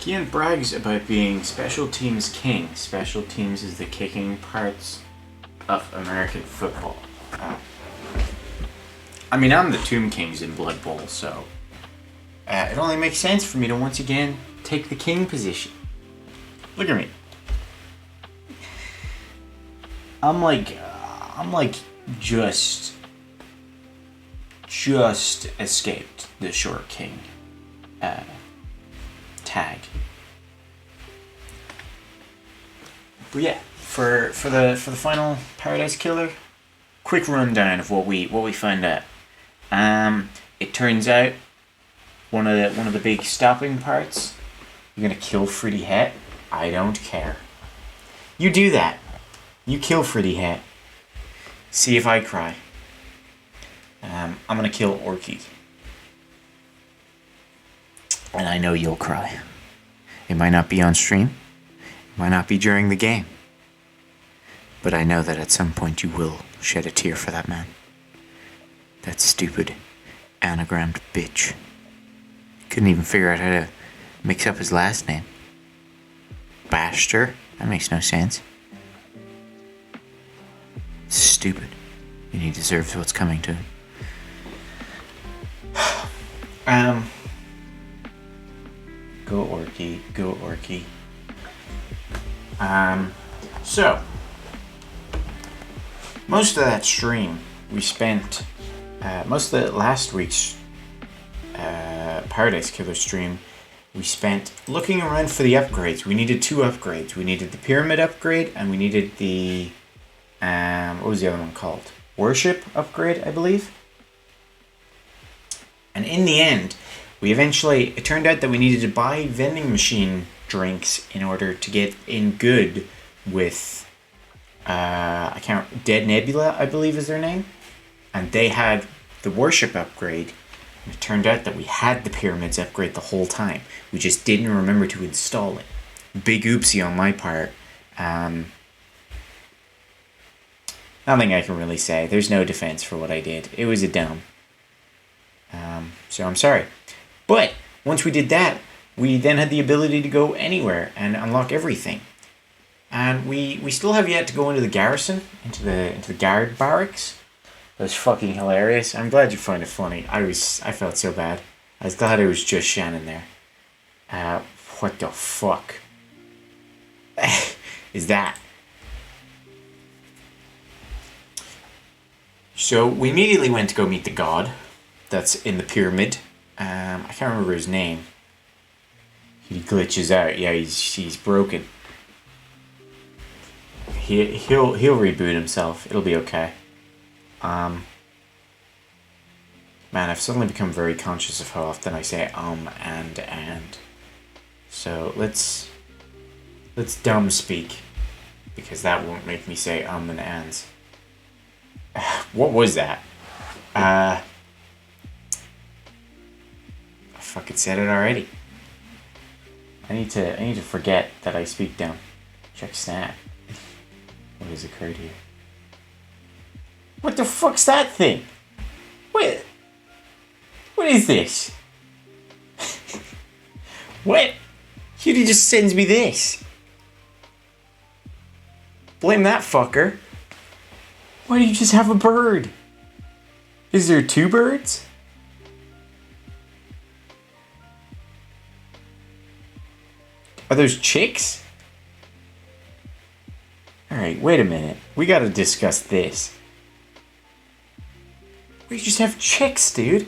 Kean brags about being special teams king. Special teams is the kicking parts of American football. I mean, I'm the Tomb Kings in Blood Bowl, so it only makes sense for me to once again take the king position. Look at me. I'm like just escaped the short king tag. But yeah, for the final Paradise Killer, quick rundown of what we find out. It turns out one of the big stopping parts, you're gonna kill Freddy Het. I don't care. You do that. You kill Freddy Het. See if I cry. I'm gonna kill Orky. And I know you'll cry. It might not be on stream. It might not be during the game. But I know that at some point you will shed a tear for that man. That stupid, anagrammed bitch. Couldn't even figure out how to mix up his last name. Baxter? That makes no sense. Stupid. And he deserves what's coming to him. Go Orky, go Orky. So most of that stream we spent, most of the last week's Paradise Killer stream, we spent looking around for the upgrades. We needed 2 upgrades. We needed the pyramid upgrade, and we needed the what was the other one called? Worship upgrade, I believe. And in the end, it turned out that we needed to buy vending machine drinks in order to get in good with, Dead Nebula, I believe is their name. And they had the worship upgrade. And it turned out that we had the pyramids upgrade the whole time. We just didn't remember to install it. Big oopsie on my part. Nothing I can really say. There's no defense for what I did. It was a dumb. So I'm sorry. But once we did that, we then had the ability to go anywhere and unlock everything. And we still have yet to go into the garrison, into the guard barracks. That was fucking hilarious. I'm glad you find it funny. I felt so bad. I was glad it was just Shannon there. What the fuck is that? So we immediately went to go meet the god that's in the pyramid. I can't remember his name. He glitches out. Yeah, he's broken. He'll reboot himself. It'll be okay. Man, I've suddenly become very conscious of how often I say and. So let's dumb speak, because that won't make me say and ands. What was that? I fucking said it already. I need to forget that I speak dumb. Check snap. What has occurred here? What the fuck's that thing? What is this? What? Cutie just sends me this. Blame that fucker. Why do you just have a bird? Is there 2 birds? Are those chicks? Alright, wait a minute. We gotta discuss this. We just have chicks, dude.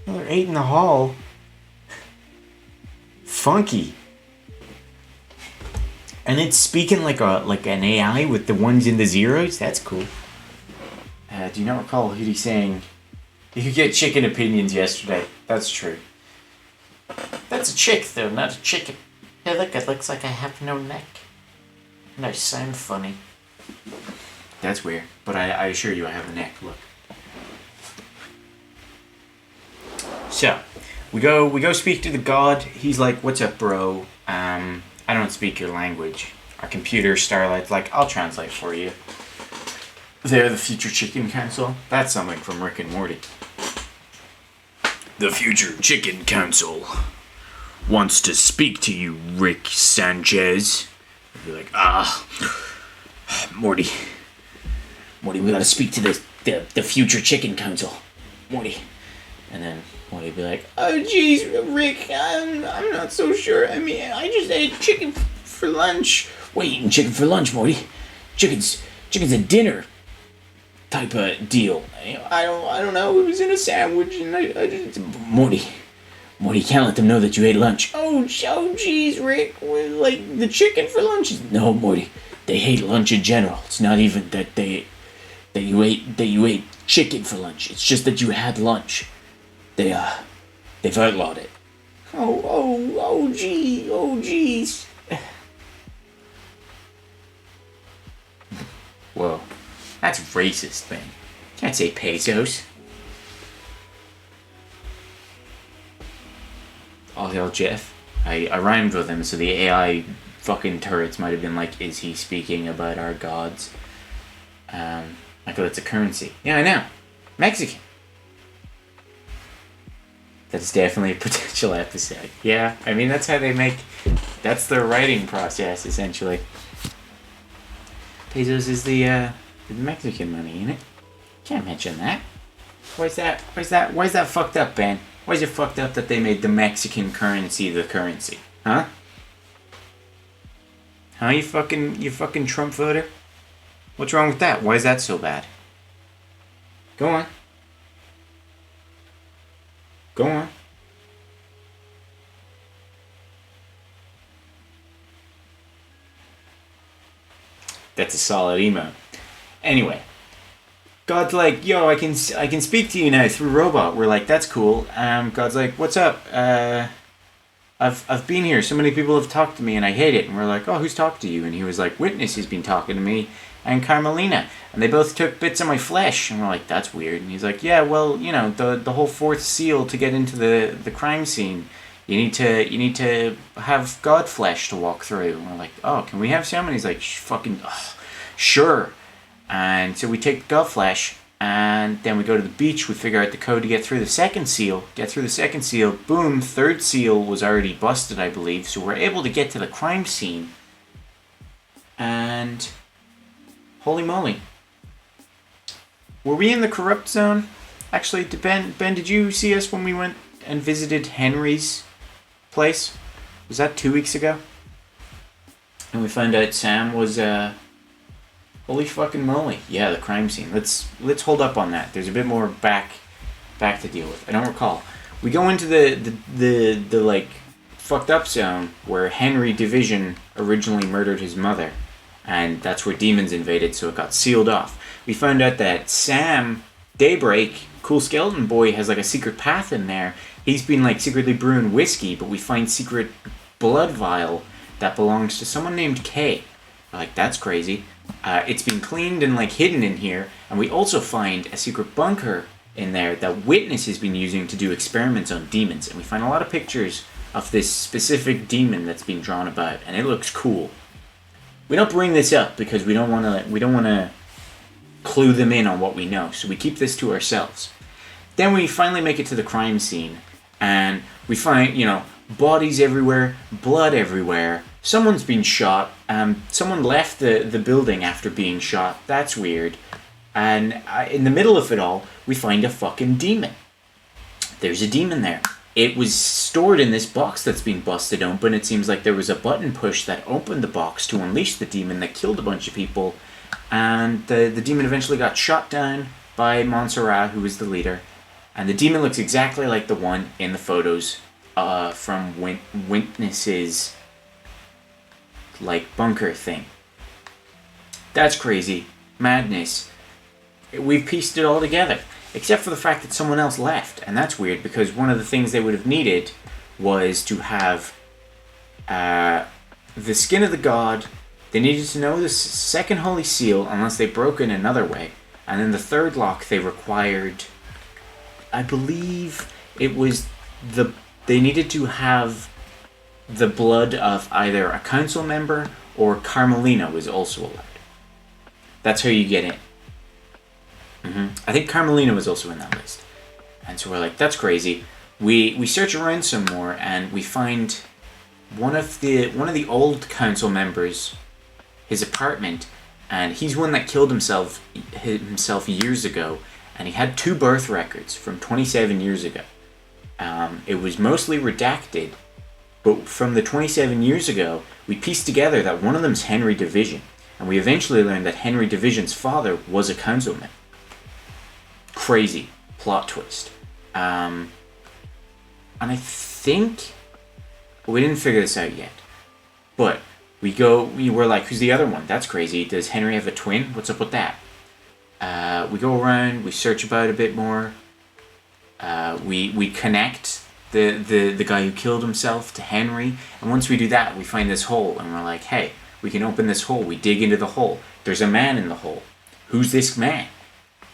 Well, they're 8 in the hall. Funky. And it's speaking like an AI with the ones and the zeros. That's cool. Do you not recall Hootie saying, "You get chicken opinions yesterday"? That's true. That's a chick, though, not a chicken. Hey, look, it looks like I have no neck. And I sound funny. That's weird, but I assure you I have a neck, look. So, we go speak to the god. He's like, "What's up, bro? I don't speak your language." Our computer, Starlight's like, "I'll translate for you." They're the future chicken council. That's something from Rick and Morty. The Future Chicken Council wants to speak to you, Rick Sanchez. I'd be like, Morty, we gotta speak to the Future Chicken Council. Morty. And then Morty'd be like, oh jeez, Rick, I'm not so sure. I mean, I just ate chicken for lunch. What are you eating chicken for lunch, Morty? Chicken's a dinner type of deal. I don't know. It was in a sandwich, and I just... Morty, you can't let them know that you ate lunch. Oh, jeez, Rick. Like, the chicken for lunch is... No, Morty. They hate lunch in general. It's not even that you ate chicken for lunch. It's just that you had lunch. They've outlawed it. Jeez. Whoa. That's racist, man. Can't say pesos. I'll hail Jeff. I rhymed with him, so the AI fucking turrets might have been like, is he speaking about our gods? Michael, it's a currency. Yeah, I know. Mexican. That's definitely a potential episode. Yeah, I mean, that's how they make... That's their writing process, essentially. Pesos is the Mexican money, ain't it? Can't mention that. Why is that fucked up, Ben? Why is it fucked up that they made the Mexican currency the currency? Huh? Huh, you fucking Trump voter? What's wrong with that? Why is that so bad? Go on. That's a solid emo. Anyway, God's like, yo, I can speak to you now through robot. We're like, that's cool. God's like, what's up? I've been here. So many people have talked to me and I hate it. And we're like, oh, who's talked to you? And he was like, Witness has been talking to me and Carmelina. And they both took bits of my flesh. And we're like, that's weird. And he's like, yeah, well, you know, the whole fourth seal to get into the crime scene, you need to have God flesh to walk through. And we're like, oh, can we have some? And he's like, sure. And so we take the God flesh, and then we go to the beach. We figure out the code to get through the second seal. Boom, third seal was already busted, I believe. So we're able to get to the crime scene. And holy moly. Were we in the corrupt zone? Actually, Ben, did you see us when we went and visited Henry's place? Was that 2 weeks ago? And we found out Sam was, holy fucking moly. Yeah, the crime scene. Let's hold up on that. There's a bit more back to deal with. I don't recall. We go into the like fucked up zone where Henry Division originally murdered his mother, and that's where demons invaded, so it got sealed off. We found out that Sam Daybreak, Cool Skeleton Boy, has like a secret path in there. He's been like secretly brewing whiskey, but we find secret blood vial that belongs to someone named Kay. Like, that's crazy. It's been cleaned and like hidden in here, and we also find a secret bunker in there that Witness has been using to do experiments on demons, and we find a lot of pictures of this specific demon that's being drawn about, and it looks cool. We don't bring this up because we don't want to clue them in on what we know, so we keep this to ourselves. Then we finally make it to the crime scene, and we find, you know, bodies everywhere, blood everywhere. Someone's been shot. Someone left the building after being shot. That's weird. And in the middle of it all, we find a fucking demon. There's a demon there. It was stored in this box that's been busted open. It seems like there was a button push that opened the box to unleash the demon that killed a bunch of people. And the demon eventually got shot down by Montserrat, who was the leader. And the demon looks exactly like the one in the photos from Witness's like bunker thing. That's crazy. Madness. We've pieced it all together. Except for the fact that someone else left. And that's weird because one of the things they would have needed was to have the skin of the god. They needed to know the second holy seal unless they broke in another way. And then the third lock they required, I believe it was they needed to have the blood of either a council member or Carmelina was also allowed. That's how you get in. I think Carmelina was also in that list. And so we're like, that's crazy. we search around some more, and we find one of the old council members, his apartment, and he's one that killed himself years ago, and he had 2 birth records from 27 years ago. It was mostly redacted, but from the 27 years ago, we pieced together that one of them's Henry Division, and we eventually learned that Henry Division's father was a councilman. Crazy plot twist. And I think we didn't figure this out yet, but we were like, who's the other one? That's crazy. Does Henry have a twin? What's up with that? We go around, we search about a bit more. We connect the guy who killed himself to Henry, and once we do that, we find this hole, and we're like, hey, we can open this hole. We dig into the hole. There's a man in the hole. Who's this man?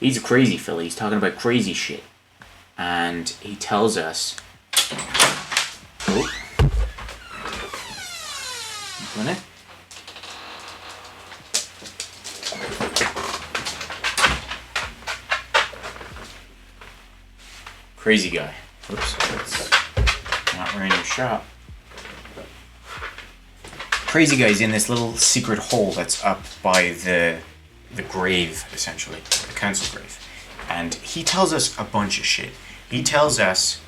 He's a crazy fella. He's talking about crazy shit, and he tells us. Oh. You want it? Crazy guy. Oops, that's not we're in your shop. Crazy guy's in this little secret hole that's up by the grave, essentially, the council grave, and he tells us a bunch of shit. He tells us.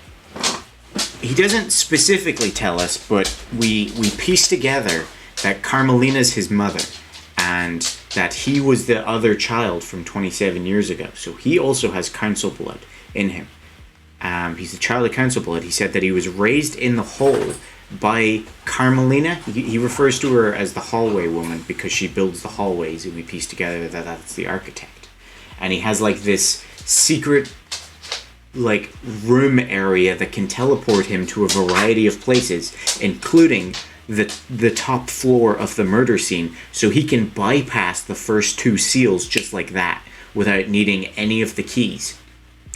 He doesn't specifically tell us, but we piece together that Carmelina's his mother, and that he was the other child from 27 years ago. So he also has council blood in him. He's the child of council blood. He said that he was raised in the hole by Carmelina. He refers to her as the hallway woman because she builds the hallways, and we piece together that that's the architect. And he has like this secret like room area that can teleport him to a variety of places, including the top floor of the murder scene, so he can bypass the first 2 seals just like that without needing any of the keys.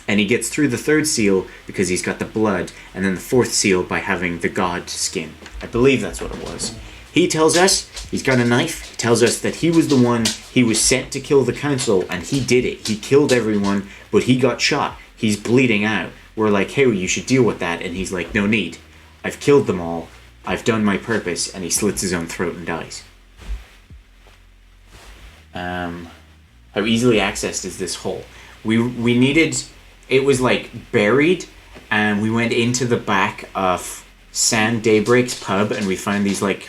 And he gets through the 3rd seal because he's got the blood, and then the 4th seal by having the god skin. I believe that's what it was. He tells us he's got a knife. He tells us that he was the one, he was sent to kill the council, and he did it. He killed everyone, but he got shot. He's bleeding out. We're like, hey, you should deal with that. And he's like, no need. I've killed them all. I've done my purpose. And he slits his own throat and dies. How easily accessed is this hole? We needed... It was like buried, and we went into the back of San Daybreak's pub, and we found these like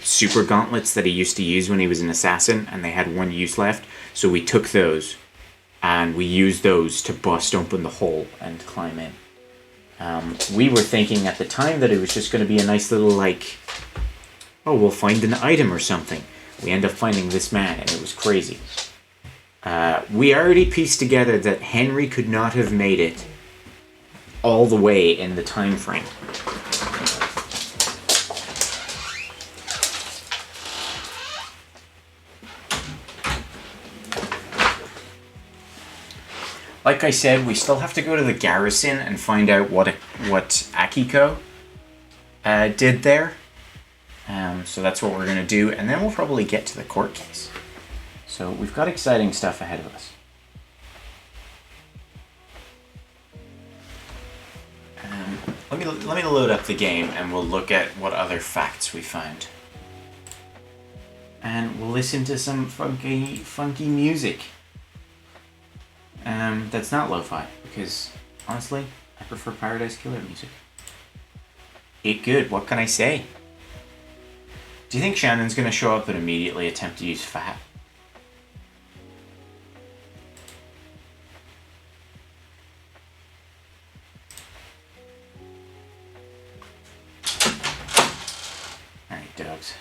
super gauntlets that he used to use when he was an assassin, and they had 1 use left. So we took those, and we used those to bust open the hole and climb in. We were thinking at the time that it was just going to be a nice little like, oh, we'll find an item or something. We end up finding this man, and it was crazy. We already pieced together that Henry could not have made it all the way in the time frame. Like I said, we still have to go to the garrison and find out what Akiko did there. So that's what we're going to do, and then we'll probably get to the court case. So we've got exciting stuff ahead of us. Let me load up the game, and we'll look at what other facts we found. And we'll listen to some funky music. That's not lo-fi, because honestly, I prefer Paradise Killer music. It good, what can I say? Do you think Shannon's gonna show up and immediately attempt to use fat? Alright, dogs.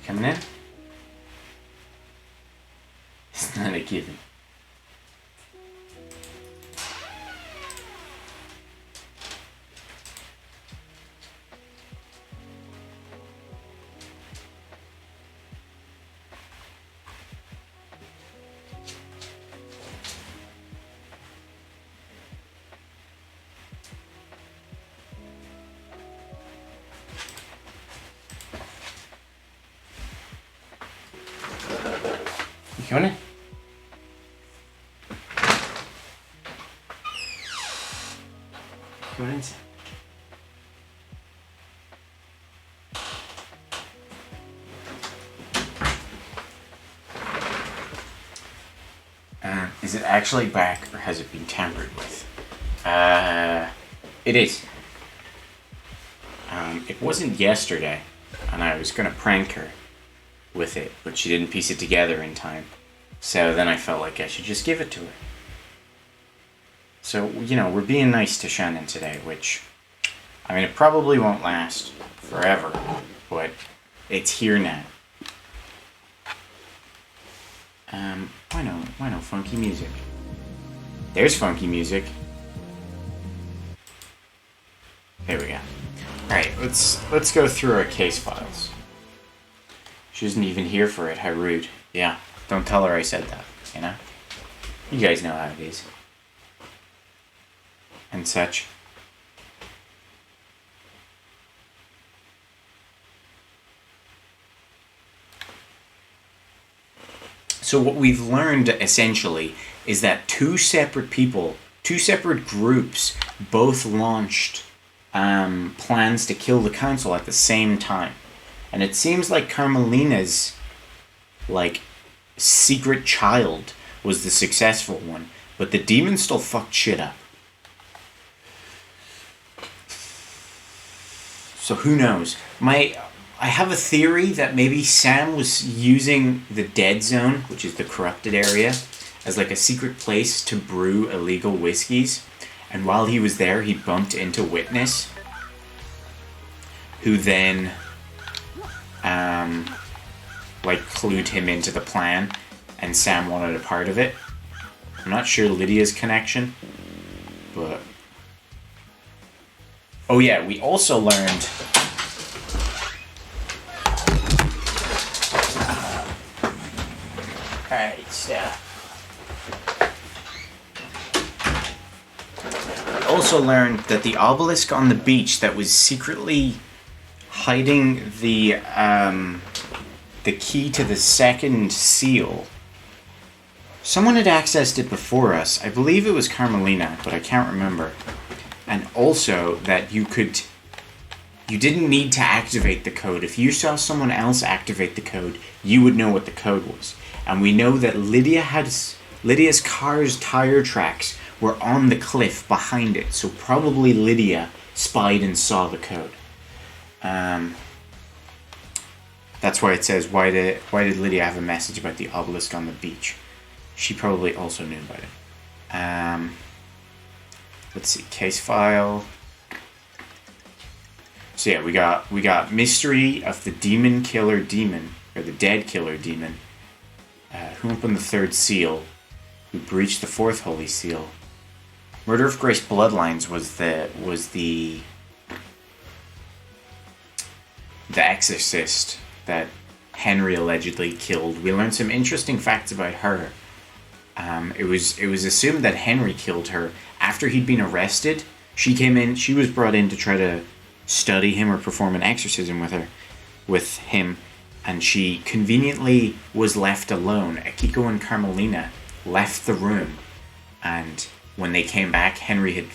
Coming in? It's not a given. You coming in? Go inside. Is it actually back, or has it been tampered with? It is. It wasn't yesterday, and I was gonna prank her with it, but she didn't piece it together in time. So then I felt like I should just give it to her. So, we're being nice to Shannon today, which, I mean, it probably won't last forever, but it's here now. Why no funky music? There's funky music. There we go. Alright, let's go through our case files. She isn't even here for it, how rude. Yeah, don't tell her I said that, You guys know how it is. And such. So what we've learned, essentially, is that two separate groups, both launched plans to kill the council at the same time. And it seems like Carmelina's, secret child was the successful one, but the demon still fucked shit up. So who knows? I have a theory that maybe Sam was using the Dead Zone, which is the corrupted area, as a secret place to brew illegal whiskeys. And while he was there, he bumped into Witness, who then, clued him into the plan, and Sam wanted a part of it. I'm not sure Lydia's connection, but... Oh yeah, we also learned... Alright, so... I also learned that the obelisk on the beach that was secretly hiding the key to the second seal, someone had accessed it before us. I believe it was Carmelina, but I can't remember. And also that you didn't need to activate the code. If you saw someone else activate the code, you would know what the code was. And we know that Lydia's car's tire tracks were on the cliff behind it, so probably Lydia spied and saw the code. That's why it says, why did Lydia have a message about the obelisk on the beach? She probably also knew about it. Let's see, case file. So yeah, we got mystery of the demon killer demon, or the dead killer demon, who opened the third seal, who breached the fourth holy seal. Murder of Grace Bloodlines was the exorcist that Henry allegedly killed. We learned some interesting facts about her. It was assumed that Henry killed her after he'd been arrested. She was brought in to try to study him or perform an exorcism with him, and she conveniently was left alone. Akiko and Carmelina left the room, and when they came back, Henry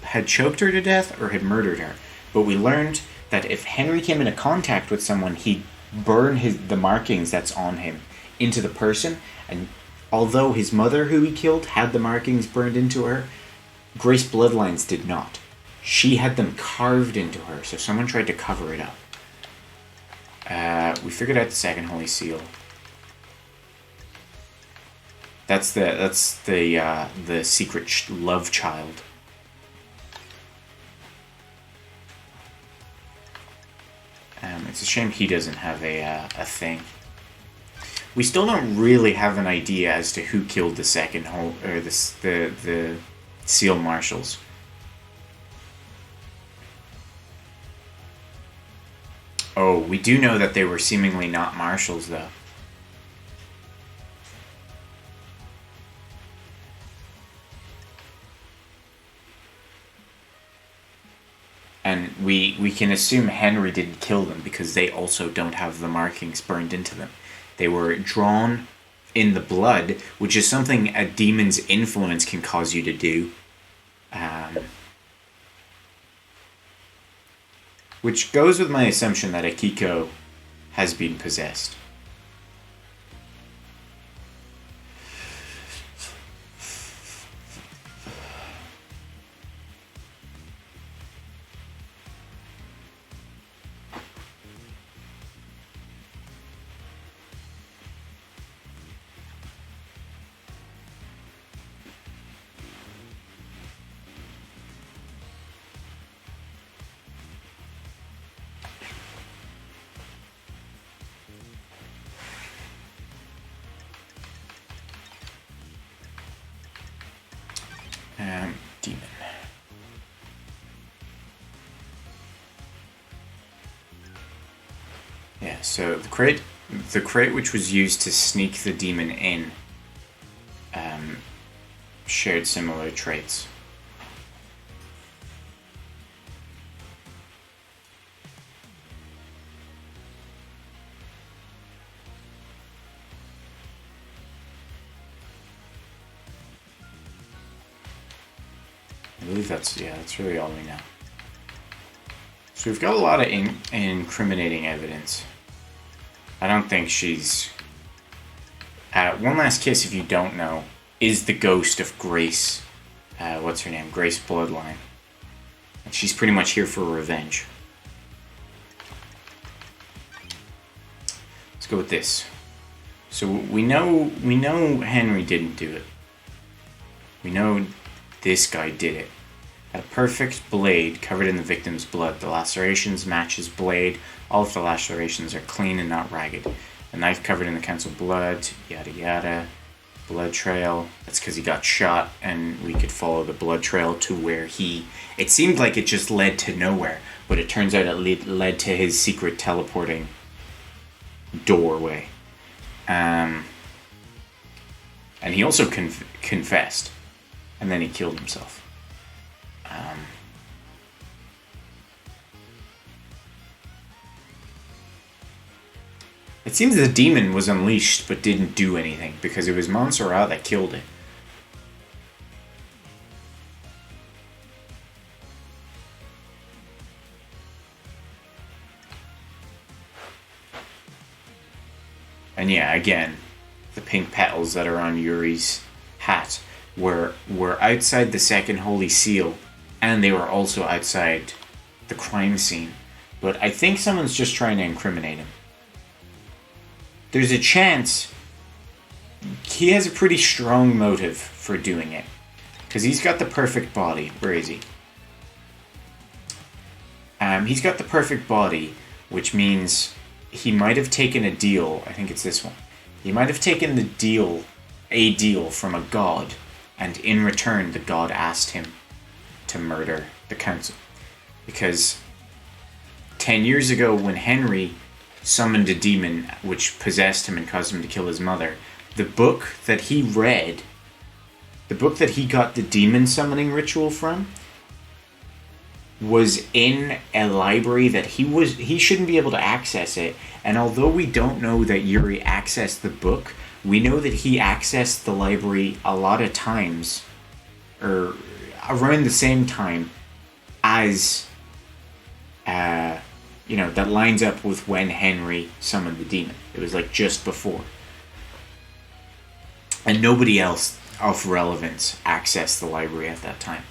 had choked her to death or had murdered her. But we learned that if Henry came into contact with someone, he'd burn the markings that's on him into the person, and although his mother, who he killed, had the markings burned into her, Grace Bloodlines did not. She had them carved into her, so someone tried to cover it up. We figured out the second holy seal. That's the secret love child. It's a shame he doesn't have a thing. We still don't really have an idea as to who killed the second the seal marshals. Oh, we do know that they were seemingly not marshals, though. And we can assume Henry didn't kill them because they also don't have the markings burned into them. They were drawn in the blood, which is something a demon's influence can cause you to do. which goes with my assumption that Akiko has been possessed. Demon. Yeah, so the crate which was used to sneak the demon in shared similar traits. I believe that's really all we know. So we've got a lot of incriminating evidence. I don't think she's... One Last Kiss, if you don't know, is the ghost of Grace. What's her name? Grace Bloodline. And she's pretty much here for revenge. Let's go with this. So we know Henry didn't do it. We know this guy did it. A perfect blade covered in the victim's blood. The lacerations match his blade. All of the lacerations are clean and not ragged. A knife covered in the count's blood. Yada yada. Blood trail. That's because he got shot, and we could follow the blood trail to where he... It seemed like it just led to nowhere, but it turns out it led to his secret teleporting doorway. And he also confessed, and then he killed himself. It seems the demon was unleashed but didn't do anything because it was Montserrat that killed it. And yeah, again, the pink petals that are on Yuri's hat were outside the second Holy Seal, and they were also outside the crime scene. But I think someone's just trying to incriminate him. There's a chance he has a pretty strong motive for doing it. Because he's got the perfect body. Where is he? He's got the perfect body, which means he might have taken a deal. I think it's this one. He might have taken a deal from a god, and in return the god asked him to murder the council. Because 10 years ago when Henry summoned a demon which possessed him and caused him to kill his mother, the book that he read, the book that he got the demon summoning ritual from, was in a library that he shouldn't be able to access it. And although we don't know that Yuri accessed the book, we know that he accessed the library a lot of times, or around the same time as that lines up with when Henry summoned the demon. It was like just before. And nobody else of relevance accessed the library at that time.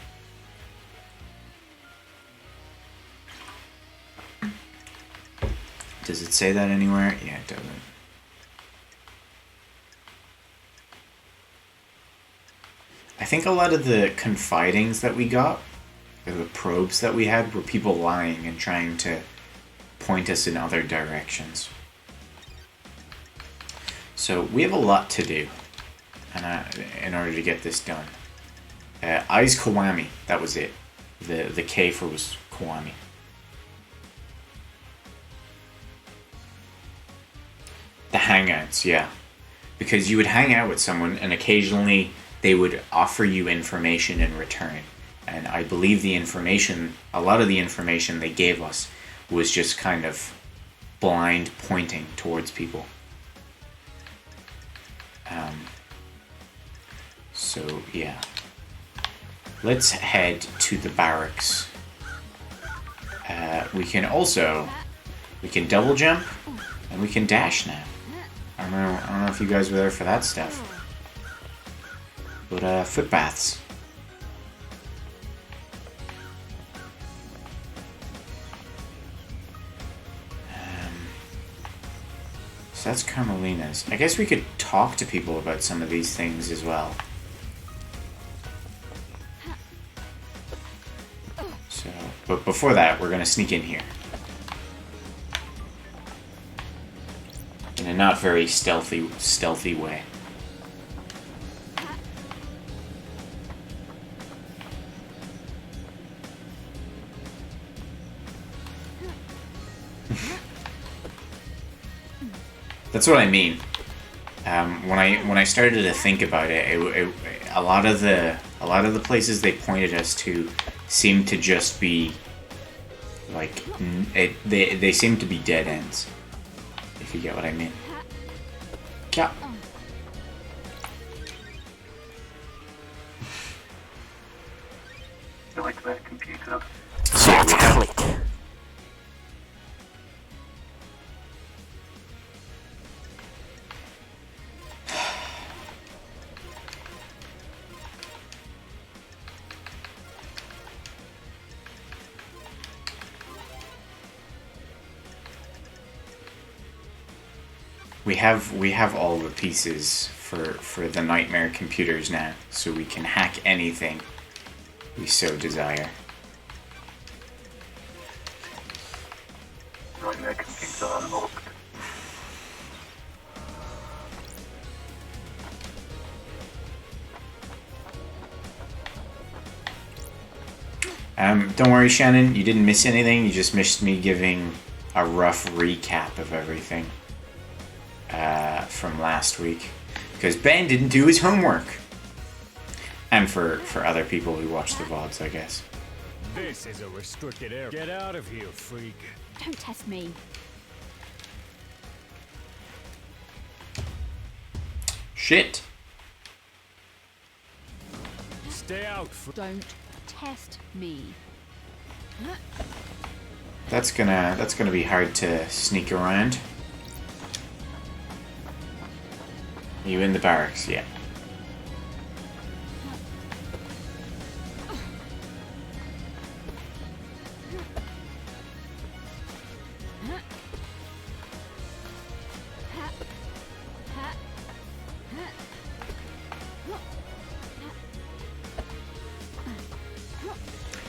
Does it say that anywhere? Yeah, it doesn't. I think a lot of the confidings that we got, or the probes that we had, were people lying and trying to point us in other directions. So we have a lot to do in order to get this done. Eyes Kiwami, that was it. The K for was Kiwami. The hangouts, yeah. Because you would hang out with someone and occasionally they would offer you information in return. And I believe a lot of the information they gave us was just kind of blind pointing towards people. So, yeah. Let's head to the barracks We can double jump, and we can dash now. I don't know if you guys were there for that stuff. But, footpaths. So that's Carmelina's. I guess we could talk to people about some of these things as well. So, but before that, we're gonna sneak in here. In a not very stealthy way. That's what I mean. When I started to think about it, a lot of the places they pointed us to seemed to just be like they seem to be dead ends. If you get what I mean. Yeah. Like that computer. So we have all the pieces for the nightmare computers now, so we can hack anything we so desire. Nightmare computer unlocked. Don't worry, Shannon, you didn't miss anything. You just missed me giving a rough recap of everything from last week, because Ben didn't do his homework. And for other people who watch the VODs, I guess. This is a restricted area. Get out of here, freak. Don't test me. Shit. Stay out. Don't test me. That's gonna be hard to sneak around. You in the barracks? Yeah.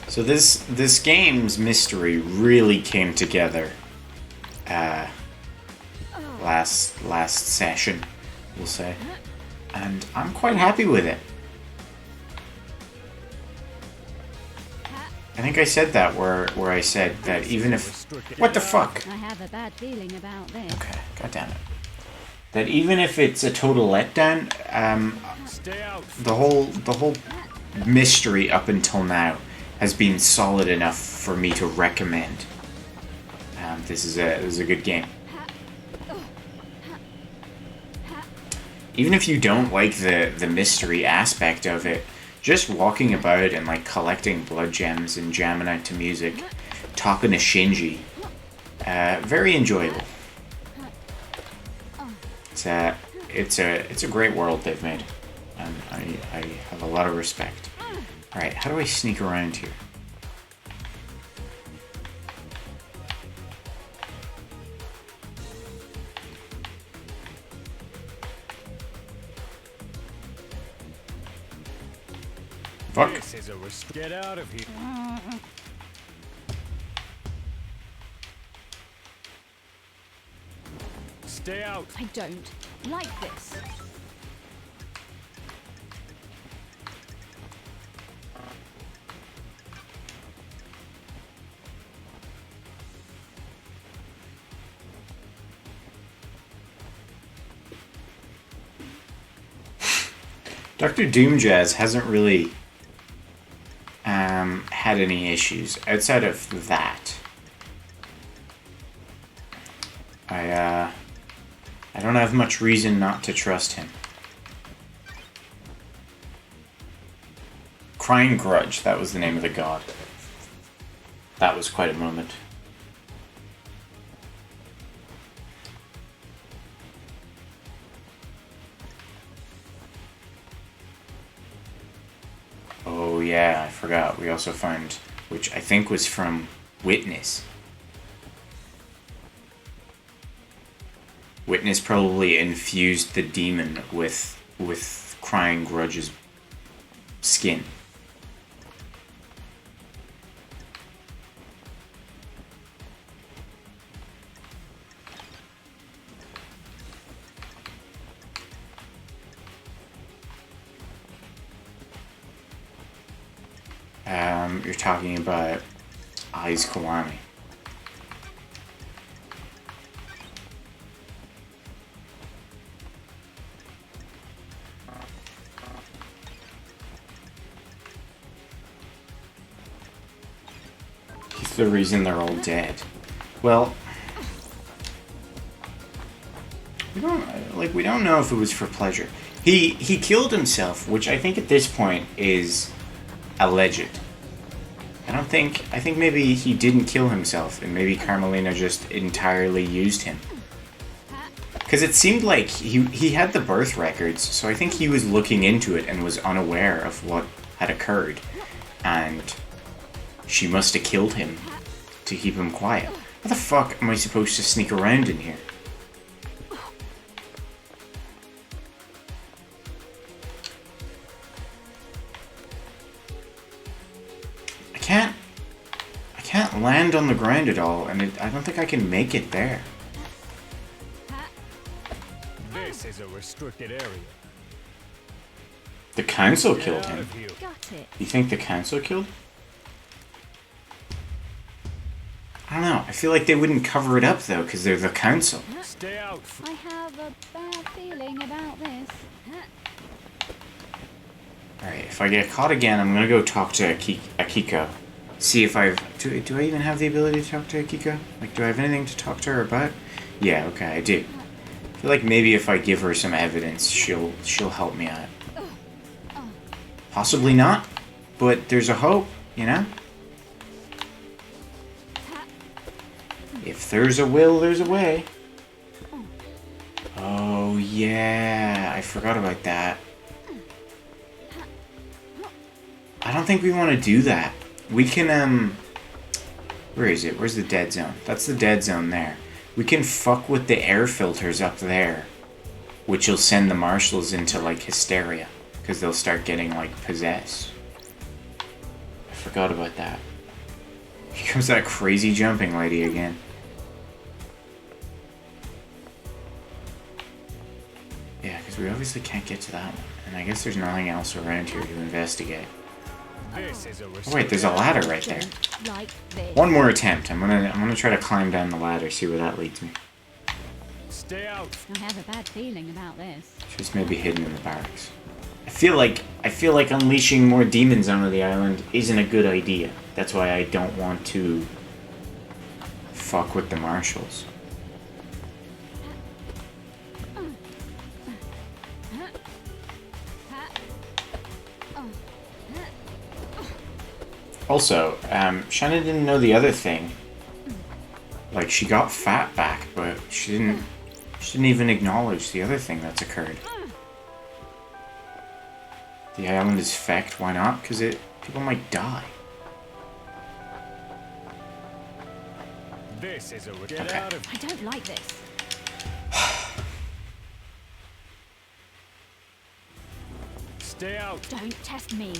So this game's mystery really came together last session, we'll say, and I'm quite happy with it. I think I said that where I said that even if what the fuck? I have a bad feeling about this. Okay, god damn it. That even if it's a total letdown, the whole mystery up until now has been solid enough for me to recommend. This is a good game. Even if you don't like the mystery aspect of it, just walking about and like collecting blood gems and jamming out to music, talking to Shinji, very enjoyable. It's a great world they've made, and I have a lot of respect. Alright, how do I sneak around here? Fuck. This is a get out of here. Stay out. I don't like this. Dr. Doomjazz hasn't really had any issues outside of that. I don't have much reason not to trust him. Crying Grudge, that was the name of the god. That was quite a moment. Oh yeah, I forgot. We also find, which I think was from Witness. Witness probably infused the demon with Crying Grudge's skin. You're talking about Aiz Kiwami. He's the reason they're all dead. Well, we don't know if it was for pleasure. He killed himself, which I think at this point is alleged. I think maybe he didn't kill himself, and maybe Carmelina just entirely used him. Because it seemed like he had the birth records, so I think he was looking into it and was unaware of what had occurred. And she must have killed him to keep him quiet. How the fuck am I supposed to sneak around in here? I can't land on the ground at all, and I don't think I can make it there. This is a restricted area. The council Get killed out him. of here. Got it. You think the council killed? I don't know. I feel like they wouldn't cover it up though, because they're the council. Stay out. I have a bad feeling about this. Alright, if I get caught again, I'm gonna go talk to Akiko. See if I've... Do I even have the ability to talk to Akiko? Like, do I have anything to talk to her about? Yeah, okay, I do. I feel like maybe if I give her some evidence, she'll help me out. Possibly not, but there's a hope, you know? If there's a will, there's a way. Oh, yeah, I forgot about that. I don't think we want to do that. We can, where is it? Where's the dead zone? That's the dead zone there. We can fuck with the air filters up there, which will send the marshals into, like, hysteria, because they'll start getting, like, possessed. I forgot about that. Here comes that crazy jumping lady again. Yeah, because we obviously can't get to that one. And I guess there's nothing else around here to investigate. This is a Oh wait, there's a ladder right there. Like this. One more attempt. I'm gonna try to climb down the ladder, see where that leads me. Stay out. I have a bad feeling about this. She's maybe hidden in the barracks. I feel like unleashing more demons onto the island isn't a good idea. That's why I don't want to fuck with the marshals. Also, Shannon didn't know the other thing. Like, she got fat back, but she didn't even acknowledge the other thing that's occurred. The island is fecked. Why not? Because people might die. This is a get Okay. out of I don't like this. Stay out. Don't test me.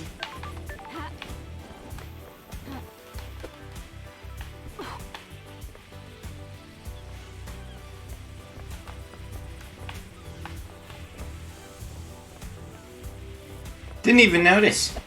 Didn't even notice.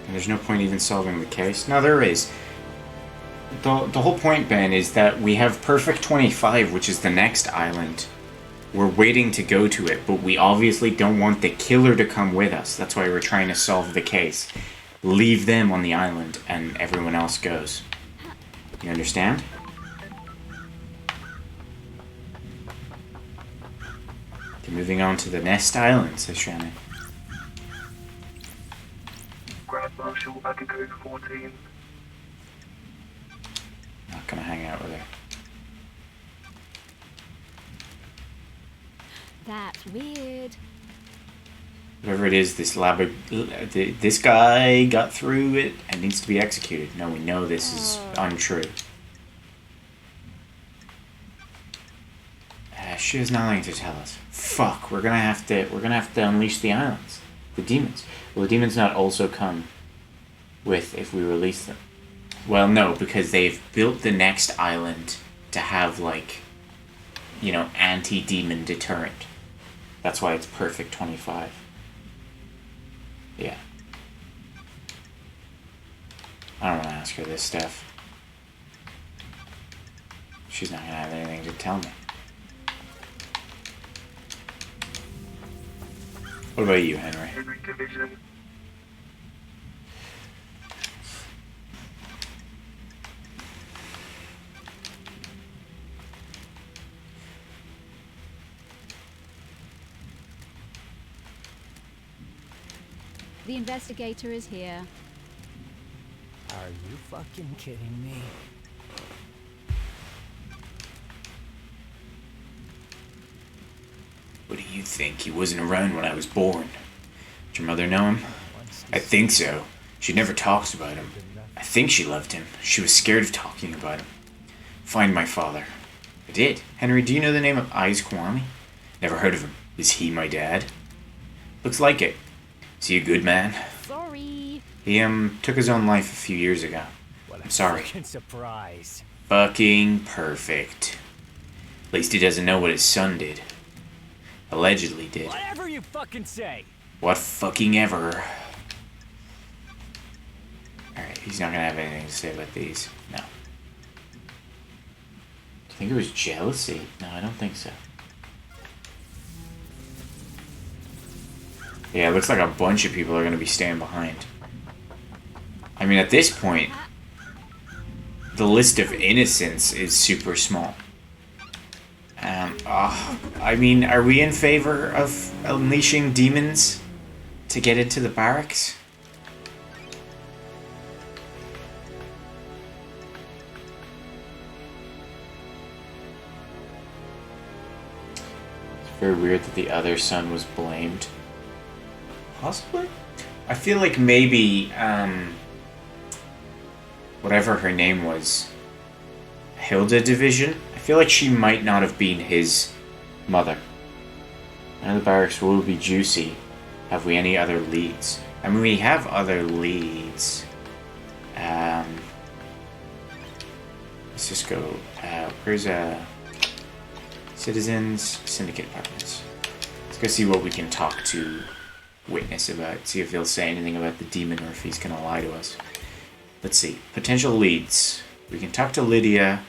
And there's no point even solving the case. No, there is. The whole point, Ben, is that we have Perfect 25, which is the next island. We're waiting to go to it, but we obviously don't want the killer to come with us. That's why we're trying to solve the case. leave them on the island, and everyone else goes. You understand? They're moving on to the Nest Island, says Shannon. Grand Marshal back at code 14. Not gonna hang out with her. That's weird. Whatever it is, this guy got through it and needs to be executed. No, we know this is untrue. She has nothing to tell us. Fuck, we're gonna have to unleash the islands, the demons. Will the demons not also come with if we release them? Well, no, because they've built the next island to have like, you know, anti-demon deterrent. That's why it's perfect 25. Yeah. I don't want to ask her this stuff. She's not going to have anything to tell me. What about you, Henry? Henry Division. The investigator is here. Are you fucking kidding me? What do you think? He wasn't around when I was born. Did your mother know him? I think so. She never talks about him. I think she loved him. She was scared of talking about him. Find my father. I did. Henry, do you know the name of Eyes Kwame? Never heard of him. Is he my dad? Looks like it. Is he a good man? Sorry. He, took his own life a few years ago. What a I'm sorry. fucking surprise. Fucking perfect. At least he doesn't know what his son did. Allegedly did. Whatever you fucking say. What fucking ever. Alright, he's not gonna have anything to say about these. No. Do you think it was jealousy? No, I don't think so. Yeah, it looks like a bunch of people are gonna be staying behind. I mean, at this point, the list of innocents is super small. I mean, are we in favor of unleashing demons to get into the barracks? It's very weird that the other son was blamed. Possibly? I feel like maybe, whatever her name was, Hilda Division? I feel like she might not have been his mother. Now the barracks will be juicy. Have we any other leads? I mean, we have other leads. Let's just go, where's, Citizens, Syndicate Apartments. Let's go see what we can talk to Witness about. See if he'll say anything about the demon or if he's gonna lie to us. Let's see. Potential leads. We can talk to Lydia.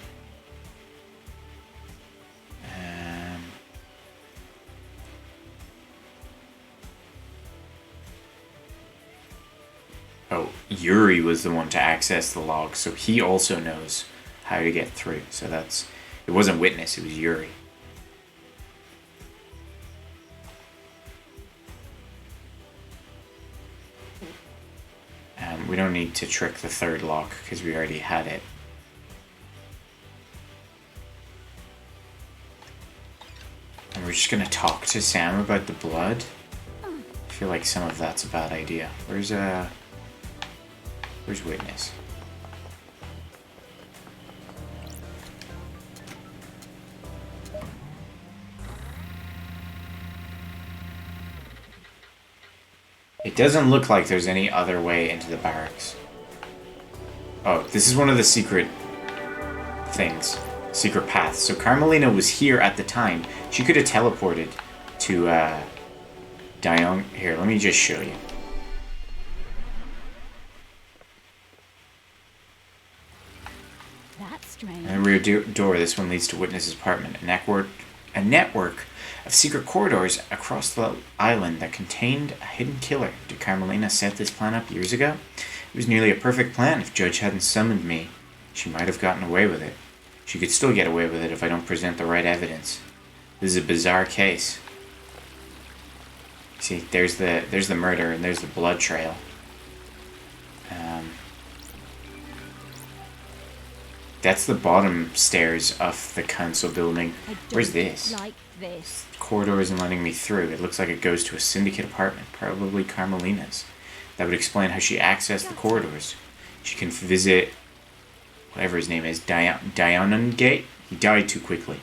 Oh, Yuri was the one to access the log, so he also knows how to get through. So that's... It wasn't Witness, it was Yuri. We don't need to trick the third lock because we already had it. And we're just gonna talk to Sam about the blood. I feel like some of that's a bad idea. Where's Witness? It doesn't look like there's any other way into the barracks. Oh, this is one of the secret things. Secret paths. So Carmelina was here at the time. She could have teleported to, Dione. Here, let me just show you. That's strange. And the rear door, this one leads to Witness's apartment. A network of secret corridors across the island that contained a hidden killer. Did Carmelina set this plan up years ago? It was nearly a perfect plan. If Judge hadn't summoned me, she might have gotten away with it. She could still get away with it if I don't present the right evidence. This is a bizarre case. See, there's the murder and there's the blood trail. That's the bottom stairs of the council building. Where's this? Like this. Corridor isn't letting me through. It looks like it goes to a syndicate apartment, probably Carmelina's. That would explain how she accessed the corridors. She can visit whatever his name is, Diamond Gate. He died too quickly.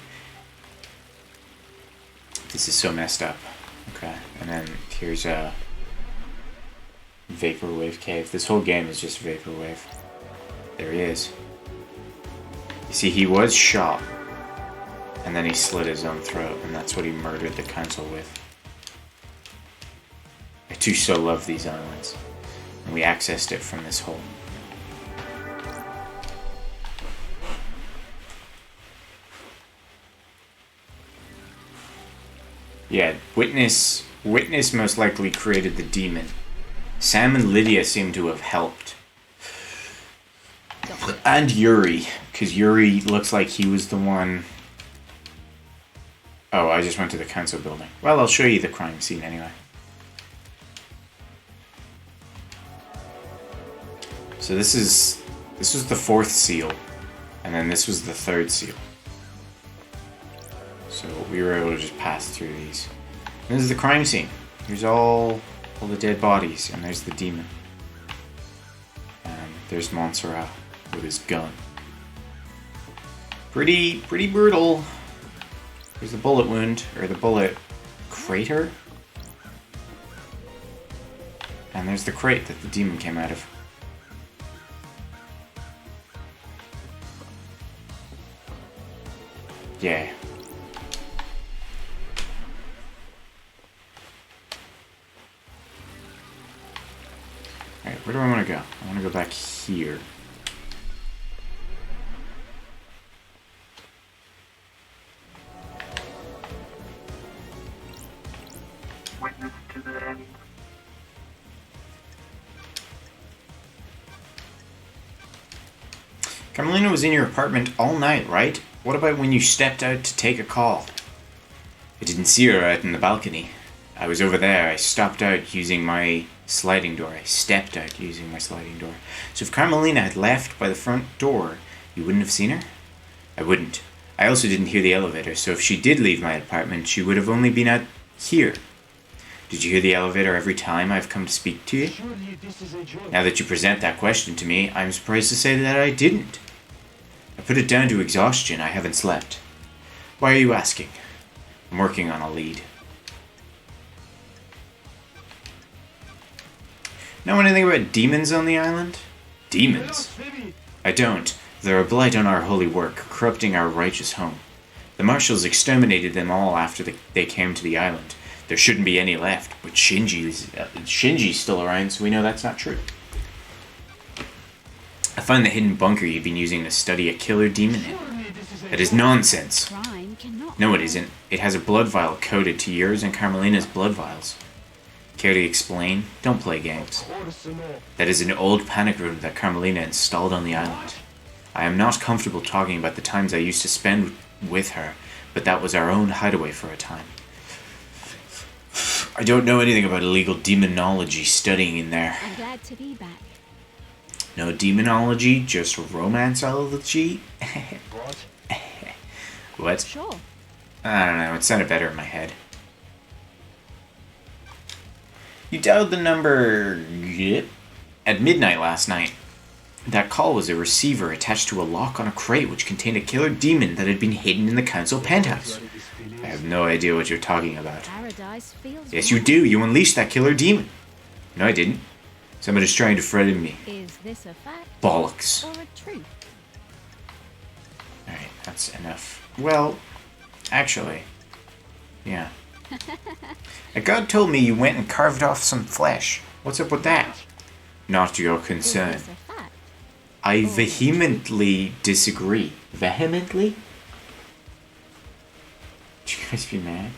This is so messed up. Okay, and then here's a Vaporwave Cave. This whole game is just Vaporwave. There he is. You see, he was shot, and then he slit his own throat, and that's what he murdered the council with. I do so love these islands, and we accessed it from this hole. Yeah, Witness most likely created the demon. Sam and Lydia seem to have helped. And Yuri, because Yuri looks like he was the one... Oh, I just went to the council building. Well, I'll show you the crime scene anyway. So this was the 4th seal, and then this was the 3rd seal. So we were able to just pass through these. And this is the crime scene. Here's all the dead bodies, and there's the demon. And there's Montserrat with his gun. Pretty brutal. There's the bullet wound, or the bullet crater. And there's the crate that the demon came out of. Yeah. Alright, where do I want to go? I want to go back here. Witness to the end. Carmelina was in your apartment all night, right? What about when you stepped out to take a call? I didn't see her out in the balcony. I was over there. I stopped out using my sliding door. I stepped out using my sliding door. So if Carmelina had left by the front door, you wouldn't have seen her? I wouldn't. I also didn't hear the elevator, so if she did leave my apartment, she would have only been out here. Did you hear the elevator every time I've come to speak to you? Now that you present that question to me, I'm surprised to say that I didn't. I put it down to exhaustion. I haven't slept. Why are you asking? I'm working on a lead. Know anything about demons on the island? Demons? I don't. They're a blight on our holy work, corrupting our righteous home. The marshals exterminated them all after they came to the island. There shouldn't be any left, but Shinji's still around, so we know that's not true. I find the hidden bunker you've been using to study a killer demon in. That is nonsense. Crime cannot. No, it isn't. It has a blood vial coded to yours and Carmelina's blood vials. Care to explain? Don't play games. That is an old panic room that Carmelina installed on the island. I am not comfortable talking about the times I used to spend with her, but that was our own hideaway for a time. I don't know anything about illegal demonology studying in there. I'm glad to be back. No demonology, just romanceology? What? Sure. I don't know, it sounded better in my head. You dialed the number... Yep. At midnight last night. That call was a receiver attached to a lock on a crate which contained a killer demon that had been hidden in the council penthouse. I have no idea what you're talking about. Paradise feels. Yes, you do. You unleashed that killer demon. No, I didn't. Somebody's trying to threaten me. Is this a fact Bollocks. or a truth? Alright, that's enough. Well, actually, yeah. A god told me you went and carved off some flesh. What's up with that? Not your Is concern. this a fact? I vehemently disagree. Vehemently? Should you guys be mad?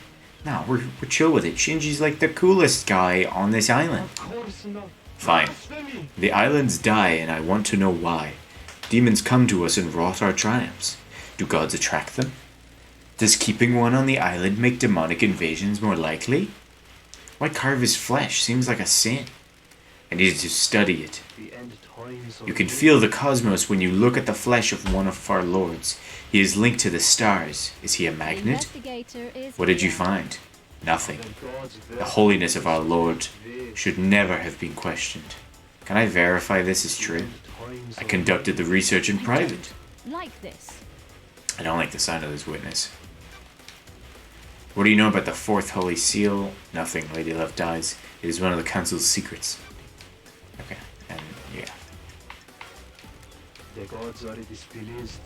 No, we're chill with it. Shinji's like the coolest guy on this island. Of course not. Fine. Blasphemy! The islands die, and I want to know why. Demons come to us and wrought our triumphs. Do gods attract them? Does keeping one on the island make demonic invasions more likely? Why carve his flesh? Seems like a sin. I needed to study it. The end times of You can feel the cosmos when you look at the flesh of one of our lords. He is linked to the stars. Is he a The magnet? investigator is What did you here. find? Nothing. the gods The holiness of our Lord should never have been questioned. Can I verify this is true? I conducted the research in private. Like this. I don't like the sound of this witness. What do you know about the fourth holy seal? Nothing. Lady Love dies. It is one of the council's secrets. Okay, and yeah. The gods are displeased.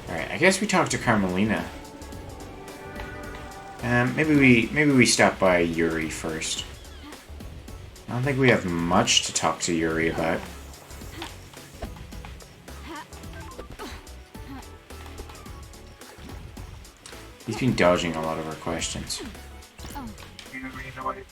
Alright, I guess we talked to Carmelina. Maybe we stop by Yuri first. I don't think we have much to talk to Yuri about. He's been dodging a lot of our questions. You really know it.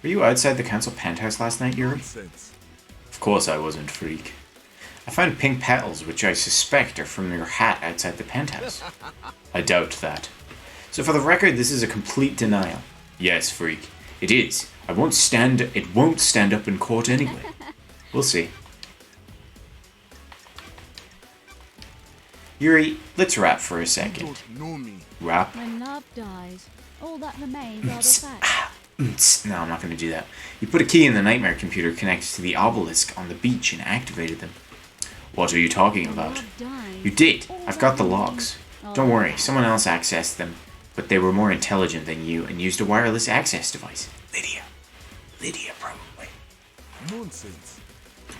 Were you outside the council penthouse last night, Yuri? Nonsense. Of course I wasn't, freak. I found pink petals, which I suspect are from your hat outside the penthouse. I doubt that. So for the record, this is a complete denial. Yes, freak. It is. It won't stand up in court anyway. We'll see. Yuri, let's rap for a second. Don't know me. Rap? When love dies, all that remains are the facts. No, I'm not going to do that. You put a key in the nightmare computer connected to the obelisk on the beach and activated them. What are you talking When about? love dies, You did. all I've that got the remains logs. are Don't the worry, facts. someone else accessed them, but they were more intelligent than you and used a wireless access device. Lydia, probably. Nonsense.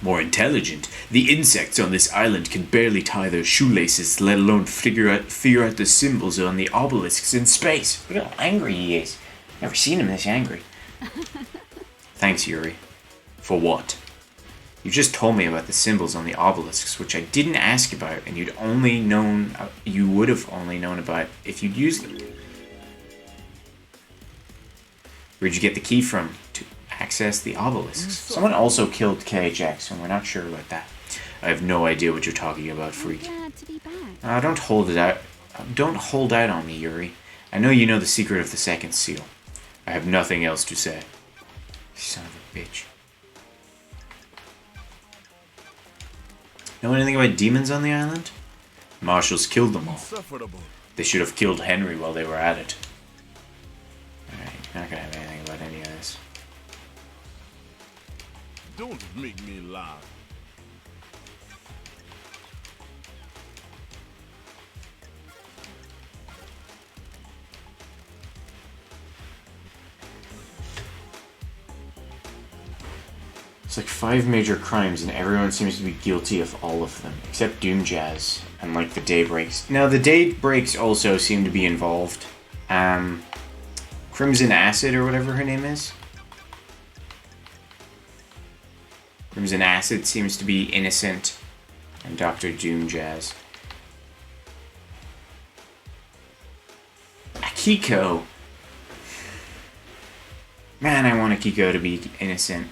More intelligent. The insects on this island can barely tie their shoelaces, let alone figure out the symbols on the obelisks in space. Look how angry he is. Never seen him this angry. Thanks, Yuri. For what? You just told me about the symbols on the obelisks, which I didn't ask about, and you would have only known about if you'd used them. Where'd you get the key from to access the obelisks? Someone also killed KHX, and we're not sure about that. I have no idea what you're talking about, I'm freak. glad to be back. Don't hold it out. Don't hold out on me, Yuri. I know you know the secret of the second seal. I have nothing else to say. Son of a bitch. Know anything about demons on the island? Marshals killed them all. Insufferable. They should have killed Henry while they were at it. Alright, you're not gonna have anything about any of this. Don't make me laugh. It's like 5 major crimes and everyone seems to be guilty of all of them. Except Doom Jazz and like the Daybreaks. Now the Daybreaks also seem to be involved. Crimson Acid or whatever her name is. Crimson Acid seems to be innocent. And Dr. Doom Jazz. Akiko. Man, I want Akiko to be innocent.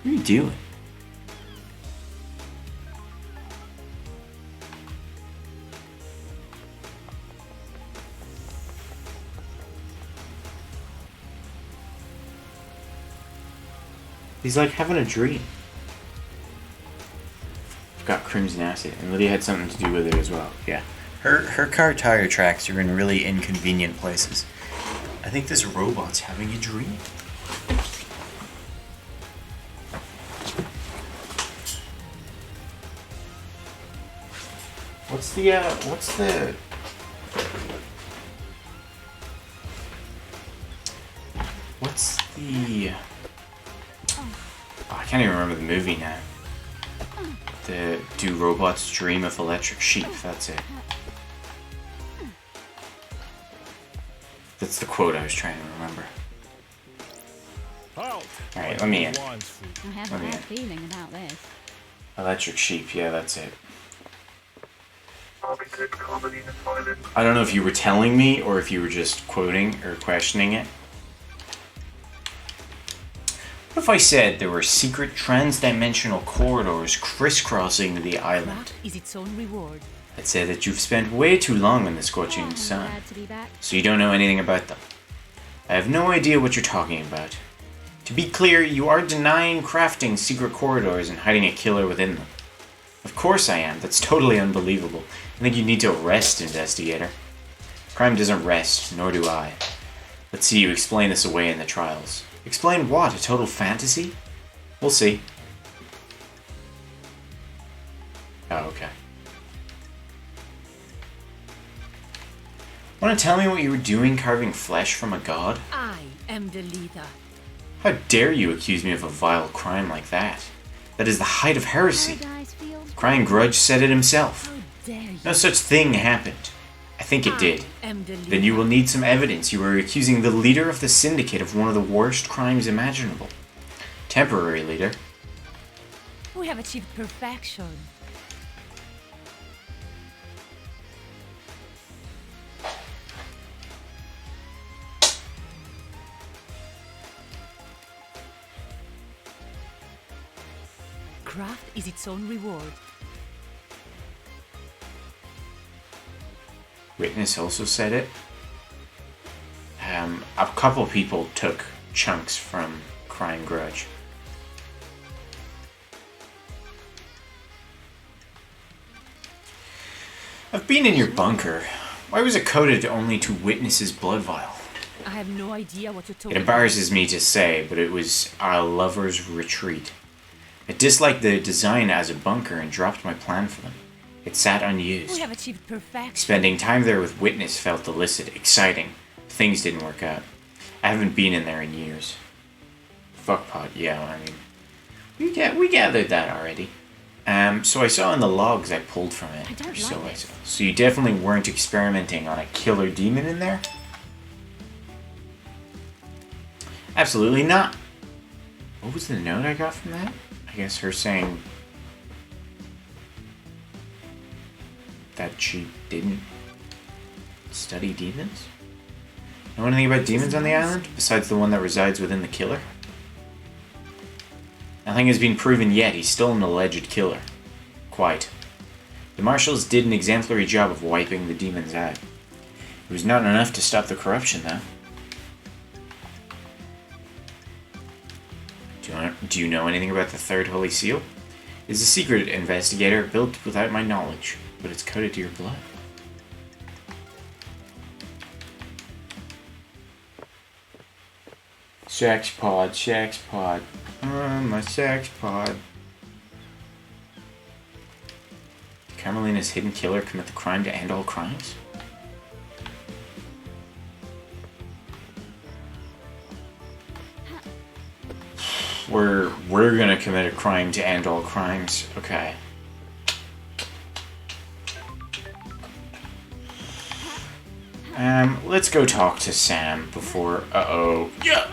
What are you doing? He's like having a dream. I've got Crimson Acid, and Lydia had something to do with it as well. Yeah. Her car tire tracks are in really inconvenient places. I think this robot's having a dream. What's the oh, I can't even remember the movie now. Do robots dream of electric sheep? That's it. That's the quote I was trying to remember. Halt! Alright, let me in. Wants food. I have a Let me bad in. feeling about this. Electric sheep, yeah, that's it. Arbitrate comedy and violence. I don't know if you were telling me or if you were just quoting or questioning it. What if I said there were secret trans-dimensional corridors crisscrossing the island? Craft is its own reward. I'd say that you've spent way too long in the Oh, scorching I'm sun, glad to be back. so you don't know anything about them. I have no idea what you're talking about. To be clear, you are denying crafting secret corridors and hiding a killer within them. Of course I am. That's totally unbelievable. I think you need to rest, investigator. Crime doesn't rest, nor do I. Let's see you explain this away in the trials. Explain what? A total fantasy? We'll see. Oh, okay. Want to tell me what you were doing carving flesh from a god? I am the leader. How dare you accuse me of a vile crime like that? That is the height of heresy. Paradise Field. Crying Grudge said it himself. How dare you? No such thing happened. I think it did. I am the leader. Then you will need some evidence. You are accusing the leader of the syndicate of one of the worst crimes imaginable. Temporary leader. We have achieved perfection. Craft is its own reward. Witness also said it. A couple people took chunks from Crying Grudge. I've been in your bunker. Why was it coded only to Witness's blood vial? I have no idea what you're It talking embarrasses me to say, but it was our lover's retreat. I disliked the design as a bunker and dropped my plan for them. It sat about. unused. We have achieved perfection. Spending time there with Witness felt illicit, exciting. Things didn't work out. I haven't been in there in years. Fuckpot, yeah, I mean, we gathered that already. So I saw in the logs I pulled from it. I don't or so like I it. saw. So you definitely weren't experimenting on a killer demon in there? Absolutely not. What was the note I got from that? I guess her saying that she didn't study demons? Know anything about demons on the island, besides the one that resides within the killer? Nothing has been proven yet. He's still an alleged killer. Quite. The marshals did an exemplary job of wiping the demons out. It was not enough to stop the corruption, though. Do you know anything about the Third Holy Seal? It's a secret, investigator, built without my knowledge, but it's coded to your blood. Sex pod, sex pod. My sex pod. Carmelina's hidden killer commit the crime to end all crimes? We're gonna commit a crime to end all crimes. Okay. Let's go talk to Sam before yeah.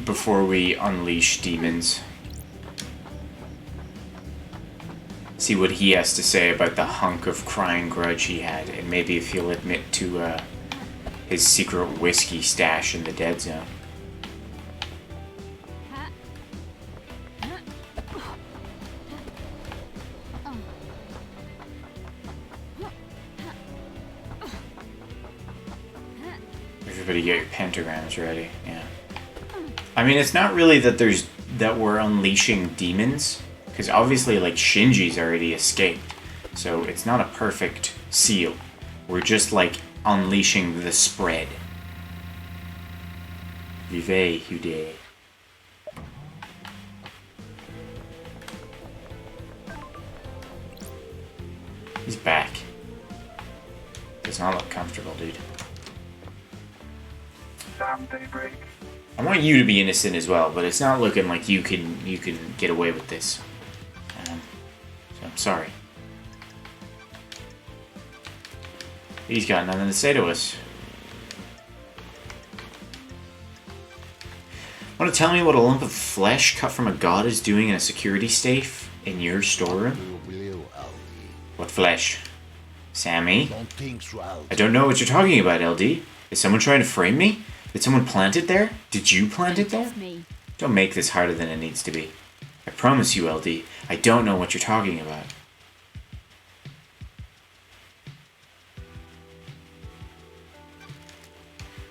Before we unleash demons. See what he has to say about the hunk of Crying Grudge he had, and maybe if he'll admit to his secret whiskey stash in the dead zone. Everybody get your pentagrams ready, yeah. I mean, it's not really that we're unleashing demons, because obviously, like, Shinji's already escaped, so it's not a perfect seal. We're just, like, unleashing the spread. Vive, Hude. He's back. Does not look comfortable, dude. Damn daybreak. I want you to be innocent as well, but it's not looking like you can get away with this. I'm sorry. He's got nothing to say to us. Want to tell me what a lump of flesh cut from a god is doing in a security safe in your storeroom? What flesh? Sammy? I don't know what you're talking about, LD. Is someone trying to frame me? Did someone plant it there? Did you plant it there? It's me. Don't make this harder than it needs to be. I promise you, LD, I don't know what you're talking about.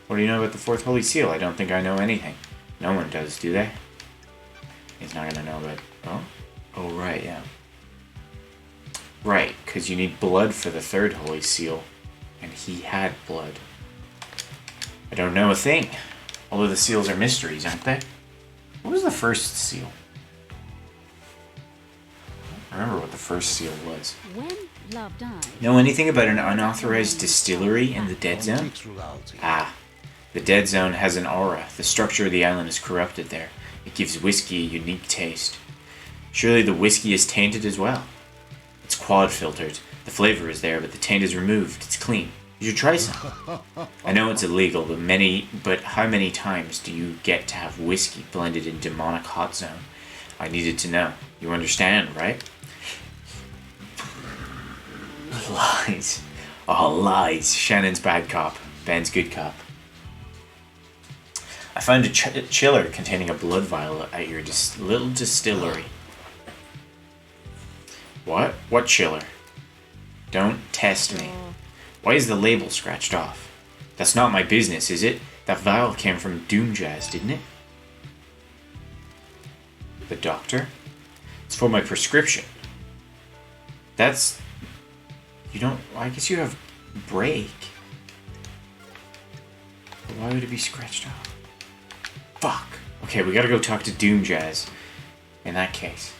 What do you know about the Fourth Holy Seal? I don't think I know anything. No one does, do they? He's not gonna know about... Oh? Oh, right, yeah. Right, because you need blood for the Third Holy Seal. And he had blood. I don't know a thing. All of the seals are mysteries, aren't they? What was the first seal? I remember what the first seal was. When love dies. Know anything about an unauthorized distillery in the Dead Zone? Ah. The Dead Zone has an aura. The structure of the island is corrupted there. It gives whiskey a unique taste. Surely the whiskey is tainted as well. It's quad filtered. The flavor is there, but the taint is removed. It's clean. You should try some. I know it's illegal, but how many times do you get to have whiskey blended in demonic hot zone? I needed to know. You understand, right? Lies. Oh, lies. Shannon's bad cop. Ben's good cop. I found a chiller containing a blood vial at your little distillery. What? What chiller? Don't test me. Why is the label scratched off? That's not my business, is it? That vial came from Doomjazz, didn't it? The doctor? It's for my prescription. That's... You don't... I guess you have break. But why would it be scratched off? Fuck. Okay, we gotta go talk to Doomjazz. In that case.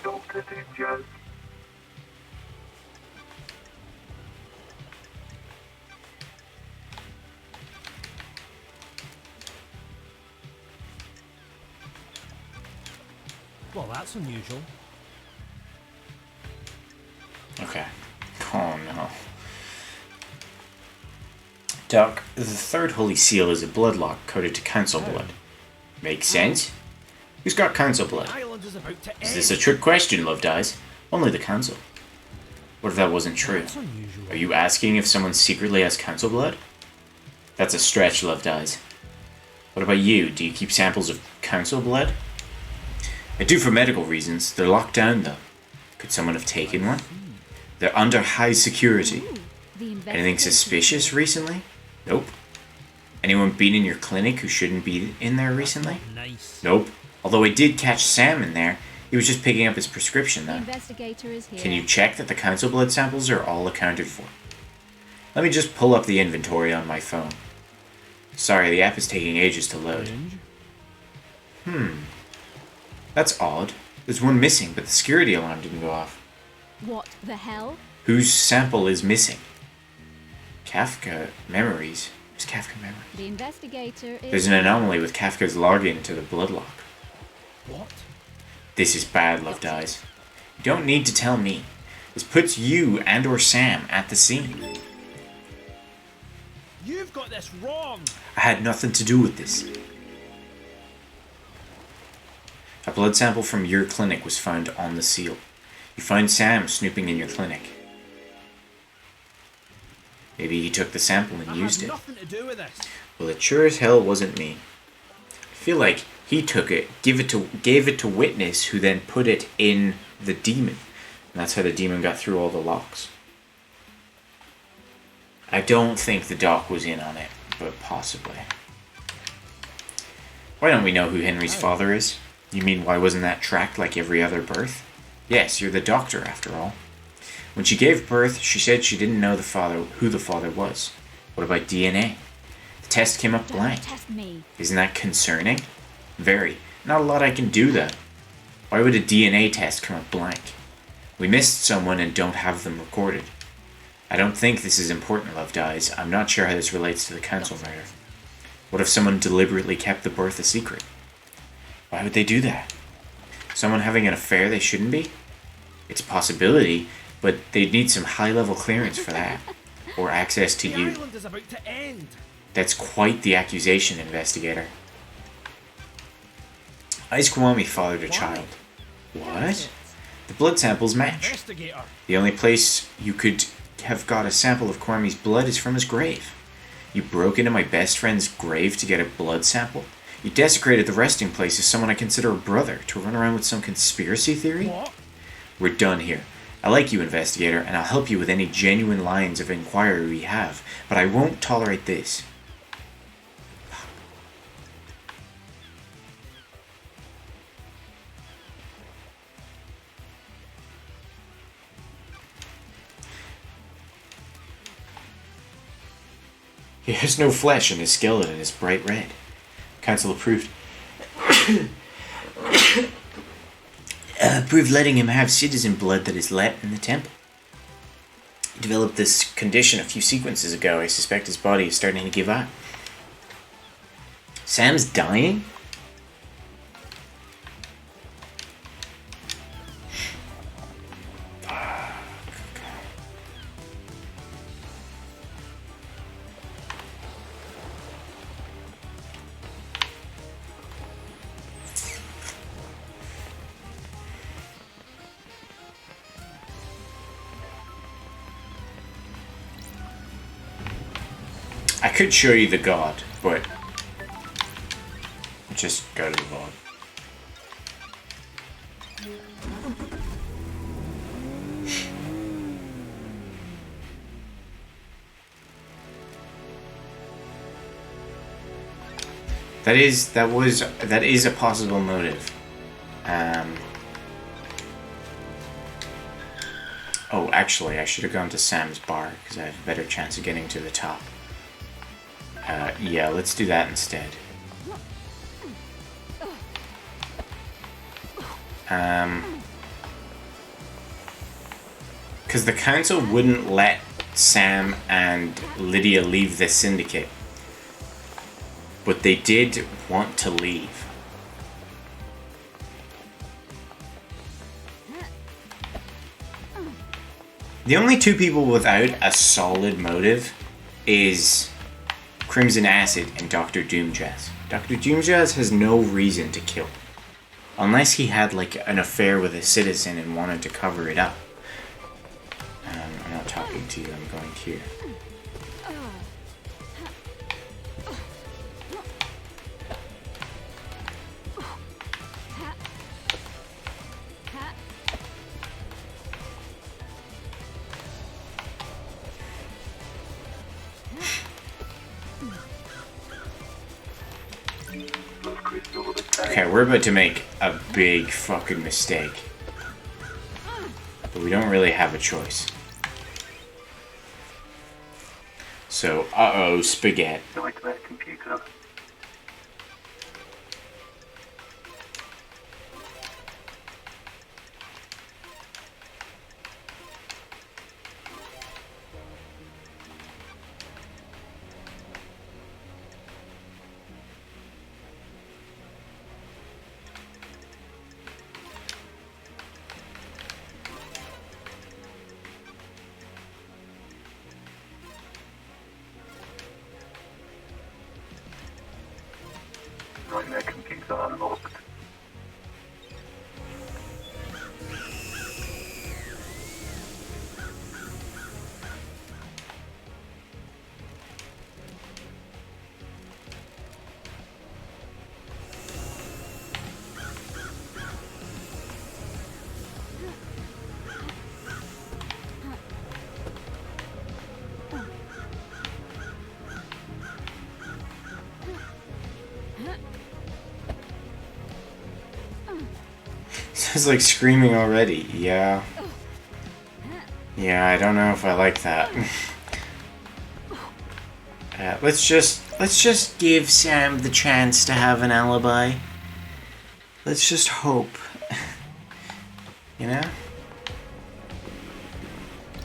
Dr. Doomjazz. Well, that's unusual. Okay. Oh no. Doc, the Third Holy Seal is a bloodlock coded to council blood. Makes sense? Who's got council blood? Island is about to Is this a trick question, Love Dies? Only the council. What if that wasn't true? That's unusual. Are you asking if someone secretly has council blood? That's a stretch, Love Dies. What about you? Do you keep samples of council blood? I do for medical reasons. They're locked down, though. Could someone have taken one? They're under high security. Ooh, the Anything investigation suspicious is- recently? Nope. Anyone been in your clinic who shouldn't be in there recently? Nice. Nope. Although I did catch Sam in there. He was just picking up his prescription, The though. investigator is here. Can you check that the council blood samples are all accounted for? Let me just pull up the inventory on my phone. Sorry, the app is taking ages to load. Strange. That's odd. There's one missing, but the security alarm didn't go off. What the hell? Whose sample is missing? Kafka Memories. Where's Kafka Memories? The investigator is... There's an anomaly with Kafka's login to the bloodlock. What? This is bad, Love Dies. You don't need to tell me. This puts you and or Sam at the scene. You've got this wrong. I had nothing to do with this. A blood sample from your clinic was found on the seal. You found Sam snooping in your clinic. Maybe he took the sample and I used had it. nothing to do with this. Well, it sure as hell wasn't me. I feel like he took it, gave it to Witness, who then put it in the demon. And that's how the demon got through all the locks. I don't think the doc was in on it, but possibly. Why don't we know who Henry's father is? You mean why wasn't that tracked like every other birth? Yes, you're the doctor after all. When she gave birth, she said she didn't know who the father was. What about DNA? The test came up blank. Test me. Isn't that concerning? Very. Not a lot I can do, though. Why would a DNA test come up blank? We missed someone and don't have them recorded. I don't think this is important, Love Dies. I'm not sure how this relates to the council murder. What if someone deliberately kept the birth a secret? Why would they do that? Someone having an affair they shouldn't be? It's a possibility, but they'd need some high-level clearance for that. Or access to you. island is about to end. That's quite the accusation, investigator. Ice Kiwami fathered a child. What? The blood samples match. Investigator. The only place you could have got a sample of Kiwami's blood is from his grave. You broke into my best friend's grave to get a blood sample? You desecrated the resting place of someone I consider a brother to run around with some conspiracy theory? What? We're done here. I like you, investigator, and I'll help you with any genuine lines of inquiry we have, but I won't tolerate this. He has no flesh and his skeleton is bright red. Council approved. Approved letting him have citizen blood that is let in the temple. He developed this condition a few sequences ago. I suspect his body is starting to give up. Sam's dying? I could show you the god, but just go to the god. That is a possible motive. Oh, actually, I should have gone to Sam's bar because I have a better chance of getting to the top. Yeah, let's do that instead. Because the council wouldn't let Sam and Lydia leave the syndicate. But they did want to leave. The only two people without a solid motive is Crimson Acid and Dr. Doomjazz. Dr. Doomjazz has no reason to kill. Unless he had like an affair with a citizen and wanted to cover it up. I'm not talking to you, I'm going here. Okay, we're about to make a big fucking mistake. But we don't really have a choice. So, uh-oh, spaghetti. Nightmare computer. Nightmare computer unlocked. Sounds like screaming already. Yeah. Yeah, I don't know if I like that. Let's just give Sam the chance to have an alibi. Let's just hope. You know?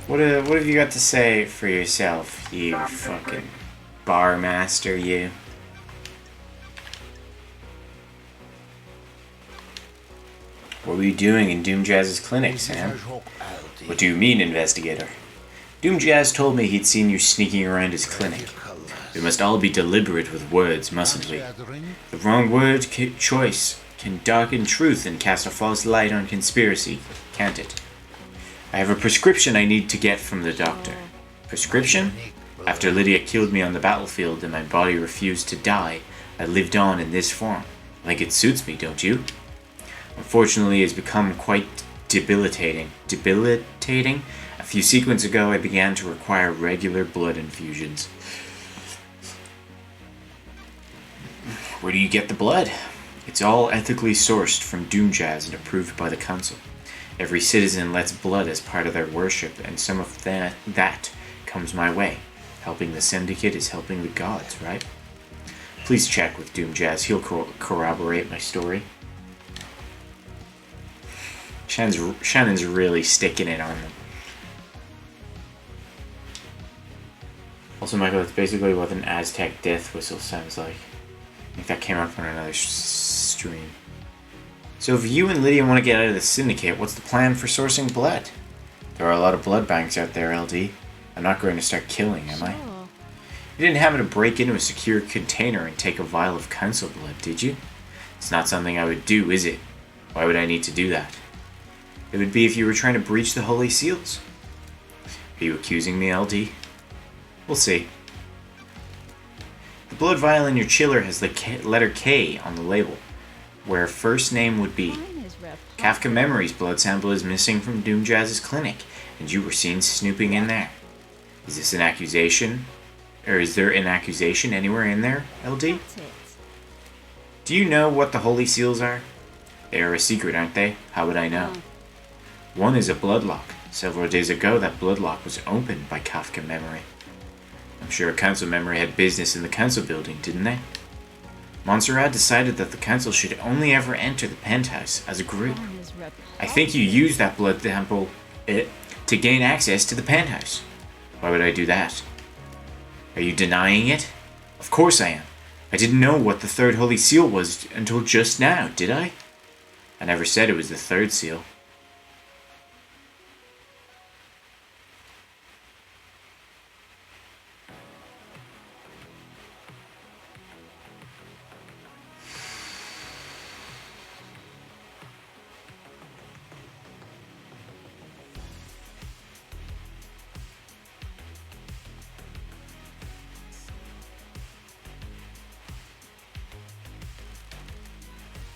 What have you got to say for yourself, you fucking bar master, you? What were you doing in Doom Jazz's clinic, Sam? What do you mean, investigator? Doom Jazz told me he'd seen you sneaking around his clinic. We must all be deliberate with words, mustn't we? The wrong word choice can darken truth and cast a false light on conspiracy, can't it? I have a prescription I need to get from the doctor. Prescription? After Lydia killed me on the battlefield and my body refused to die, I lived on in this form. I think it suits me, don't you? Unfortunately, it's become quite debilitating. Debilitating? A few sequences ago, I began to require regular blood infusions. Where do you get the blood? It's all ethically sourced from Doom Jazz and approved by the Council. Every citizen lets blood as part of their worship, and some of that comes my way. Helping the Syndicate is helping the gods, right? Please check with Doom Jazz. He'll corroborate my story. Shannon's really sticking it on them. Also, Michael, that's basically what an Aztec death whistle sounds like. I think that came up on another stream. So if you and Lydia want to get out of the Syndicate, what's the plan for sourcing blood? There are a lot of blood banks out there, LD. I'm not going to start killing, am I? Sure. You didn't happen to break into a secure container and take a vial of council blood, did you? It's not something I would do, is it? Why would I need to do that? It would be if you were trying to breach the Holy Seals. Are you accusing me, LD? We'll see. The blood vial in your chiller has the letter K on the label, where first name would be. Mine is Rev. Kafka Memory's blood sample is missing from Doom Jazz's clinic, and you were seen snooping in there. Is this an accusation? Or is there an accusation anywhere in there, LD? That's it. Do you know what the Holy Seals are? They are a secret, aren't they? How would I know? Oh. One is a bloodlock. Several days ago, that bloodlock was opened by Kafka Memory. I'm sure Council Memory had business in the Council building, didn't they? Montserrat decided that the Council should only ever enter the penthouse as a group. Mine is Rev. I think you used that blood sample to gain access to the penthouse. Why would I do that? Are you denying it? Of course I am. I didn't know what the third Holy Seal was until just now, did I? I never said it was the third seal.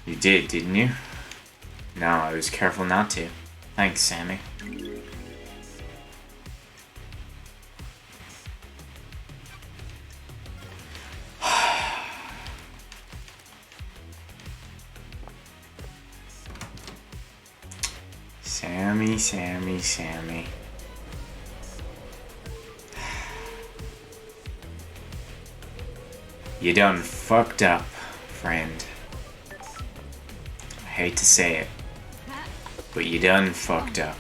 You did, didn't you? No, I was careful not to. Thanks, Sammy. Sammy. You done fucked up, friend. I hate to say it, but you done fucked up.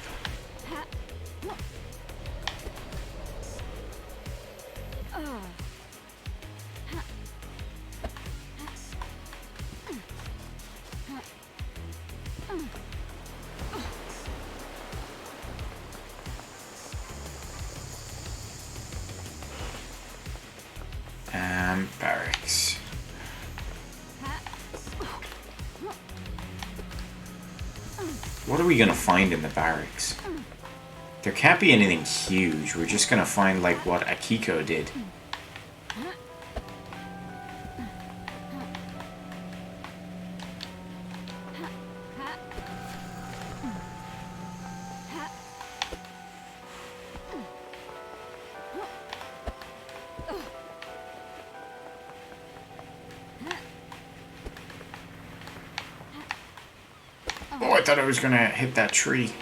Barracks. What are we gonna find in the barracks? There can't be anything huge. We're just gonna find like what Akiko did. Oh, I thought I was gonna hit that tree.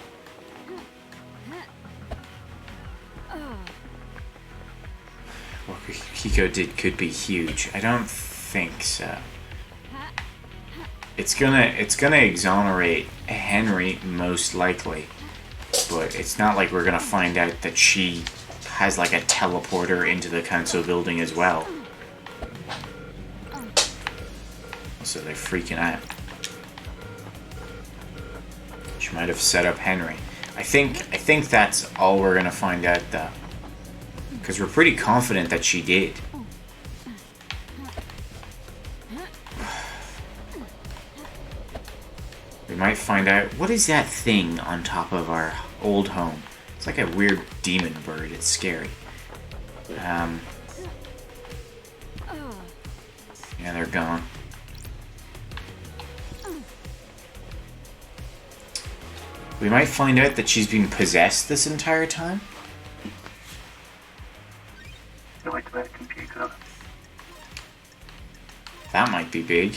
Akiko could be huge. I don't think so. It's gonna exonerate Henry most likely, but it's not like we're gonna find out that she has like a teleporter into the council building as well. So they're freaking out. She might have set up Henry. I think that's all we're gonna find out though, because we're pretty confident that she did. We might find out, what is that thing on top of our old home? It's like a weird demon bird. It's scary. Yeah, they're gone. We might find out that she's been possessed this entire time. Nightmare computer. That might be big.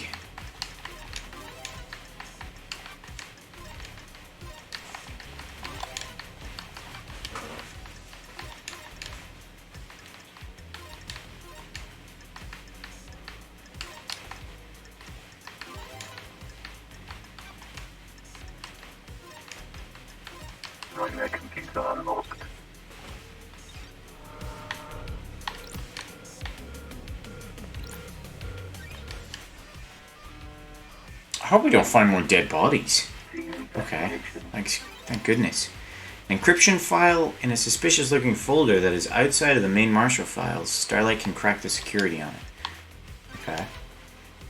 Nightmare computer unlocked. I hope we don't find more dead bodies. Okay, thank goodness. An encryption file in a suspicious-looking folder that is outside of the main Marshall files. Starlight can crack the security on it. Okay.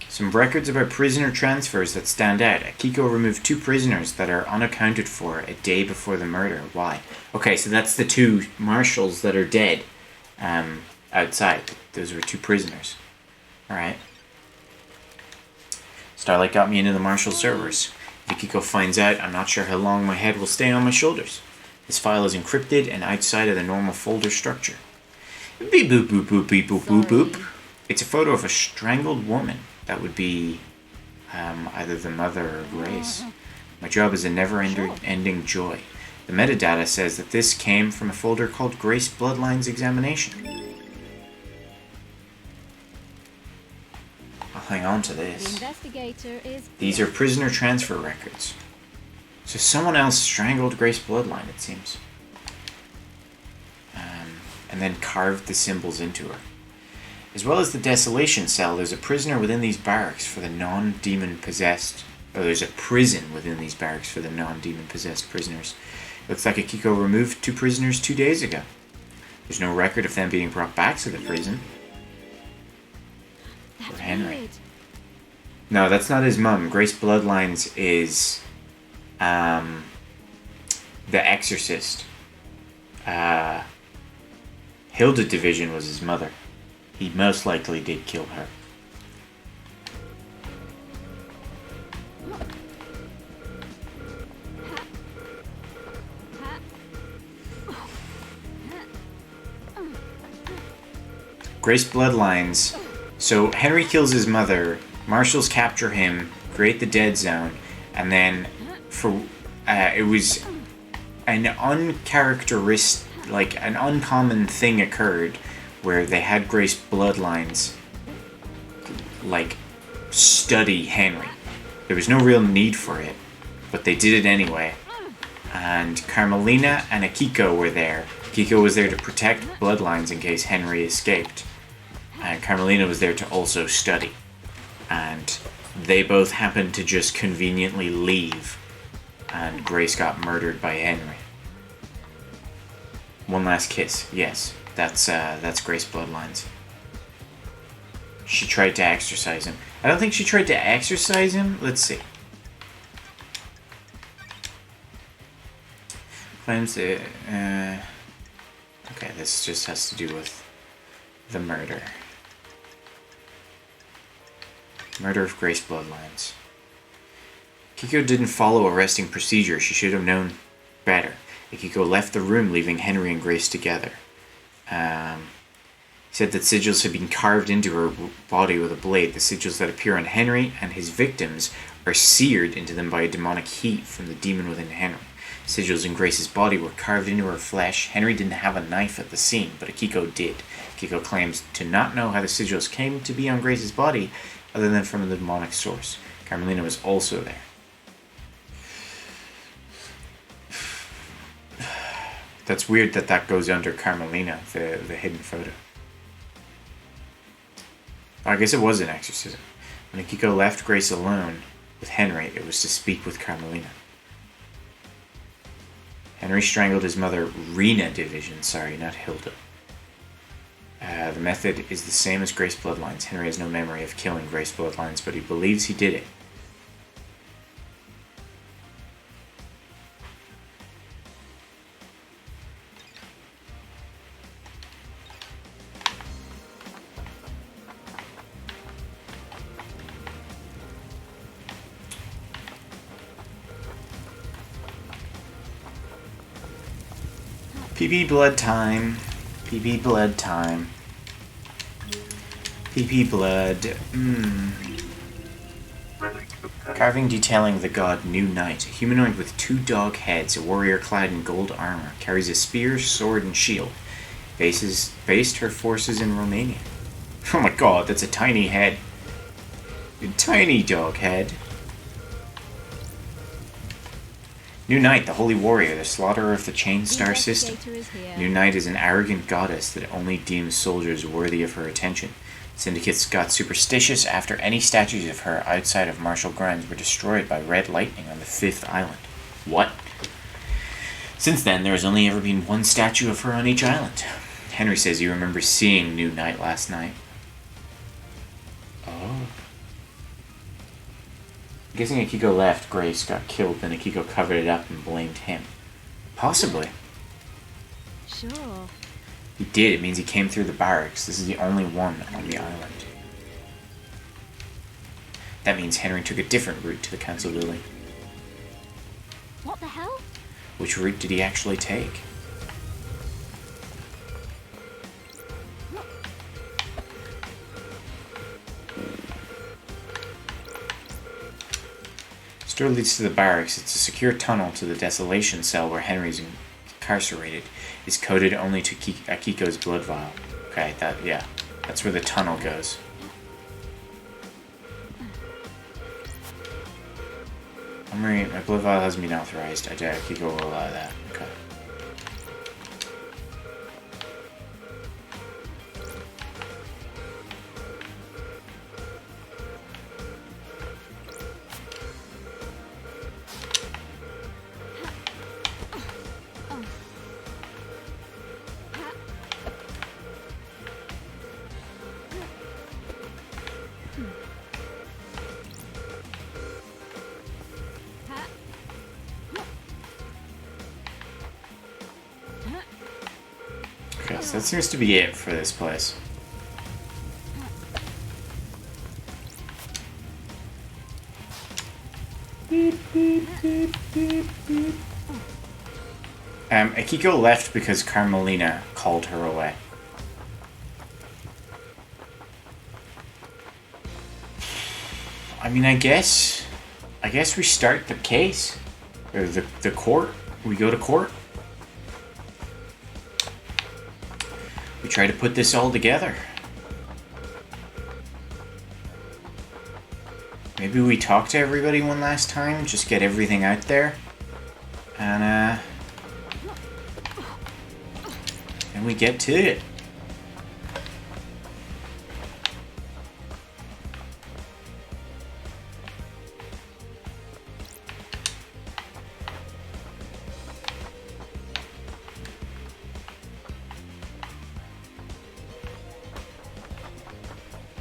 Some records about prisoner transfers that stand out. Akiko removed 2 prisoners that are unaccounted for a day before the murder. Why? Okay, so that's the 2 marshals that are dead outside. Those were 2 prisoners. Alright. Starlight got me into the Marshall servers. If Akiko finds out, I'm not sure how long my head will stay on my shoulders. This file is encrypted and outside of the normal folder structure. Beep boop boop boop beep boop boop boop. It's a photo of a strangled woman. That would be either the mother or Grace. My job is a never-ending joy. The metadata says that this came from a folder called Grace Bloodlines Examination. I'll hang on to The this. investigator is. These are prisoner transfer records. So someone else strangled Grace Bloodline, it seems. And then carved the symbols into her. As well as the Desolation Cell, there's a prisoner within these barracks for the non-demon possessed. Or there's a prison within these barracks for the non-demon possessed prisoners. Looks like Akiko removed 2 prisoners 2 days ago. There's no record of them being brought back to the prison. That's Or Henry. weird. No, that's not his mum. Grace Bloodlines is the Exorcist. Hilda Division was his mother. He most likely did kill her. Grace Bloodlines. So Henry kills his mother. Marshals capture him, create the dead zone, and then it was an uncharacteristic, like an uncommon thing occurred where they had Grace Bloodlines like study Henry. There was no real need for it, but they did it anyway. And Carmelina and Akiko were there. Akiko was there to protect Bloodlines in case Henry escaped. And Carmelina was there to also study. And they both happened to just conveniently leave. And Grace got murdered by Henry. One last kiss. Yes, that's Grace Bloodlines. She tried to exorcise him. I don't think she tried to exorcise him. Let's see. Claims that... okay, this just has to do with the murder. Murder of Grace Bloodlines. Akiko didn't follow arresting procedure. She should have known better. Akiko left the room, leaving Henry and Grace together. He said that sigils had been carved into her body with a blade. The sigils that appear on Henry and his victims are seared into them by a demonic heat from the demon within Henry. Sigils in Grace's body were carved into her flesh. Henry didn't have a knife at the scene, but Akiko did. Akiko claims to not know how the sigils came to be on Grace's body, other than from the demonic source. Carmelina was also there. That's weird that goes under Carmelina, the hidden photo. I guess it was an exorcism. When Akiko left Grace alone with Henry, it was to speak with Carmelina. Henry strangled his mother, Rena Division, sorry, not Hilda. The method is the same as Grace Bloodlines. Henry has no memory of killing Grace Bloodlines, but he believes he did it. PB blood time. PB blood time. PP blood. Carving detailing the god New Knight, a humanoid with 2 dog heads, a warrior clad in gold armor, carries a spear, sword, and shield. Based her forces in Romania. Oh my god, that's a tiny head. A tiny dog head. New Knight, the holy warrior, the slaughterer of the Chain Star system. New Knight is an arrogant goddess that only deems soldiers worthy of her attention. Syndicates got superstitious after any statues of her outside of Marshall Grimes were destroyed by red lightning on the 5th island. What? Since then, there has only ever been 1 statue of her on each island. Henry says he remembers seeing New Knight last night. Oh. I'm guessing Akiko left, Grace got killed, then Akiko covered it up and blamed him. Possibly. Sure. He did. It means he came through the barracks. This is the only one on the island. That means Henry took a different route to the council building. What the hell? Which route did he actually take? This door leads to the barracks. It's a secure tunnel to the desolation cell where Henry's incarcerated. It's coded only to Akiko's blood vial. Okay, that's where the tunnel goes. My blood vial hasn't been authorized. I doubt Akiko will allow that. Okay. Okay, so that seems to be it for this place. Akiko left because Carmelina called her away. I mean, I guess we start the case. Or the court. We go to court. We try to put this all together. Maybe we talk to everybody one last time, just get everything out there. And we get to it.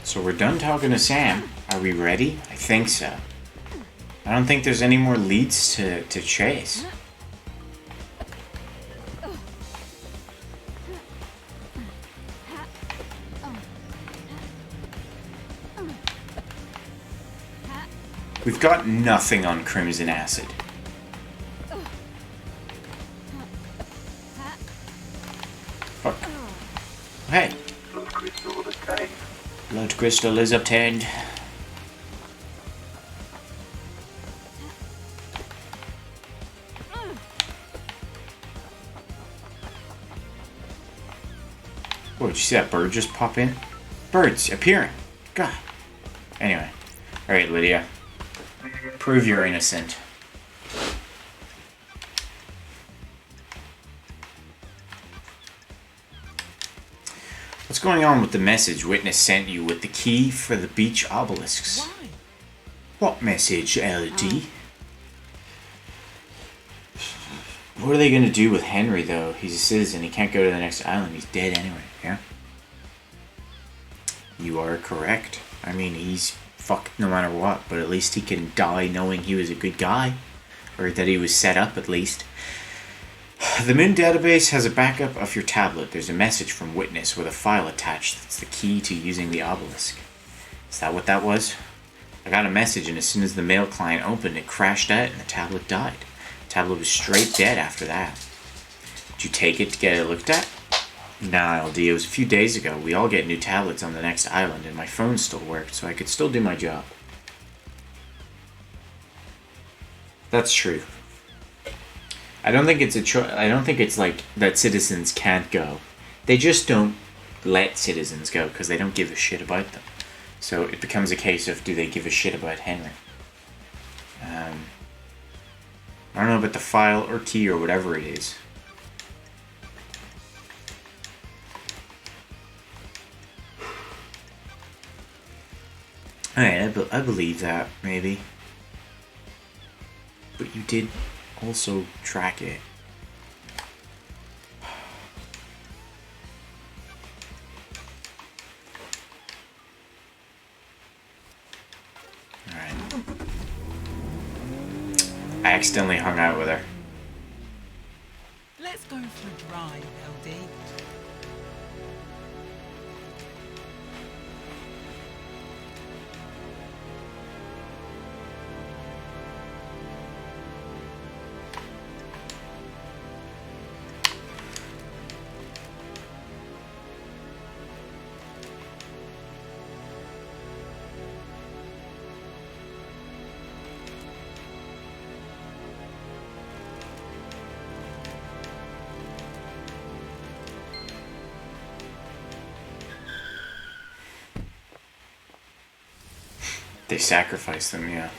So we're done talking to Sam. Are we ready? I think so. I don't think there's any more leads to chase. We've got nothing on Crimson Acid. Fuck. Hey. Blood crystal is obtained. did you see that bird just pop in? Birds appearing. God. Anyway. Alright, Lydia. Prove you're innocent. What's going on with the message Witness sent you with the key for the beach obelisks? Why? What message, LD? What are they going to do with Henry, though? He's a citizen. He can't go to the next island. He's dead anyway, yeah? You are correct. I mean, he's fucked no matter what, but at least he can die knowing he was a good guy. Or that he was set up, at least. The Moon database has a backup of your tablet. There's a message from Witness with a file attached that's the key to using the obelisk. Is that what that was? I got a message, and as soon as the mail client opened, it crashed out and the tablet died. The tablet was straight dead after that. Did you take it to get it looked at? Nah, LD, it was a few days ago. We all get new tablets on the next island, and my phone still worked, so I could still do my job. That's true. I don't think it's I don't think it's like that citizens can't go. They just don't let citizens go because they don't give a shit about them. So it becomes a case of, do they give a shit about Henry? I don't know about the file or key or whatever it is. Alright, I believe that, maybe. But you did also track it. Alright. I accidentally hung out with her. Let's go for a drive, LD. They sacrifice them, yeah.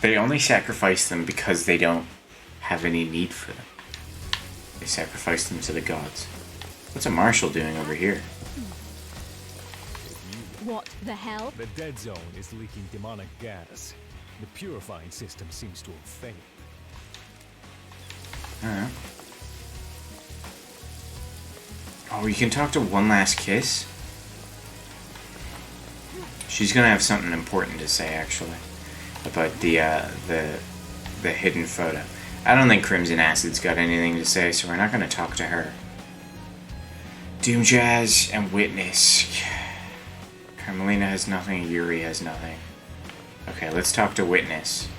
They only sacrifice them because they don't have any need for them. They sacrifice them to the gods. What's a marshal doing over here? What the hell? The dead zone is leaking demonic gas. The purifying system seems to have failed. I don't know. Oh, you can talk to One Last Kiss? She's gonna have something important to say, actually, about the hidden photo. I don't think Crimson Acid's got anything to say, so we're not gonna talk to her. Doom Jazz and Witness. Carmelina has nothing, Yuri has nothing. Okay, let's talk to Witness.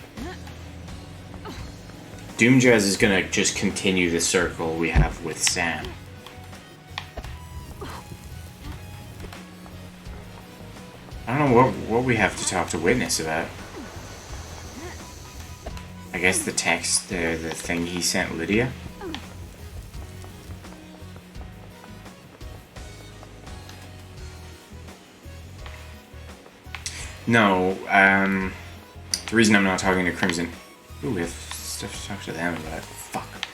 Doom Jazz is gonna just continue the circle we have with Sam. I don't know what we have to talk to Witness about. I guess the text, the thing he sent Lydia? No, the reason I'm not talking to Crimson... Ooh, we have stuff to talk to them about. Fuck.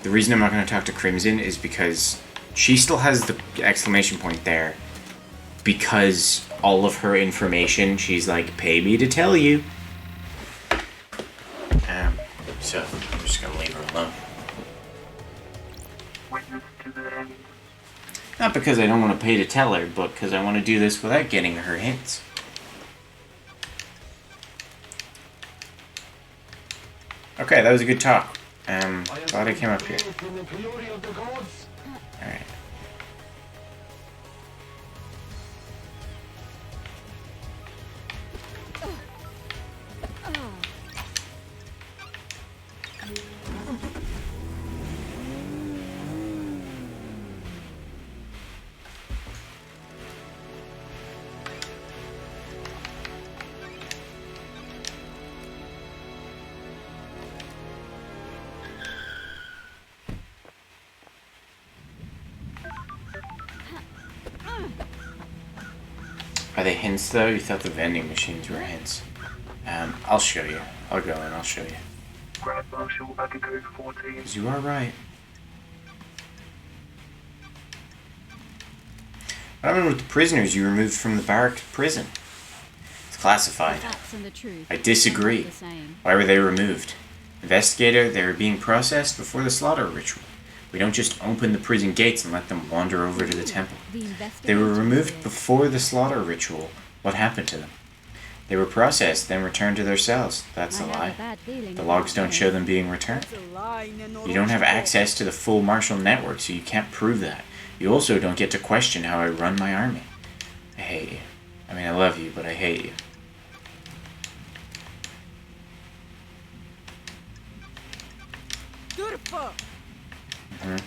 The reason I'm not going to talk to Crimson is because she still has the exclamation point there. Because all of her information, she's like, pay me to tell you. So, I'm just gonna leave her alone. Witness to the end. Not because I don't want to pay to tell her, but because I want to do this without getting her hints. Okay, that was a good talk. Glad I came up here. Alright. Are they hints though? You thought the vending machines were hints. I'll show you. I'll go and I'll show you. Grand Marshal, back in code 14. Because you are right. What happened with the prisoners you removed from the barrack prison? It's classified. The facts and the truth. I disagree. are not the same. Why were they removed? Investigator, they were being processed before the slaughter ritual. We don't just open the prison gates and let them wander over to the temple. The They investigator were removed did. before the slaughter ritual. What happened to them? They were processed, then returned to their cells. That's I a have lie. a bad feeling The about logs don't this. show them being returned. You don't have access to the full martial network, so you can't prove that. You also don't get to question how I run my army. I hate you. I mean, I love you, but I hate you. Mhm.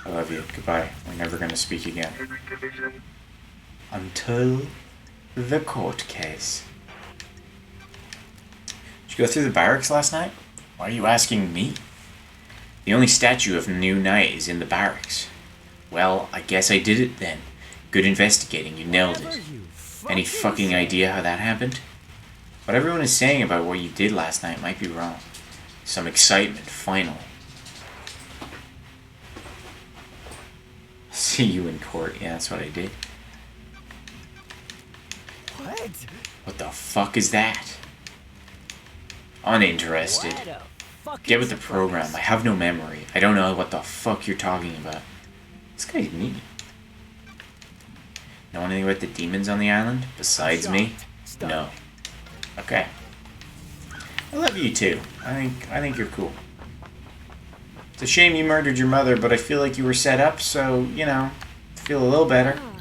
I love you. Goodbye. We're never going to speak again. Henry Division. Until the court case. Did you go through the barracks last night? Why are you asking me? The only statue of New Knight is in the barracks. Well, I guess I did it then. Good investigating, you nailed it. Any fucking idea how that happened? What everyone is saying about what you did last night might be wrong. Some excitement, finally. See you in court. Yeah, that's what I did. What? What the fuck is that? Uninterested. What a fucking Get with the surprise. program. I have no memory. I don't know what the fuck you're talking about. This guy's neat. Know anything about the demons on the island? Besides me? Stop. No. Okay. I love you too. I think you're cool. It's a shame you murdered your mother, but I feel like you were set up, so, you know, feel a little better. Ah,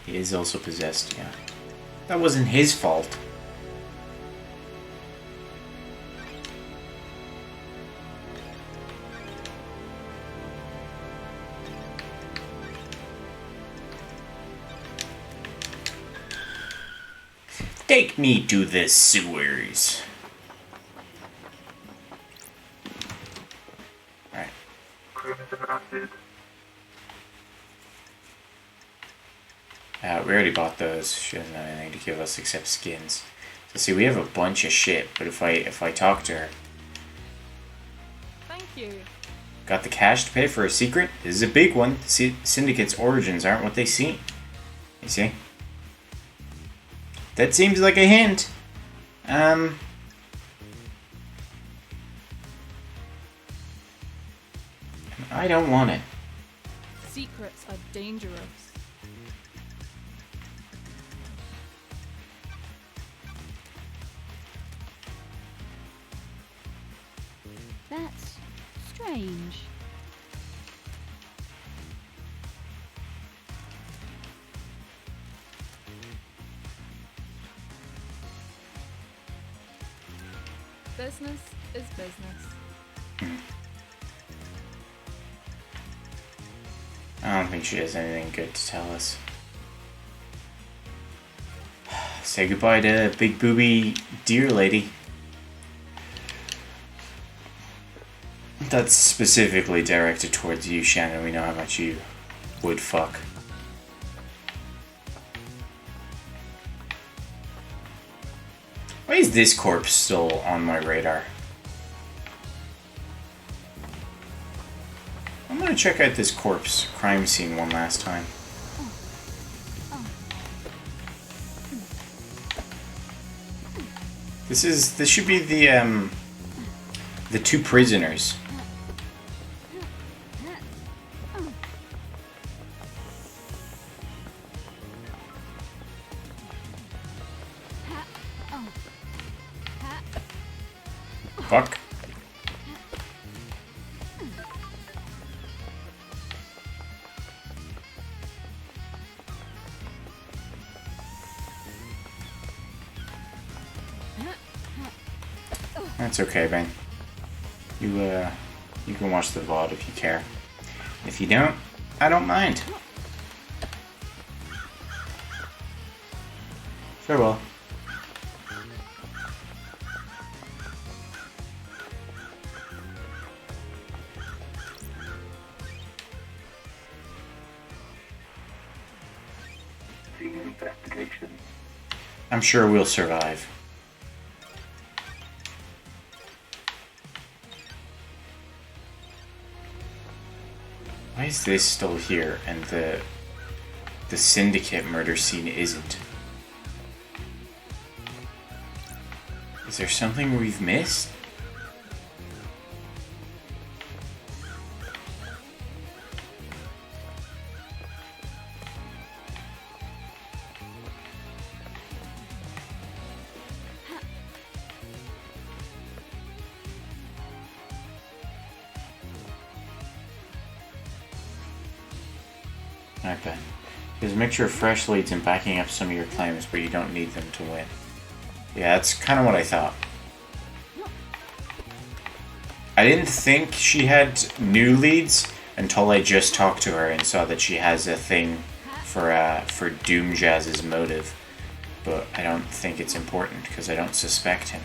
He is also possessed, yeah. That wasn't his fault. Take me to the sewers. Alright. Crimson Acid. We already bought those. She doesn't have anything to give us except skins. So see, we have a bunch of shit, but if I talk to her... Thank you. Got the cash to pay for a secret? This is a big one. Syndicate's origins aren't what they seem. You see? That seems like a hint. I don't want it. Secrets are dangerous. that's strange. Business is business. I don't think she has anything good to tell us. Say goodbye to big booby deer lady. That's specifically directed towards you, Shannon. We know how much you would fuck. Why is this corpse still on my radar? I'm gonna check out this corpse crime scene one last time. This should be the two prisoners. Fuck. That's okay, Ben. You can watch the VOD if you care. If you don't, I don't mind. Farewell. investigation. I'm sure we'll survive. Why is this still here and the syndicate murder scene isn't? Is there something we've missed? Alright then. There's a mixture of fresh leads and backing up some of your claims, but you don't need them to win. Yeah, that's kind of what I thought. I didn't think she had new leads until I just talked to her and saw that she has a thing for Doom Jazz's motive. But I don't think it's important because I don't suspect him.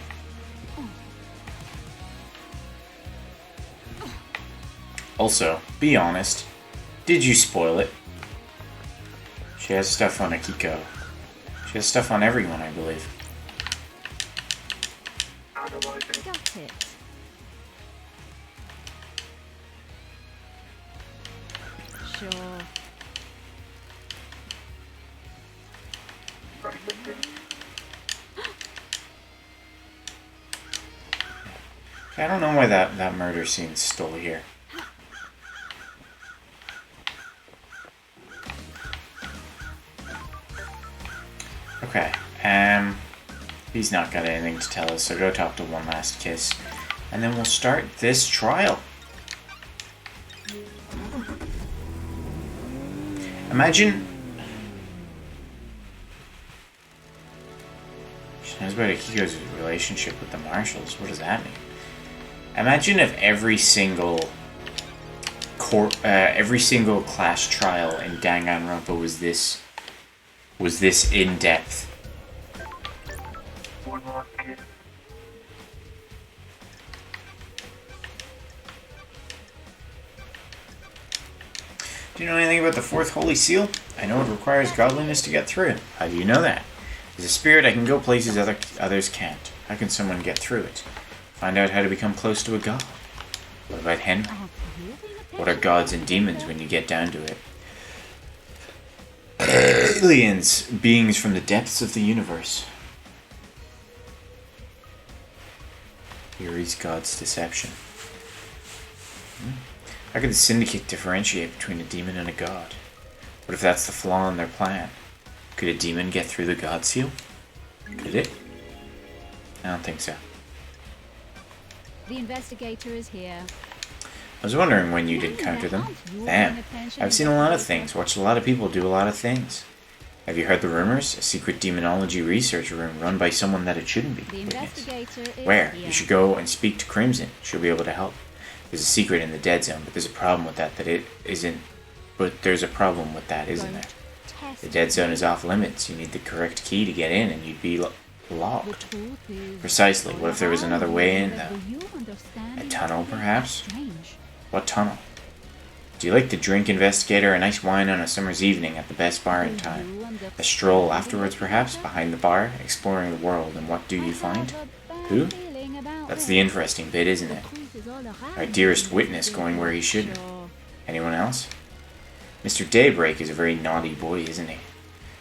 Also, be honest. Did you spoil it? She has stuff on Akiko. She has stuff on everyone, I believe. Analyzing. Got it. Sure. Processing. I don't know why that murder scene's still here. Okay, he's not got anything to tell us, so go talk to One Last Kiss. And then we'll start this trial. Imagine... She knows about Akiko's relationship with the Marshals. What does that mean? Imagine if every single class trial in Danganronpa was this in depth. One last kiss. Do you know anything about the Fourth Holy Seal? I know it requires godliness to get through. How do you know that? As a spirit, I can go places others can't. How can someone get through it? Find out how to become close to a god. What about Henry? What are gods and demons when you get down to it? Aliens, beings from the depths of the universe. Yuri's God's deception. How could the Syndicate differentiate between a demon and a god? What if that's the flaw in their plan? Could a demon get through the God Seal? Could it? I don't think so. The investigator is here. I was wondering when you'd encounter them. Damn, I've seen a lot of things, watched a lot of people do a lot of things. Have you heard the rumors? A secret demonology research room run by someone that it shouldn't be. The Witness. investigator is Where? here. You should go and speak to Crimson. She'll be able to help. There's a secret in the dead zone, but there's a problem with that it isn't. But there's a problem with that, isn't there? Test The dead zone is off limits. You need the correct key to get in, and you'd be the locked. truth is- Precisely. What if there was another way in, though? Do you understand A it? tunnel, perhaps? Strange. What tunnel? Do you like to drink, Investigator? A nice wine on a summer's evening at the best bar in town. A stroll afterwards, perhaps, behind the bar, exploring the world, and what do you find? Who? That's the interesting bit, isn't it? Our dearest witness going where he shouldn't. Anyone else? Mr. Daybreak is a very naughty boy, isn't he?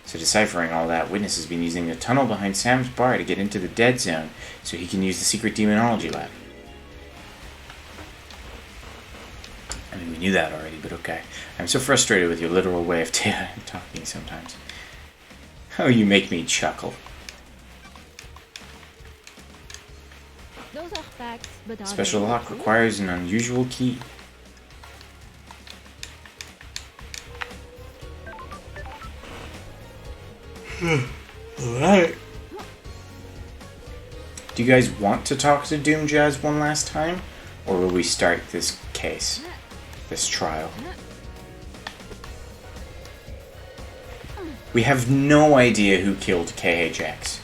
So deciphering all that, Witness has been using the tunnel behind Sam's bar to get into the dead zone so he can use the secret demonology lab. I mean, we knew that already, but okay. I'm so frustrated with your literal way of talking sometimes. Oh, you make me chuckle. Those are facts, but are Special they lock true? requires an unusual key. Alright. Do you guys want to talk to Doom Jazz one last time? Or will we start this case? This trial? We have no idea who killed KHX.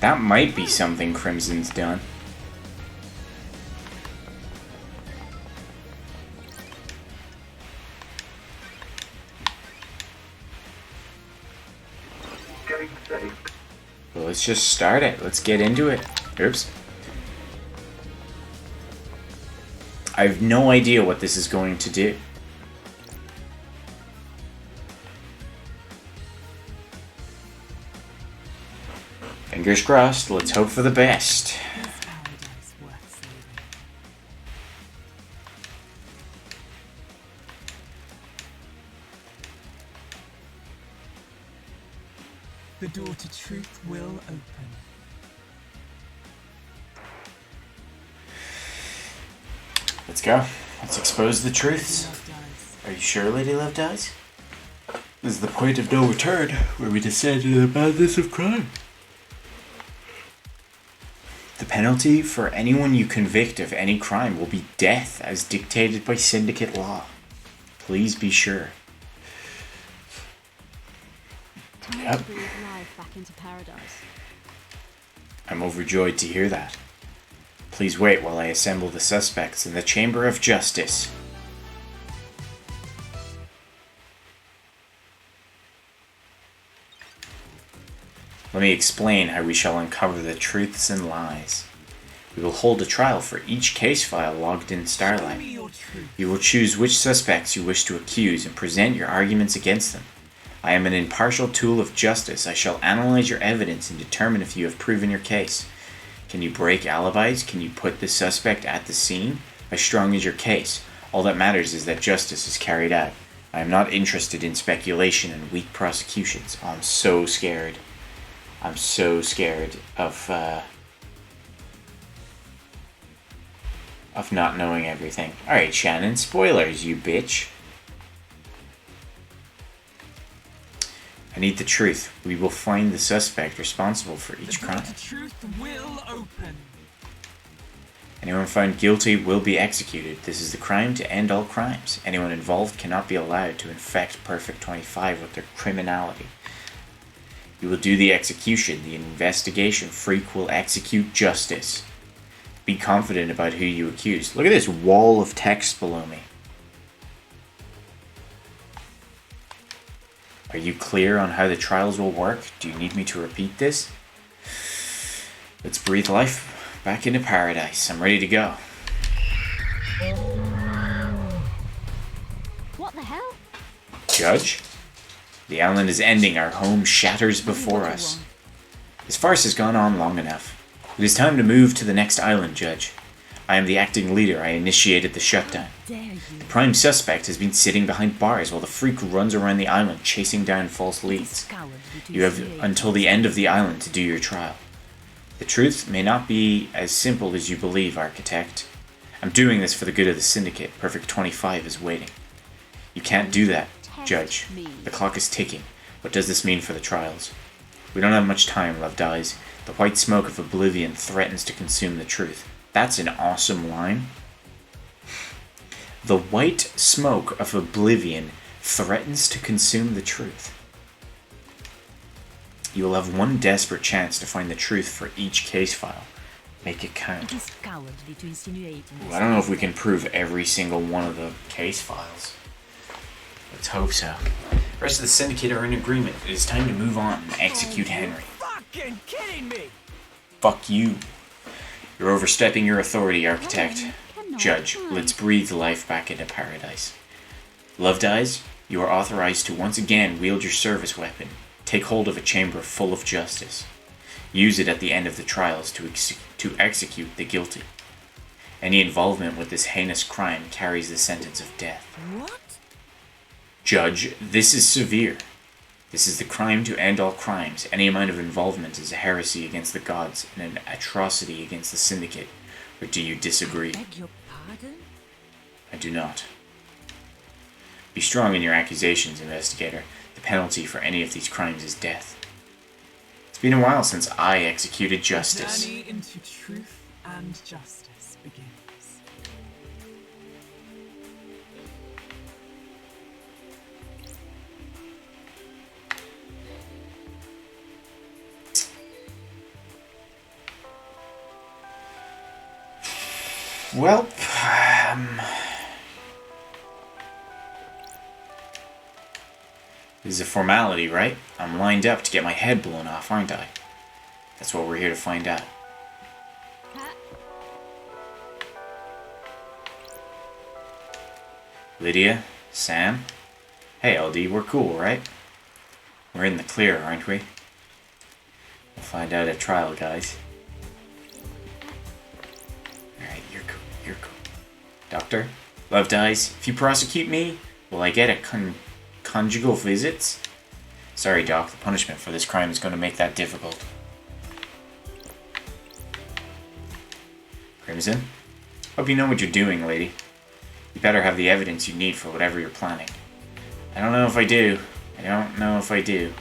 That might be something Crimson's done. Getting safe. Well, let's just start it. Let's get into it. Oops. I have no idea what this is going to do. Fingers crossed. Let's hope for the best. Is paradise worth saving? The door to truth will open. Let's go. Let's expose the truths. Love dies. Are you sure Lady Love dies? This is the point of no return, where we descend into the madness of crime. The penalty for anyone you convict of any crime will be death, as dictated by syndicate law. Please be sure. Time Yep. to breathe life back into paradise. I'm overjoyed to hear that. Please wait while I assemble the suspects in the Chamber of Justice. Let me explain how we shall uncover the truths and lies. We will hold a trial for each case file logged in Show me Starlight. your truth. You will choose which suspects you wish to accuse and present your arguments against them. I am an impartial tool of justice. I shall analyze your evidence and determine if you have proven your case. Can you break alibis? Can you put the suspect at the scene? How strong is your case? All that matters is that justice is carried out. I am not interested in speculation and weak prosecutions. Oh, I'm so scared. I'm so scared of not knowing everything. Alright, Shannon, spoilers, you bitch. I need the truth. We will find the suspect responsible for The each door crime. to truth will open. Anyone found guilty will be executed. This is the crime to end all crimes. Anyone involved cannot be allowed to infect Perfect 25 with their criminality. You will do the execution. The investigation freak will execute justice. Be confident about who you accuse. Look at this wall of text below me. Are you clear on how the trials will work? Do you need me to repeat this? Let's breathe life back into paradise. I'm ready to go. What the hell? Judge? The island is ending. Our home shatters before What do you us. want? This farce has gone on long enough. It is time to move to the next island, Judge. I am the acting leader. I initiated the shutdown. Dare you? The prime suspect has been sitting behind bars while the freak runs around the island chasing down false It is leads. cowardly to You have insinuate until the end of the island to do your trial. The truth may not be as simple as you believe, Architect. I'm doing this for the good of the Syndicate. Perfect 25 is waiting. You can't do that, Judge. The clock is ticking. What does this mean for the trials? We don't have much time, Love Dies. The white smoke of oblivion threatens to consume the truth. That's an awesome line. The white smoke of oblivion threatens to consume the truth. You will have one desperate chance to find the truth for each case file. Make it count. It is cowardly to insinuate in Ooh, I don't know if we can prove every single one of the case files. Let's hope so. The rest of the Syndicate are in agreement. It is time to move on and execute Henry. Fucking kidding me! Fuck you. You're overstepping your authority, Architect. Cannot Judge, hide. let's breathe life back into paradise. Love Dies, you are authorized to once again wield your service weapon. Take hold of a chamber full of justice. Use it at the end of the trials to execute the guilty. Any involvement with this heinous crime carries the sentence of death. What? Judge, this is severe. This is the crime to end all crimes. Any amount of involvement is a heresy against the gods and an atrocity against the Syndicate. Or do you disagree? Beg your pardon? I do not. Be strong in your accusations, investigator. The penalty for any of these crimes is death. It's been a while since I executed justice. Journey into truth and justice begins. Well, this is a formality, right? I'm lined up to get my head blown off, aren't I? That's what we're here to find out. Lydia? Sam? Hey, LD, we're cool, right? We're in the clear, aren't we? We'll find out at trial, guys. Alright, you're cool, you're cool. Doctor? Love dies. If you prosecute me, will I get a conjugal visits? Sorry, Doc, the punishment for this crime is going to make that difficult. Crimson? Hope you know what you're doing, lady. You better have the evidence you need for whatever you're planning. I don't know if I do. I don't know if I do.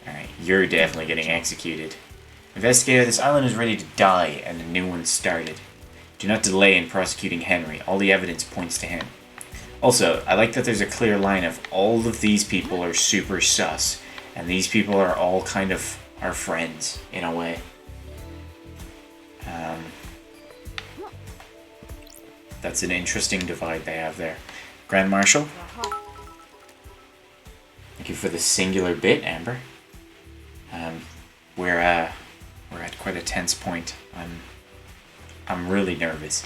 Alright, you're definitely getting executed. Investigator, this island is ready to die and a new one started. Do not delay in prosecuting Henry. All the evidence points to him. Also, I like that there's a clear line of all of these people are super sus, and these people are all kind of our friends, in a way. That's an interesting divide they have there. Grand Marshal? Thank you for the singular bit, Amber. We're at quite a tense point. I'm really nervous.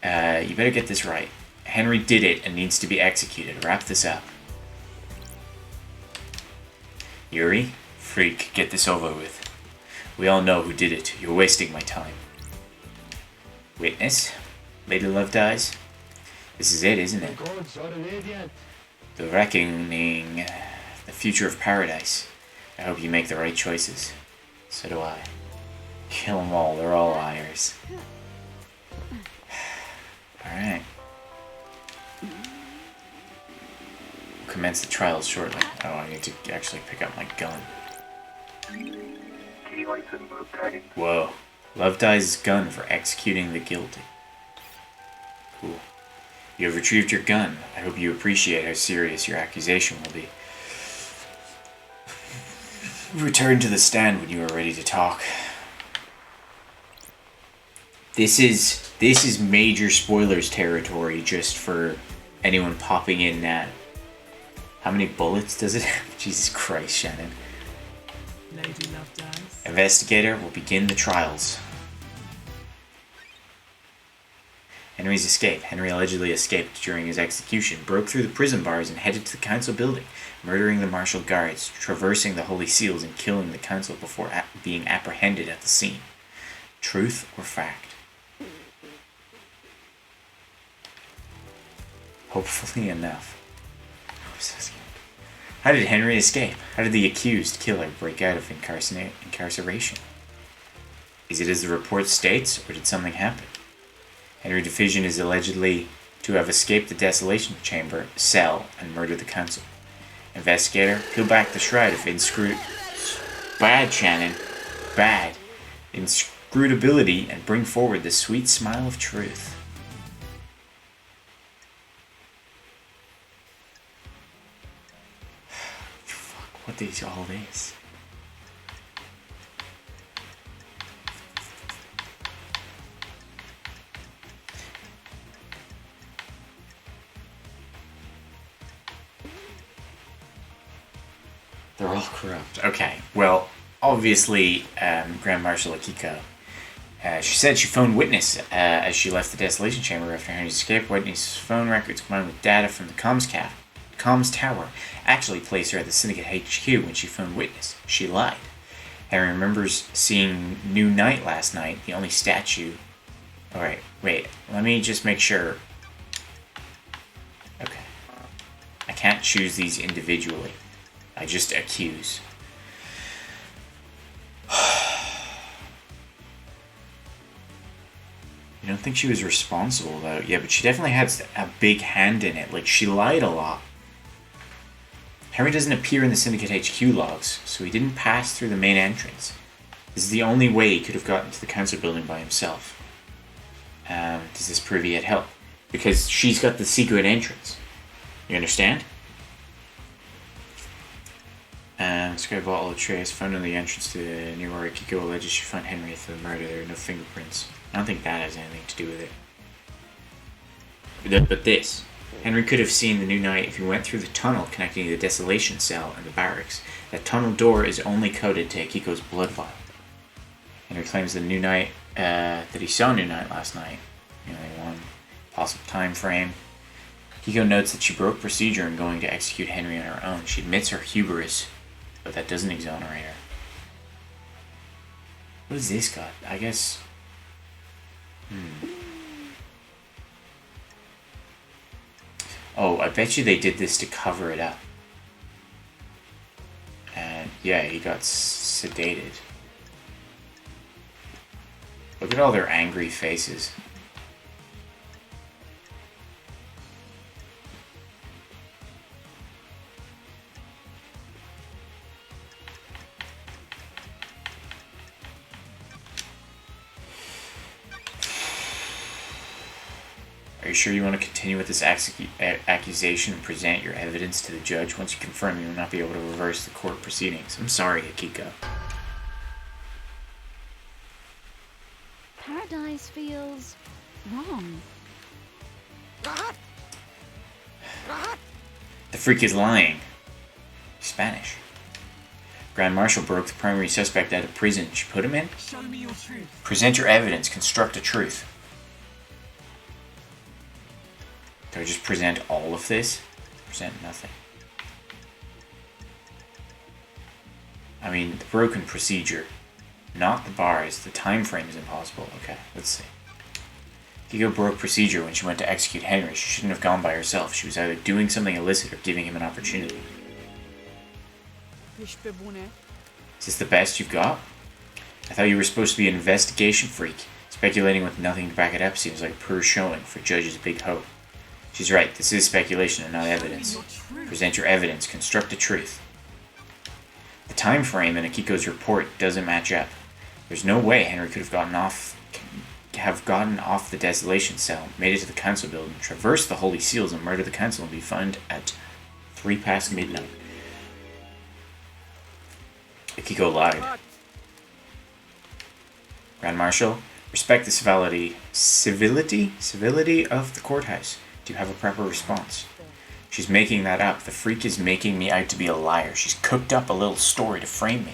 You better get this right. Henry did it and needs to be executed. Wrap this up. Yuri? Freak, get this over with. We all know who did it. You're wasting my time. Witness? Lady Love dies? This is it, isn't it? The reckoning, the future of paradise. I hope you make the right choices. So do I. Kill them all, they're all liars. Alright. We'll commence the trials shortly. Oh, I need to actually pick up my gun. Key lights and move guiding. Whoa. Love dies' gun for executing the guilty. Cool. You have retrieved your gun. I hope you appreciate how serious your accusation will be. Return to the stand when you are ready to talk. This is major spoilers territory just for anyone popping in now. How many bullets does it have? Jesus Christ, Shannon. Lady Love dies. Investigator will begin the trials. Henry's escape. Henry allegedly escaped during his execution, broke through the prison bars and headed to the council building, murdering the martial guards, traversing the holy seals and killing the council before being apprehended at the scene. Truth or fact? Hopefully enough. I'm so scared. How did Henry escape? How did the accused killer break out of incarceration? Is it as the report states, or did something happen? Henry Division is allegedly to have escaped the desolation chamber, cell, and murdered the council. Investigator, peel back the shroud of bad, Shannon. Bad. Inscrutability and bring forward the sweet smile of truth. Fuck, what is all this? They're all corrupt. Okay, well, obviously, Grand Marshal Akiko, she said she phoned Witness as she left the Desolation Chamber after Henry's escape. Witness' phone records combined with data from the comms tower actually placed her at the Syndicate HQ when she phoned Witness. She lied. Henry remembers seeing New Night last night, the only statue. Alright, wait, let me just make sure. Okay. I can't choose these individually. I just accuse. You don't think she was responsible though? Yeah, but she definitely had a big hand in it. Like, she lied a lot. Henry doesn't appear in the Syndicate HQ logs, so he didn't pass through the main entrance. This is the only way he could have gotten to the council building by himself. Does this prove he had help? Because she's got the secret entrance. You understand? Describe all the trace found on the entrance to the new Akiko alleges she found Henry after the murder. There are no fingerprints. I don't think that has anything to do with it. But this. Henry could have seen the new knight if he went through the tunnel connecting the desolation cell and the barracks. That tunnel door is only coded to Akiko's blood vial. Henry claims the new knight, that he saw New Knight last night. Only one possible time frame. Akiko notes that she broke procedure in going to execute Henry on her own. She admits her hubris, but that doesn't exonerate her. What has this got? I guess... Oh, I bet you they did this to cover it up. And yeah, he got sedated. Look at all their angry faces. Are you sure you want to continue with this accusation and present your evidence to the judge? Once you confirm, you will not be able to reverse the court proceedings. I'm sorry, Akiko. Paradise feels wrong. The freak is lying. Spanish. Grand Marshal broke the primary suspect out of prison. She put him in? Show me your truth. Present your evidence. Construct a truth. Do I just present all of this? Present nothing. I mean, the broken procedure. Not the bars. The time frame is impossible. Okay, let's see. Akiko broke procedure when she went to execute Henry. She shouldn't have gone by herself. She was either doing something illicit or giving him an opportunity. Is this the best you've got? I thought you were supposed to be an investigation freak. Speculating with nothing to back it up seems like a poor showing for Judge's big hope. She's right. This is speculation and not evidence. Present your evidence. Construct a truth. The time frame in Akiko's report doesn't match up. There's no way Henry could have gotten off the desolation cell, made it to the council building, traversed the holy seals, and murdered the council and be found at 3 past midnight. Akiko lied. Grand Marshal, respect the civility of the courthouse. Do you have a proper response? She's making that up. The freak is making me out to be a liar. She's cooked up a little story to frame me.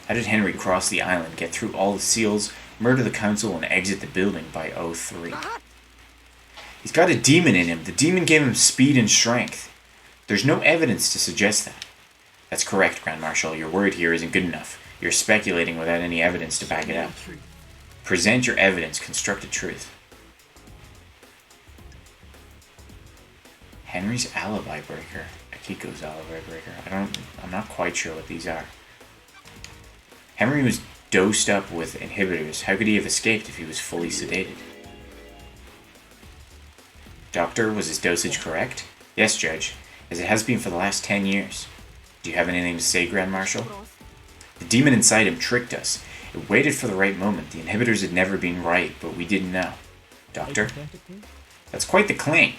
How did Henry cross the island, get through all the seals, murder the council, and exit the building by 03? He's got a demon in him. The demon gave him speed and strength. There's no evidence to suggest that. That's correct, Grand Marshal. Your word here isn't good enough. You're speculating without any evidence to back it up. Present your evidence. Construct a truth. Henry's alibi breaker. Akiko's alibi breaker. I'm not quite sure what these are. Henry was dosed up with inhibitors. How could he have escaped if he was fully sedated? Doctor, was his dosage correct? Yes, Judge, as it has been for the last 10 years. Do you have anything to say, Grand Marshal? The demon inside him tricked us. It waited for the right moment. The inhibitors had never been right, but we didn't know. Doctor? That's quite the claim.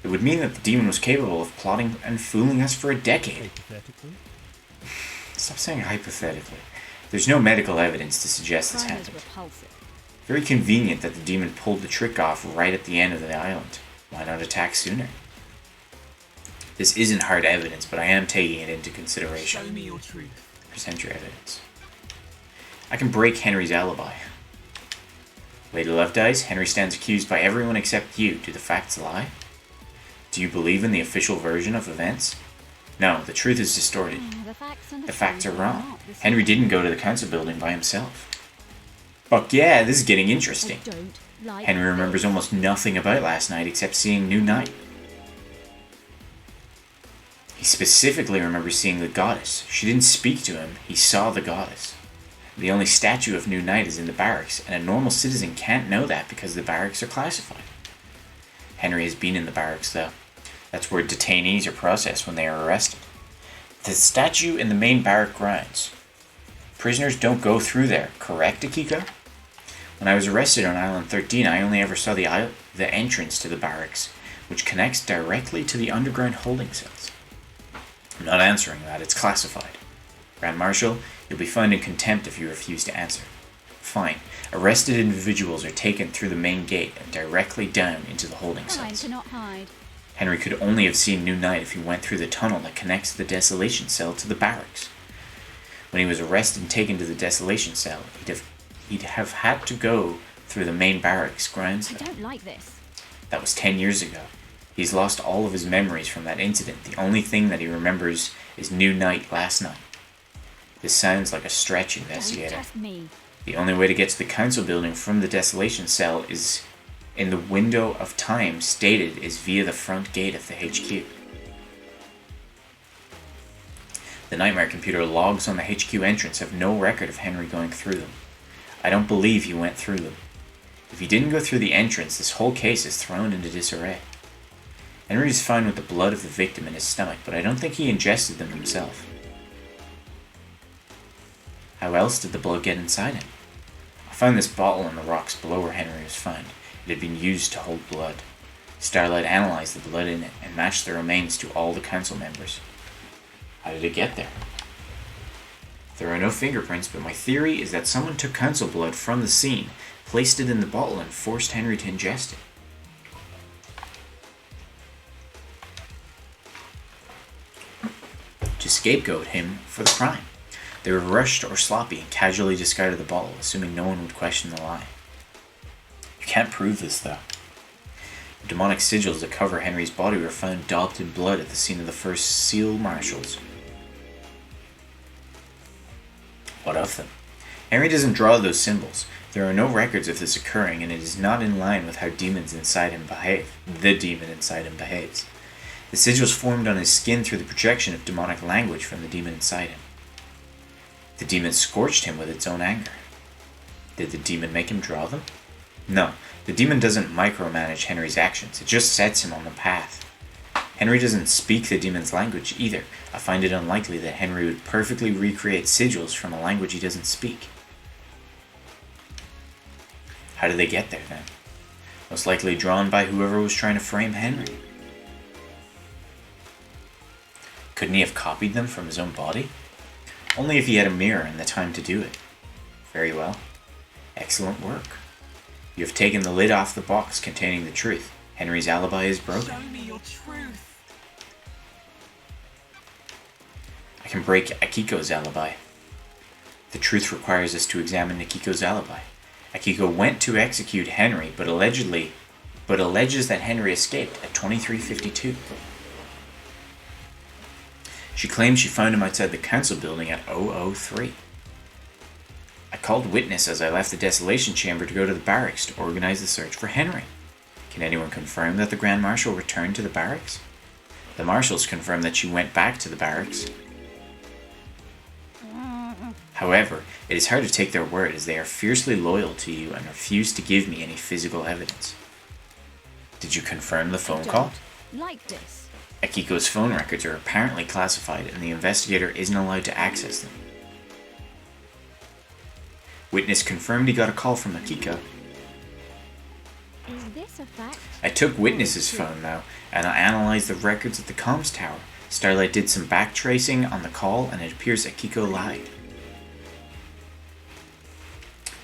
It would mean that the demon was capable of plotting and fooling us for a decade. Stop saying hypothetically. There's no medical evidence to suggest this happened. Very convenient that the demon pulled the trick off right at the end of the island. Why not attack sooner? This isn't hard evidence, but I am taking it into consideration. Show me your truth. Present your evidence. I can break Henry's alibi. Lady Lovedeyes, Henry stands accused by everyone except you. Do the facts lie? Do you believe in the official version of events? No, the truth is distorted. The facts are wrong. Henry didn't go to the council building by himself. Fuck yeah, this is getting interesting. Henry remembers almost nothing about last night except seeing New Knight. He specifically remembers seeing the goddess. She didn't speak to him, he saw the goddess. The only statue of New Knight is in the barracks, and a normal citizen can't know that because the barracks are classified. Henry has been in the barracks, though. That's where detainees are processed when they are arrested. The statue in the main barrack grounds. Prisoners don't go through there, correct, Akiko? When I was arrested on Island 13, I only ever saw the entrance to the barracks, which connects directly to the underground holding cells. I'm not answering that, it's classified. Grand Marshal, you'll be found in contempt if you refuse to answer. Fine. Arrested individuals are taken through the main gate and directly down into the holding Fine cells. to not hide. Henry could only have seen New Night if he went through the tunnel that connects the Desolation Cell to the barracks. When he was arrested and taken to the Desolation Cell, he'd have had to go through the main barracks grounds. I don't like this. That was 10 years ago. He's lost all of his memories from that incident. The only thing that he remembers is New Night last night. This sounds like a stretch, Don't investigator. test me. The only way to get to the council building from the Desolation Cell is in the window of time stated is via the front gate of the HQ. The Nightmare computer logs on the HQ entrance have no record of Henry going through them. I don't believe he went through them. If he didn't go through the entrance, this whole case is thrown into disarray. Henry is fine with the blood of the victim in his stomach, but I don't think he ingested them himself. How else did the blood get inside him? I found this bottle in the rocks below where Henry was found. It had been used to hold blood. Starlight analyzed the blood in it and matched the remains to all the council members. How did it get there? There are no fingerprints, but my theory is that someone took council blood from the scene, placed it in the bottle, and forced Henry to ingest it. To scapegoat him for the crime. They were rushed or sloppy and casually discarded the bottle, assuming no one would question the lie. You can't prove this, though. The demonic sigils that cover Henry's body were found daubed in blood at the scene of the first SEAL marshals. What of them? Henry doesn't draw those symbols. There are no records of this occurring, and it is not in line with how demons inside him behave. The demon inside him behaves. The sigils formed on his skin through the projection of demonic language from the demon inside him. The demon scorched him with its own anger. Did the demon make him draw them? No, the demon doesn't micromanage Henry's actions, it just sets him on the path. Henry doesn't speak the demon's language either. I find it unlikely that Henry would perfectly recreate sigils from a language he doesn't speak. How did they get there then? Most likely drawn by whoever was trying to frame Henry. Couldn't he have copied them from his own body? Only if he had a mirror and the time to do it. Very well. Excellent work. You have taken the lid off the box containing the truth. Henry's alibi is broken. Show me your truth. I can break Akiko's alibi. The truth requires us to examine Akiko's alibi. Akiko went to execute Henry, but alleges that Henry escaped at 23:52. She claims she found him outside the council building at 003. I called witness as I left the Desolation Chamber to go to the barracks to organize the search for Henry. Can anyone confirm that the Grand Marshal returned to the barracks? The Marshals confirm that she went back to the barracks. However, it is hard to take their word as they are fiercely loyal to you and refuse to give me any physical evidence. Did you confirm the phone call? Like this. Akiko's phone records are apparently classified and the investigator isn't allowed to access them. Witness confirmed he got a call from Akiko. Is this a fact? I took Witness's phone now, and I analyzed the records at the comms tower. Starlight did some backtracing on the call, and it appears Akiko lied.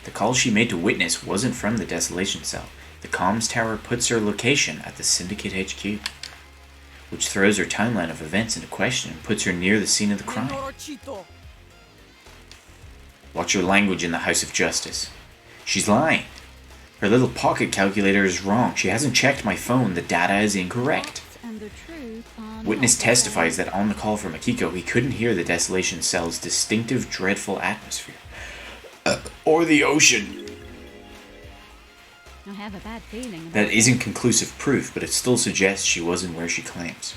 The call she made to Witness wasn't from the Desolation Cell. The comms tower puts her location at the Syndicate HQ, which throws her timeline of events into question and puts her near the scene of the crime. Watch your language in the House of Justice. She's lying. Her little pocket calculator is wrong. She hasn't checked my phone. The data is incorrect. Facts and the truth are Witness not the testifies same. that on the call from Akiko, he couldn't hear the Desolation Cell's distinctive, dreadful atmosphere. Or the ocean. I have a bad feeling about That this. isn't conclusive proof, but it still suggests she wasn't where she claims.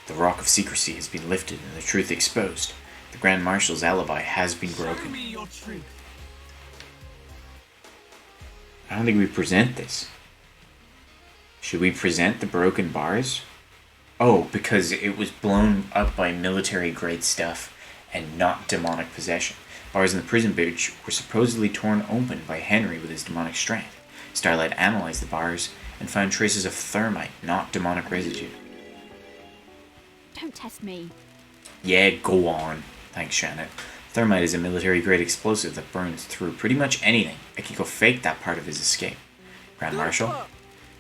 The rock of secrecy has been lifted and the truth exposed. The Grand Marshal's alibi has been Show broken. me your truth. I don't think we present this. Should we present the broken bars? Oh, because it was blown up by military-grade stuff and not demonic possession. Bars in the prison breach were supposedly torn open by Henry with his demonic strength. Starlight analyzed the bars and found traces of thermite, not demonic residue. Don't test me. Yeah, go on. Thanks, Shannon. Thermite is a military-grade explosive that burns through pretty much anything. Akiko faked that part of his escape. Grand Marshal?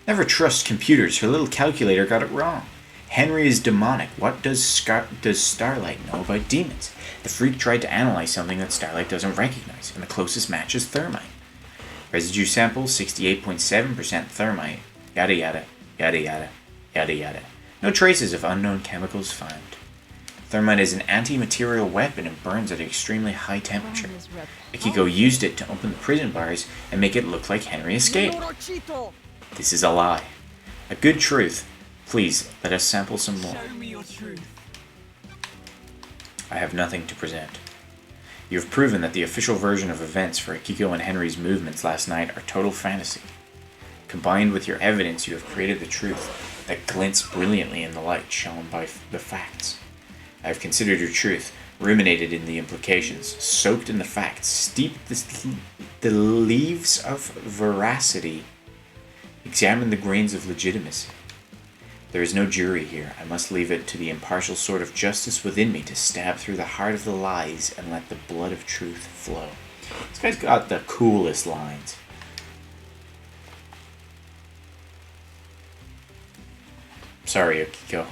Never trust computers. Her little calculator got it wrong. Henry is demonic. What does Starlight know about demons? The freak tried to analyze something that Starlight doesn't recognize, and the closest match is thermite. Residue sample, 68.7% thermite. Yada yada, yada yada, yada yada. No traces of unknown chemicals found. Thermite is an anti-material weapon and burns at an extremely high temperature. Akiko used it to open the prison bars and make it look like Henry escaped. This is a lie. A good truth. Please, let us sample some more. Show me your truth. I have nothing to present. You have proven that the official version of events for Akiko and Henry's movements last night are total fantasy. Combined with your evidence, you have created the truth that glints brilliantly in the light shown by the facts. I have considered your truth, ruminated in the implications, soaked in the facts, steeped the leaves of veracity, examined the grains of legitimacy. There is no jury here. I must leave it to the impartial sort of justice within me to stab through the heart of the lies and let the blood of truth flow. This guy's got the coolest lines. Sorry, Akiko.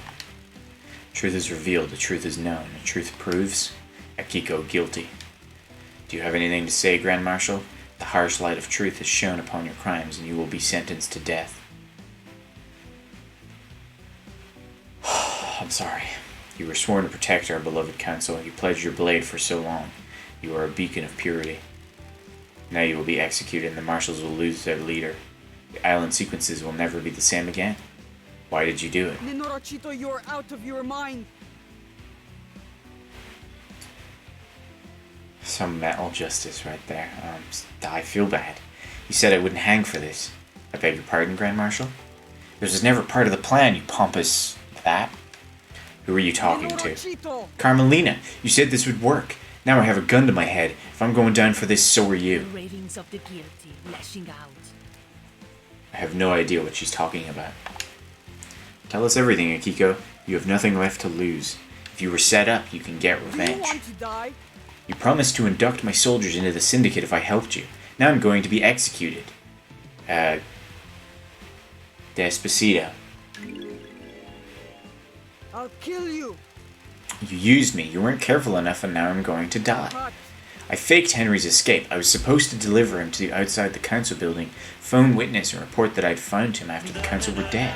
Truth is revealed, the truth is known, the truth proves Akiko guilty. Do you have anything to say, Grand Marshal? The harsh light of truth is shone upon your crimes, and you will be sentenced to death. I'm sorry. You were sworn to protect our beloved council. You pledged your blade for so long. You are a beacon of purity. Now you will be executed, and the marshals will lose their leader. The island sequences will never be the same again. Why did you do it? Nenorachito, you're out of your mind. Some metal justice right there. I feel bad. You said I wouldn't hang for this. I beg your pardon, Grand Marshal? This was never part of the plan, you pompous... that? Who are you talking to? Carmelina, you said this would work. Now I have a gun to my head. If I'm going down for this, so are you. The ravings of the guilty, lashing out. I have no idea what she's talking about. Tell us everything, Akiko. You have nothing left to lose. If you were set up, you can get Do you revenge. want to die? You promised to induct my soldiers into the syndicate if I helped you. Now I'm going to be executed. Despacito. I'll kill you. You used me. You weren't careful enough, and now I'm going to die. Cut. I faked Henry's escape. I was supposed to deliver him to the outside the council building, phone witness, and report that I'd found him after the council were dead.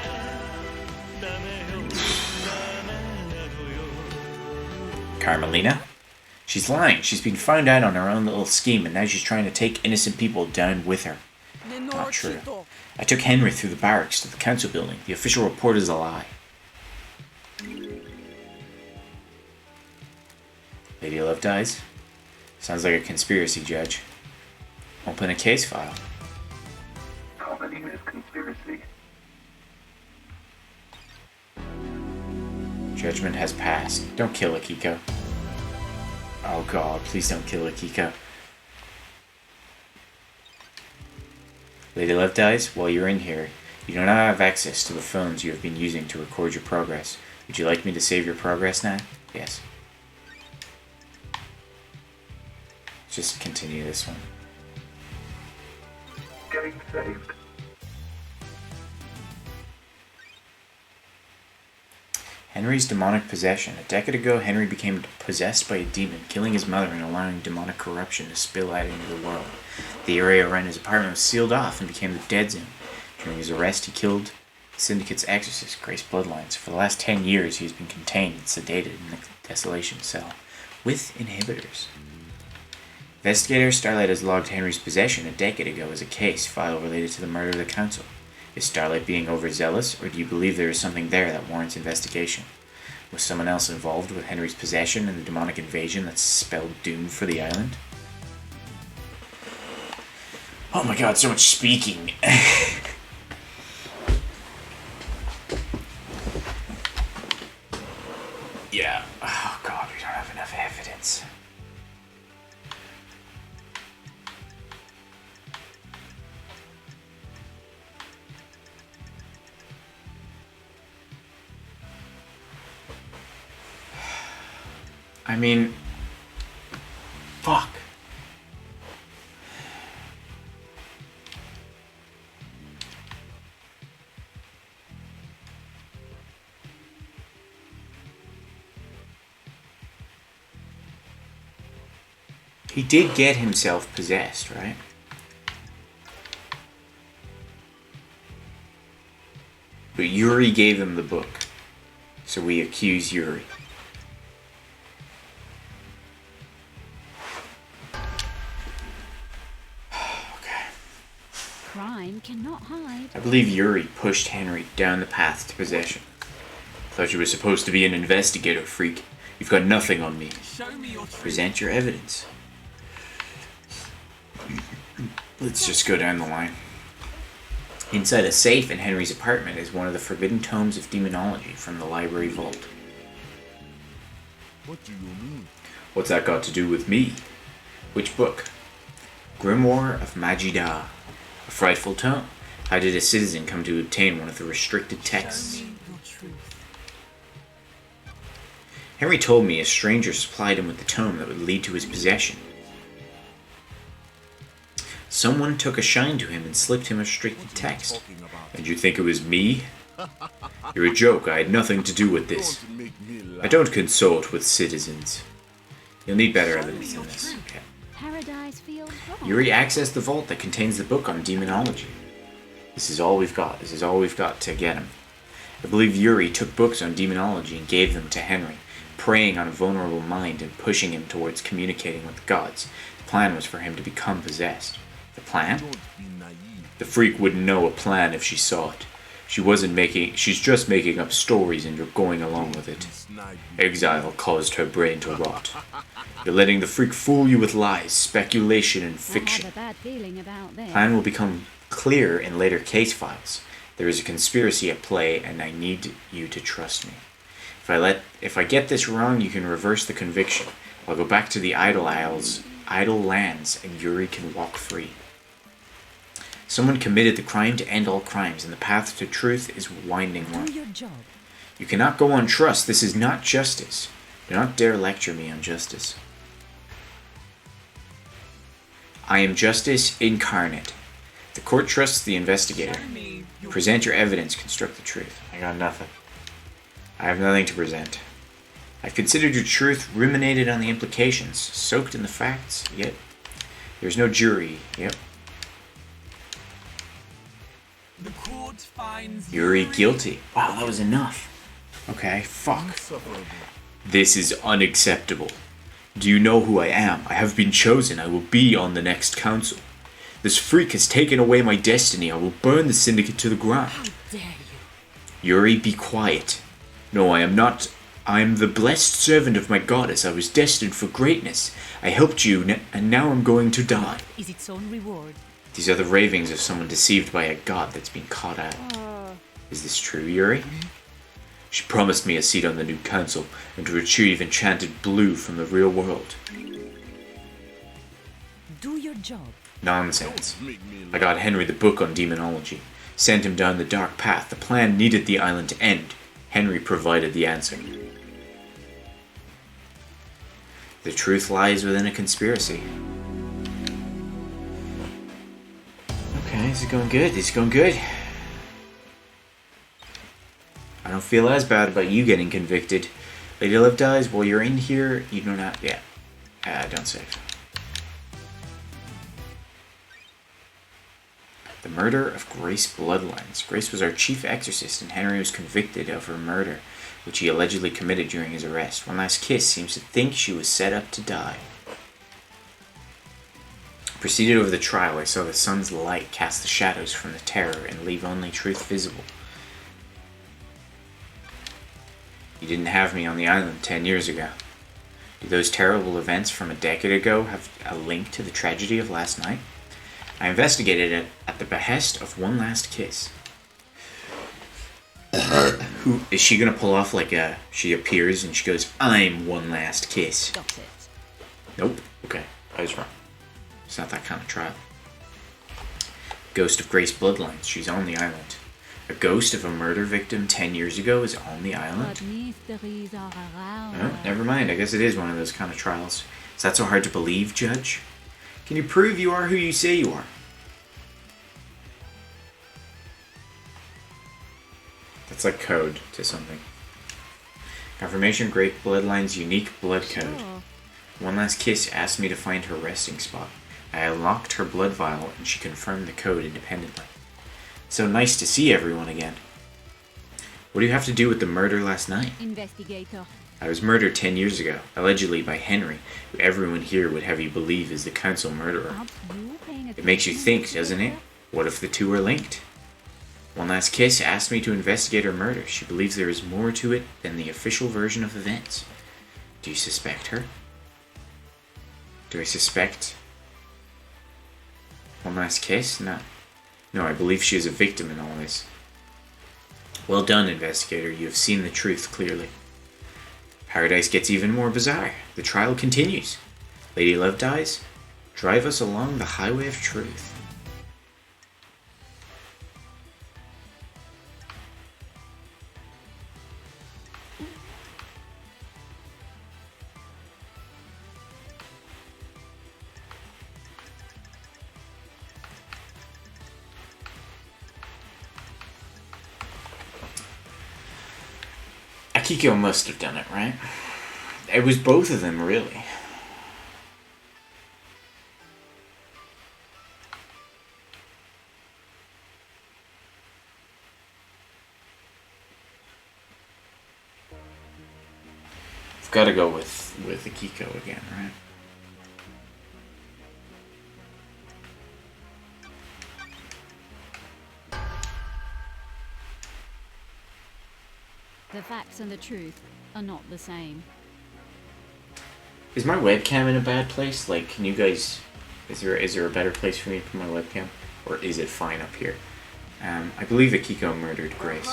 Carmelina? She's lying. She's been found out on her own little scheme, and now she's trying to take innocent people down with her. Not true. Nenorachito. I took Henry through the barracks to the council building. The official report is a lie. Lady Love dies? Sounds like a conspiracy, Judge. Open a case file. Carmelina's conspiracy. Judgment has passed. Don't kill Akiko. Oh god, please don't kill Akiko. Lady Love dies? While you're in here, you do not have access to the phones you have been using to record your progress. Would you like me to save your progress now? Yes. Just continue this one. Getting saved. Henry's demonic possession. A decade ago, Henry became possessed by a demon, killing his mother and allowing demonic corruption to spill out into the world. The area around his apartment was sealed off and became the dead zone. During his arrest, he killed the Syndicate's exorcist, Grace Bloodlines. For the last 10 years, he has been contained and sedated in the desolation cell with inhibitors. Investigator Starlight has logged Henry's possession a decade ago as a case file related to the murder of the council. Is Starlight being overzealous, or do you believe there is something there that warrants investigation? Was someone else involved with Henry's possession and the demonic invasion that spelled doom for the island? Oh my god, so much speaking. Yeah. Oh god, we don't have enough evidence. I mean, Fuck. He did get himself possessed, right? But Yuri gave him the book. So we accuse Yuri. Okay. Crime cannot hide. I believe Yuri pushed Henry down the path to possession. Thought you were supposed to be an investigator, freak. You've got nothing on me. Show me your truth. Present your evidence. Let's just go down the line. Inside a safe in Henry's apartment is one of the forbidden tomes of demonology from the library vault. What do you mean? What's that got to do with me? Which book? Grimoire of Majida. A frightful tome. How did a citizen come to obtain one of the restricted texts? Show me your truth. Henry told me a stranger supplied him with the tome that would lead to his possession. Someone took a shine to him and slipped him a restricted text. Talking about. And you think it was me? You're a joke. I had nothing to do with this. Don't make me laugh. I don't consult with citizens. You'll need better evidence than this. Okay. Paradise feels wrong. Yuri accessed the vault that contains the book on demonology. This is all we've got. This is all we've got to get him. I believe Yuri took books on demonology and gave them to Henry, preying on a vulnerable mind and pushing him towards communicating with the gods. The plan was for him to become possessed. The plan? Don't be naive. The freak wouldn't know a plan if she saw it. She's just making up stories and you're going along with it. Snipe me. Exile caused her brain to rot. You're letting the freak fool you with lies, speculation, and I fiction. have a bad feeling about this. Plan will become clear in later case files. There is a conspiracy at play, and I need you to trust me. If I get this wrong, you can reverse the conviction. I'll go back to the idle lands, and Yuri can walk free. Someone committed the crime to end all crimes, and the path to truth is a winding one. Do your job. You cannot go on trust. This is not justice. Do not dare lecture me on justice. I am justice incarnate. The court trusts the investigator. Show me your Present your evidence, construct the truth. I got nothing. I have nothing to present. I've considered your truth, ruminated on the implications, soaked in the facts, yet there's no jury. Yep. The court finds Yuri guilty. Wow, that was enough. Okay, fuck. Insufferable. This is unacceptable. Do you know who I am? I have been chosen. I will be on the next council. This freak has taken away my destiny. I will burn the syndicate to the ground. How dare you? Yuri, be quiet. No, I am not. I am the blessed servant of my goddess. I was destined for greatness. I helped you, and now I'm going to die. Is its own reward. These are the ravings of someone deceived by a god that's been caught out. Is this true, Yuri? She promised me a seat on the new council and to retrieve enchanted blue from the real world. Do your job. Nonsense. Don't make me I laugh. got Henry the book on demonology. Sent him down the dark path. The plan needed the island to end. Henry provided the answer. The truth lies within a conspiracy. Okay, this is going good. This is going good. I don't feel as bad about you getting convicted. Lady Love dies while you're in here. You don't have... Yeah. Don't save. The murder of Grace Bloodlines. Grace was our chief exorcist, and Henry was convicted of her murder, which he allegedly committed during his arrest. One Last Kiss seems to think she was set up to die. Proceeded over the trial, I saw the sun's light cast the shadows from the terror and leave only truth visible. You didn't have me on the island 10 years ago. Do those terrible events from a decade ago have a link to the tragedy of last night? I investigated it at the behest of One Last Kiss. Who is she gonna pull off like she appears and she goes, I'm One Last Kiss? Got it. Nope. Okay, I was wrong. It's not that kind of trial. Ghost of Grace Bloodlines. She's on the island. A ghost of a murder victim 10 years ago is on the island? But mysteries are around. Oh, never mind. I guess it is one of those kind of trials. Is that so hard to believe, Judge? Can you prove you are who you say you are? That's like code to something. Confirmation, Great Bloodline's unique blood code. Sure. One last kiss asked me to find her resting spot. I unlocked her blood vial and she confirmed the code independently. So nice to see everyone again. What do you have to do with the murder last night? Investigator. I was murdered 10 years ago, allegedly by Henry, who everyone here would have you believe is the council murderer. Aren't you paying It makes you attention, think, doesn't it? investigator? What if the two are linked? One Last Kiss asked me to investigate her murder. She believes there is more to it than the official version of events. Do you suspect her? Do I suspect One Last Kiss? No. No, I believe she is a victim in all this. Well done, investigator. You have seen the truth clearly. Paradise gets even more bizarre. The trial continues. Lady Love dies. Drive us along the highway of truth. Akiko must have done it, right? It was both of them, really. I've got to go with Akiko again, right? The facts and the truth are not the same. Is my webcam in a bad place? Like, can you guys... Is there a better place for me to put my webcam? Or is it fine up here? I believe Akiko murdered Grace.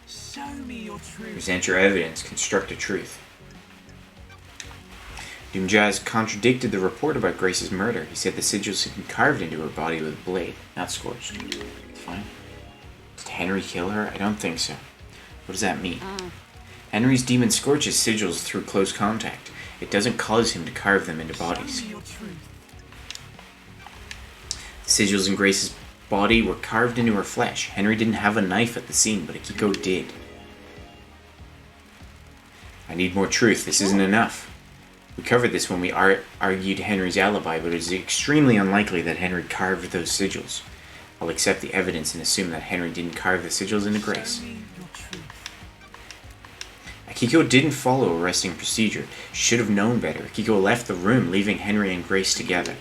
Show me your truth. Present your evidence. Construct a truth. Doomjaz contradicted the report about Grace's murder. He said the sigils had been carved into her body with a blade, not scorched. It's fine. Did Henry kill her? I don't think so. What does that mean? Henry's demon scorches sigils through close contact. It doesn't cause him to carve them into bodies. Show me your truth. The sigils in Grace's body were carved into her flesh. Henry didn't have a knife at the scene, but Akiko did. I need more truth. This isn't enough. We covered this when we argued Henry's alibi, but it is extremely unlikely that Henry carved those sigils. I'll accept the evidence and assume that Henry didn't carve the sigils into Grace. Show me your truth. Akiko didn't follow a resting procedure. She should have known better. Akiko left the room, leaving Henry and Grace together.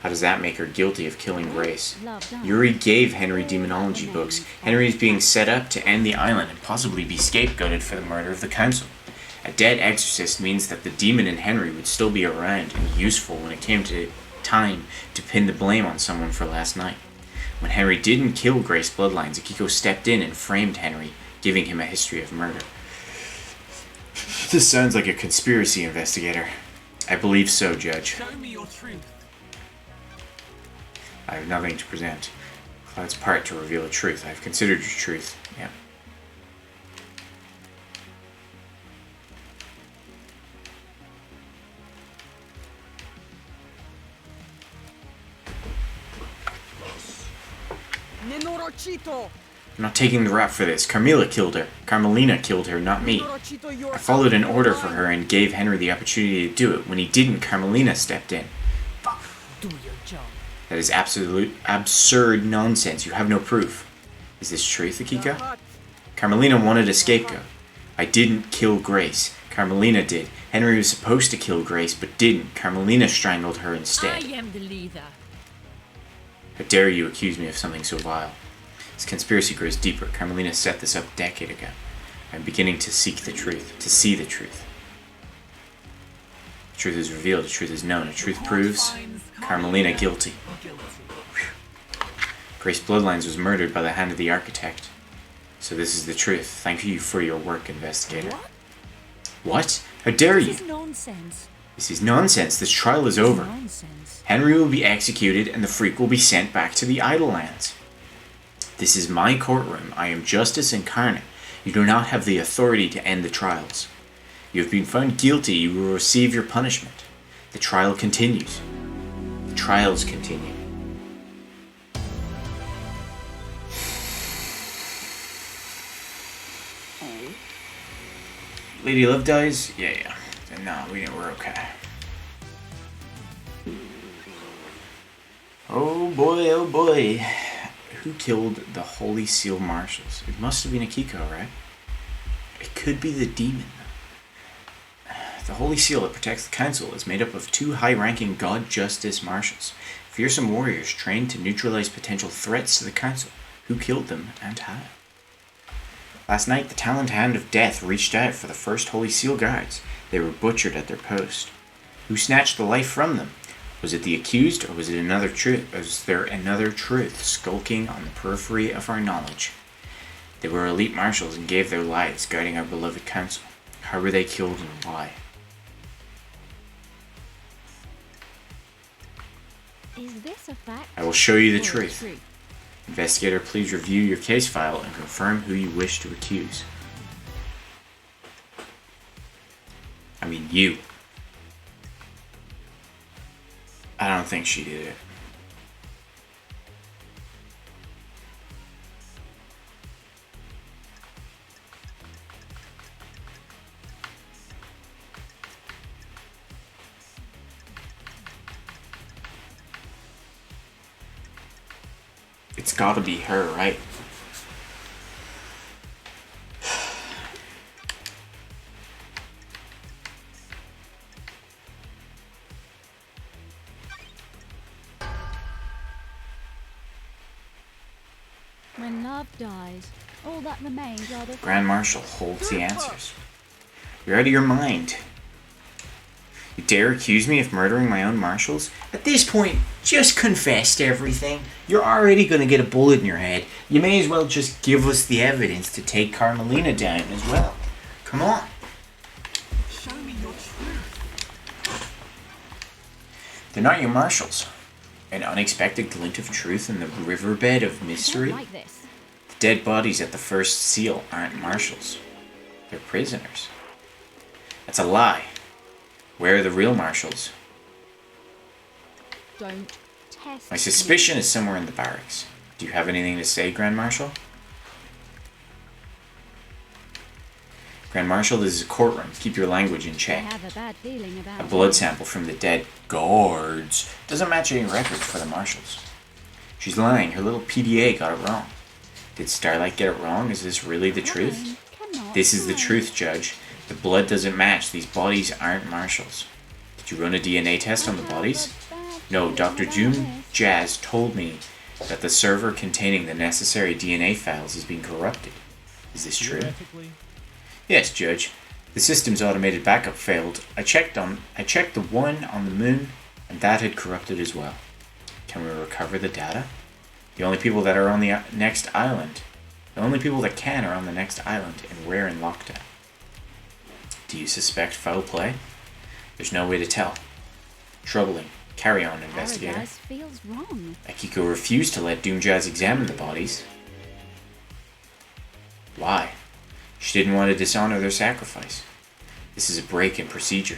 How does that make her guilty of killing Grace? Love done. Yuri gave Henry demonology books. Henry is being set up to end the island and possibly be scapegoated for the murder of the council. A dead exorcist means that the demon in Henry would still be around and useful when it came to time to pin the blame on someone for last night. When Henry didn't kill Grace Bloodlines, Akiko stepped in and framed Henry, giving him a history of murder. This sounds like a conspiracy, investigator. I believe so, Judge. Show me your truth. I have nothing to present. Cloud's part to reveal the truth. I have considered your truth. Yeah. Nenorocito! I'm not taking the rap for this. Carmela killed her. Carmelina killed her, not me. Nenorocito, you're I followed an out of order your for mind. her and gave Henry the opportunity to do it. When he didn't, Carmelina stepped in. Do your job. That is absolute absurd nonsense. You have no proof. Is this truth, Akiko? Lahat. Carmelina wanted a scapegoat. I didn't kill Grace. Carmelina did. Henry was supposed to kill Grace, but didn't. Carmelina strangled her I instead. am the leader. How dare you accuse me of something so vile? This conspiracy grows deeper. Carmelina set this up a decade ago. I'm beginning to seek the truth, to see the truth. The truth is revealed, the truth is known, the truth proves Carmelina guilty. Grace Bloodlines was murdered by the hand of the architect. So this is the truth. Thank you for your work, investigator. What? How dare you? This is nonsense. This is nonsense. This trial is over. Nonsense. Henry will be executed and the freak will be sent back to the Idlelands. This is my courtroom. I am justice incarnate. You do not have the authority to end the trials. You have been found guilty. You will receive your punishment. The trial continues. The trials continue. Lady Love dies? Yeah. No, we're okay. Oh boy. Who killed the Holy Seal Marshals? It must have been Akiko, right? It could be the demon. The Holy Seal that protects the Council is made up of 2 high-ranking God Justice Marshals, fearsome warriors trained to neutralize potential threats to the Council. Who killed them and how? Last night, the Taloned Hand of Death reached out for the first Holy Seal guards. They were butchered at their post. Who snatched the life from them? Was it the accused, or was it another truth? Was there another truth skulking on the periphery of our knowledge? They were elite marshals and gave their lives guarding our beloved Council. How were they killed and why? Is this a fact? I will show you the or a truth. Investigator, please review your case file and confirm who you wish to accuse. I mean, you. I don't think she did it. It's gotta be her, right? When love dies, all that remains are the Grand Marshal holds the answers. You're out of your mind. You dare accuse me of murdering my own marshals? At this point, just confess to everything. You're already gonna get a bullet in your head. You may as well just give us the evidence to take Carmelina down as well. Come on. Show me your truth. They're not your marshals. An unexpected glint of truth in the riverbed of I mystery? don't like this. The dead bodies at the first seal aren't marshals. They're prisoners. That's a lie. Where are the real marshals? Don't test My me. suspicion is somewhere in the barracks. Do you have anything to say, Grand Marshal? Grand Marshal, this is a courtroom. Keep your language in I check. have a bad feeling about A blood it. sample from the dead guards doesn't match any records for the marshals. She's lying. Her little PDA got it wrong. Did Starlight get it wrong? Is this really the truth? Fine, cannot This is the lie. truth, Judge. The blood doesn't match. These bodies aren't marshals. Did you run a DNA test on the I have bodies? a bad No, feeling Dr. about Doom this. Jazz told me that the server containing the necessary DNA files is being corrupted. Is this true? Theoretically, Yes, Judge. The system's automated backup failed. I checked the one on the moon, and that had corrupted as well. Can we recover the data? The only people that are on the next island. The only people that can are on the next island, and we're in lockdown. Do you suspect foul play? There's no way to tell. Troubling. Carry on, investigator. Paradise feels wrong. Akiko refused to let Doomjazz examine the bodies. Why? She didn't want to dishonor their sacrifice. This is a break in procedure.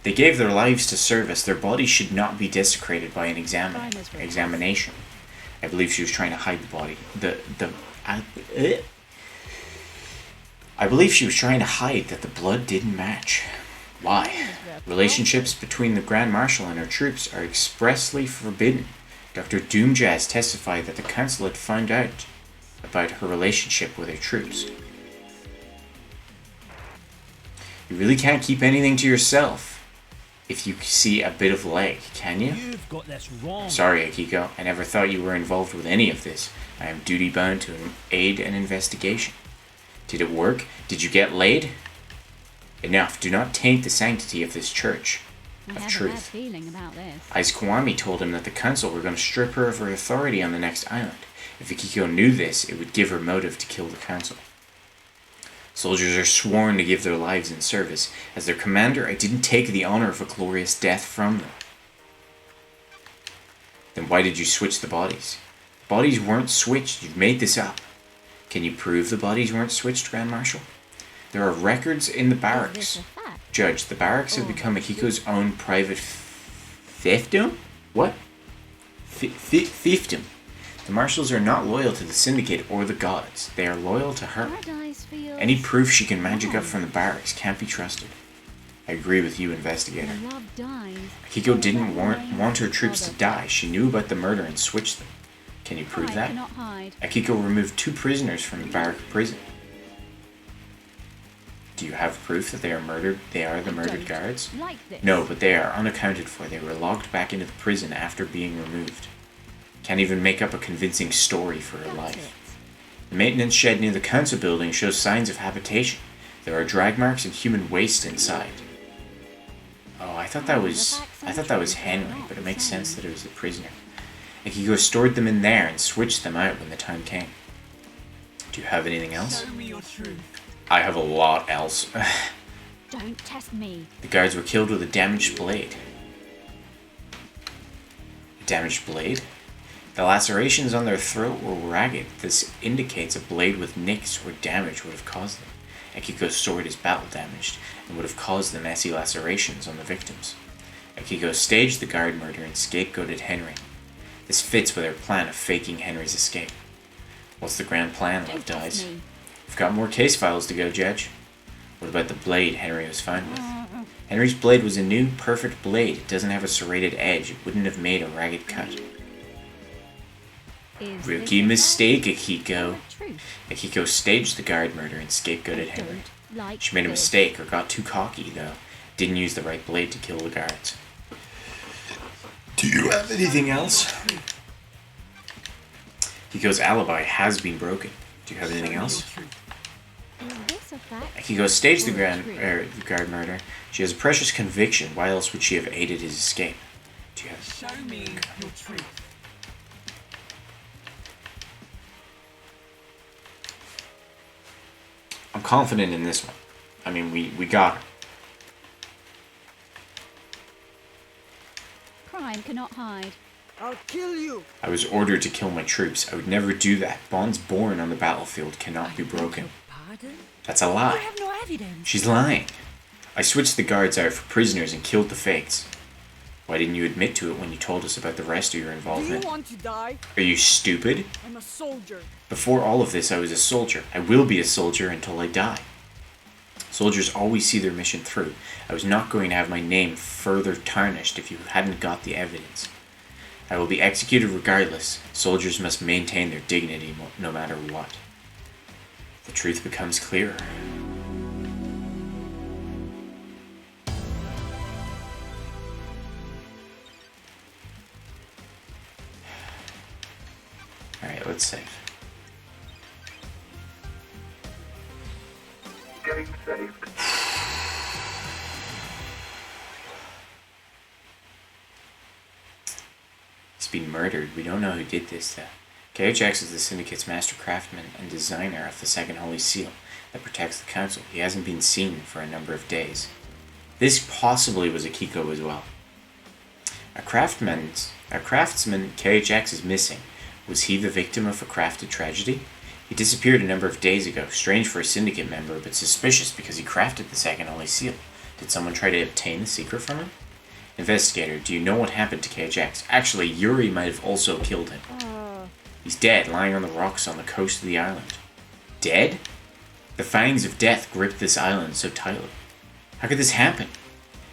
They gave their lives to service. Their bodies should not be desecrated by an examination. I believe she was trying to hide the body. I believe she was trying to hide that the blood didn't match. Why? Relationships between the Grand Marshal and her troops are expressly forbidden. Dr. Doomjazz testified that the council had found out about her relationship with her troops. You really can't keep anything to yourself if you see a bit of leg, can you? you've got this wrong. Sorry, Akiko. I never thought you were involved with any of this. I am duty bound to aid an investigation. Did it work? Did you get laid? Enough. Do not taint the sanctity of this church I of have a bad truth. feeling about this. Aiz told him that the council were going to strip her of her authority on the next island. If Akiko knew this, it would give her motive to kill the council. Soldiers are sworn to give their lives in service. As their commander, I didn't take the honor of a glorious death from them. Then why did you switch the bodies? Bodies weren't switched. You've made this up. Can you prove the bodies weren't switched, Grand Marshal? There are records in the Is barracks. this a fact? Judge, the barracks have become Akiko's own private fiefdom? What? Fiefdom. The marshals are not loyal to the Syndicate or the gods. They are loyal to her. Paradise feels... Any proof she can magic up from the barracks can't be trusted. I agree with you, investigator. When love dies... Akiko didn't want her troops to die. She knew about the murder and switched them. Can you prove Pride that? cannot hide. Akiko removed 2 prisoners from the barrack prison. Do you have proof that they are murdered? They are the murdered guards? Like this. No, but they are unaccounted for. They were locked back into the prison after being removed. Can't even make up a convincing story for her Got life. it. The maintenance shed near the council building shows signs of habitation. There are drag marks and human waste inside. Oh, I thought that was Henry, but it makes sense that it was the prisoner. Akiko stored them in there and switched them out when the time came. Do you have anything else? Show me your truth. I have a lot else. Don't test me. The guards were killed with a damaged blade. A damaged blade? The lacerations on their throat were ragged. This indicates a blade with nicks or damage would have caused them. Akiko's sword is battle damaged and would have caused the messy lacerations on the victims. Akiko staged the guard murder and scapegoated Henry. This fits with her plan of faking Henry's escape. What's the grand plan, Love Don't test Dies? me. We've got more case files to go, Judge. What about the blade Henry was found with? Henry's blade was a new, perfect blade. It doesn't have a serrated edge. It wouldn't have made a ragged cut. Is Rookie this a mistake, fact Akiko. or truth? Akiko staged the guard murder and scapegoated I Henry. don't like She made a this. mistake or got too cocky, though. Didn't use the right blade to kill the guards. Do you have anything else? Akiko's alibi has been broken. Do you have anything else? Is this a fact? Akiko staged the or truth? guard murder. She has a precious conviction. Why else would she have aided his escape? Do you have... Show me your truth. I'm confident in this one. I mean, we got her. Crime cannot hide. I'll kill you. I was ordered to kill my troops. I would never do that. Bonds born on the battlefield cannot be broken. Pardon? That's a I lie. have no evidence. She's lying. I switched the guards out for prisoners and killed the fakes. Why didn't you admit to it when you told us about the rest of your Do you involvement? want to die? Are you stupid? I'm a soldier. Before all of this, I was a soldier. I will be a soldier until I die. Soldiers always see their mission through. I was not going to have my name further tarnished if you hadn't got the evidence. I will be executed regardless. Soldiers must maintain their dignity no matter what. The truth becomes clearer. Alright, let's save. Game saved. He's been murdered. We don't know who did this, though. KHX is the Syndicate's master craftsman and designer of the Second Holy Seal that protects the Council. He hasn't been seen for a number of days. This possibly was Akiko as well. A craftsman KHX is missing. Was he the victim of a crafted tragedy? He disappeared a number of days ago. Strange for a Syndicate member, but suspicious because he crafted the Second Holy Seal. Did someone try to obtain the secret from him? Investigator, do you know what happened to KHX? Actually, Yuri might have also killed him. He's dead, lying on the rocks on the coast of the island. Dead? The fangs of death gripped this island so tightly. How could this happen?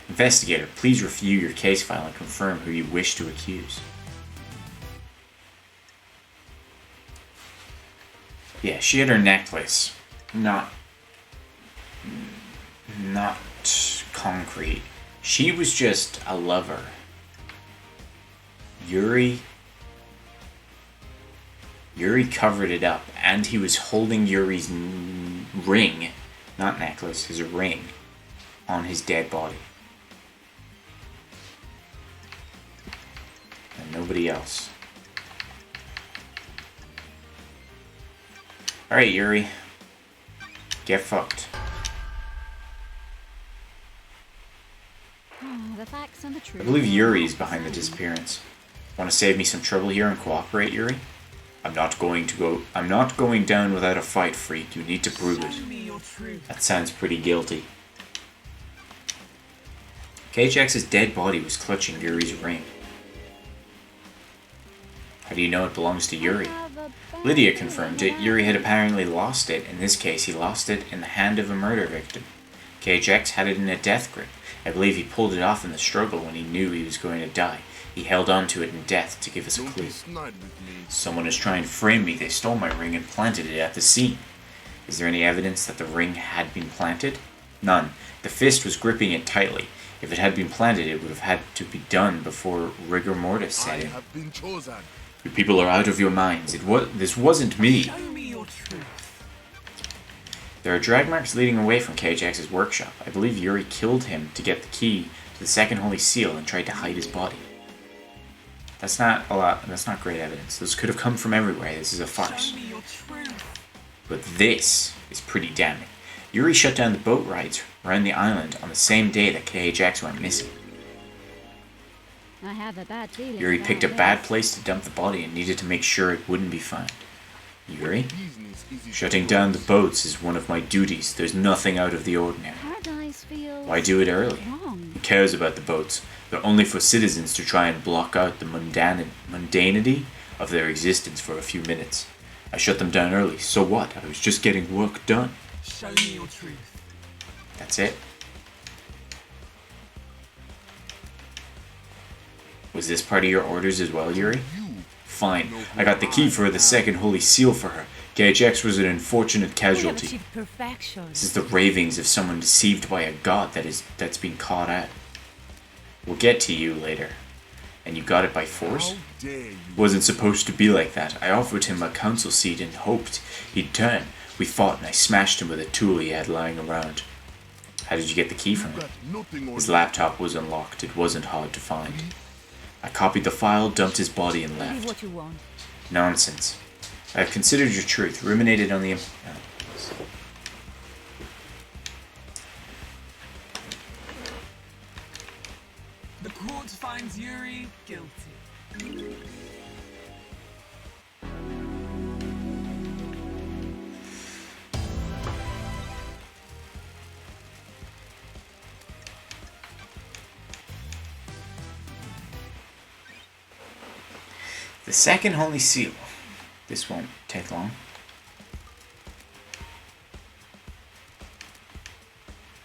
Investigator, please review your case file and confirm who you wish to accuse. Yeah, she had her necklace. Not concrete. She was just a lover. Yuri covered it up, and he was holding Yuri's ring, not necklace, his ring, on his dead body. And nobody else. Alright, Yuri. Get fucked. The facts and the truth. I believe Yuri is behind the disappearance. Want to save me some trouble here and cooperate, Yuri? I'm not going down without a fight, freak. You need to prove Show it. me your truth. That sounds pretty guilty. KHX's dead body was clutching Yuri's ring. How do you know it belongs to Yuri? Lydia confirmed it. Yuri had apparently lost it. In this case, he lost it in the hand of a murder victim. KHX had it in a death grip. I believe he pulled it off in the struggle when he knew he was going to die. He held on to it in death to give us a Don't clue. be snide with me. Someone is trying to frame me. They stole my ring and planted it at the scene. Is there any evidence that the ring had been planted? None. The fist was gripping it tightly. If it had been planted, it would have had to be done before rigor mortis I set in. have been chosen. You people are out of your minds. This wasn't me. Show me your truth. There are drag marks leading away from KHX's workshop. I believe Yuri killed him to get the key to the second holy seal and tried to hide his body. That's not great evidence. Those could have come from everywhere. This is a farce. Show me your truth. But this is pretty damning. Yuri shut down the boat rides around the island on the same day that KHX went missing. I have a bad feeling. Yuri about picked a this. bad place to dump the body and needed to make sure it wouldn't be found. Yuri? Business is Shutting down the boats is one of my duties. There's nothing out of the ordinary. Paradise feels Why do it early? wrong. Who cares about the boats? They're only for citizens to try and block out the mundanity of their existence for a few minutes. I shut them down early. So what? I was just getting work done. Show me your truth. That's it. Was this part of your orders as well, Yuri? Fine. I got the key for the second holy seal for her. KHX was an unfortunate We have casualty. achieved perfection. This is the ravings of someone deceived by a god that's been caught out. We'll get to you later. And you got it by force? How dare you? Wasn't supposed to be like that. I offered him a council seat and hoped he'd turn. We fought and I smashed him with a tool he had lying around. How did you get the key from him? Got nothing on His you. laptop was unlocked. It wasn't hard to find. I copied the file, dumped his body, and Believe left. what you want. Nonsense. I have considered your truth, ruminated on the... The court finds Yuri guilty. The second holy seal. This won't take long.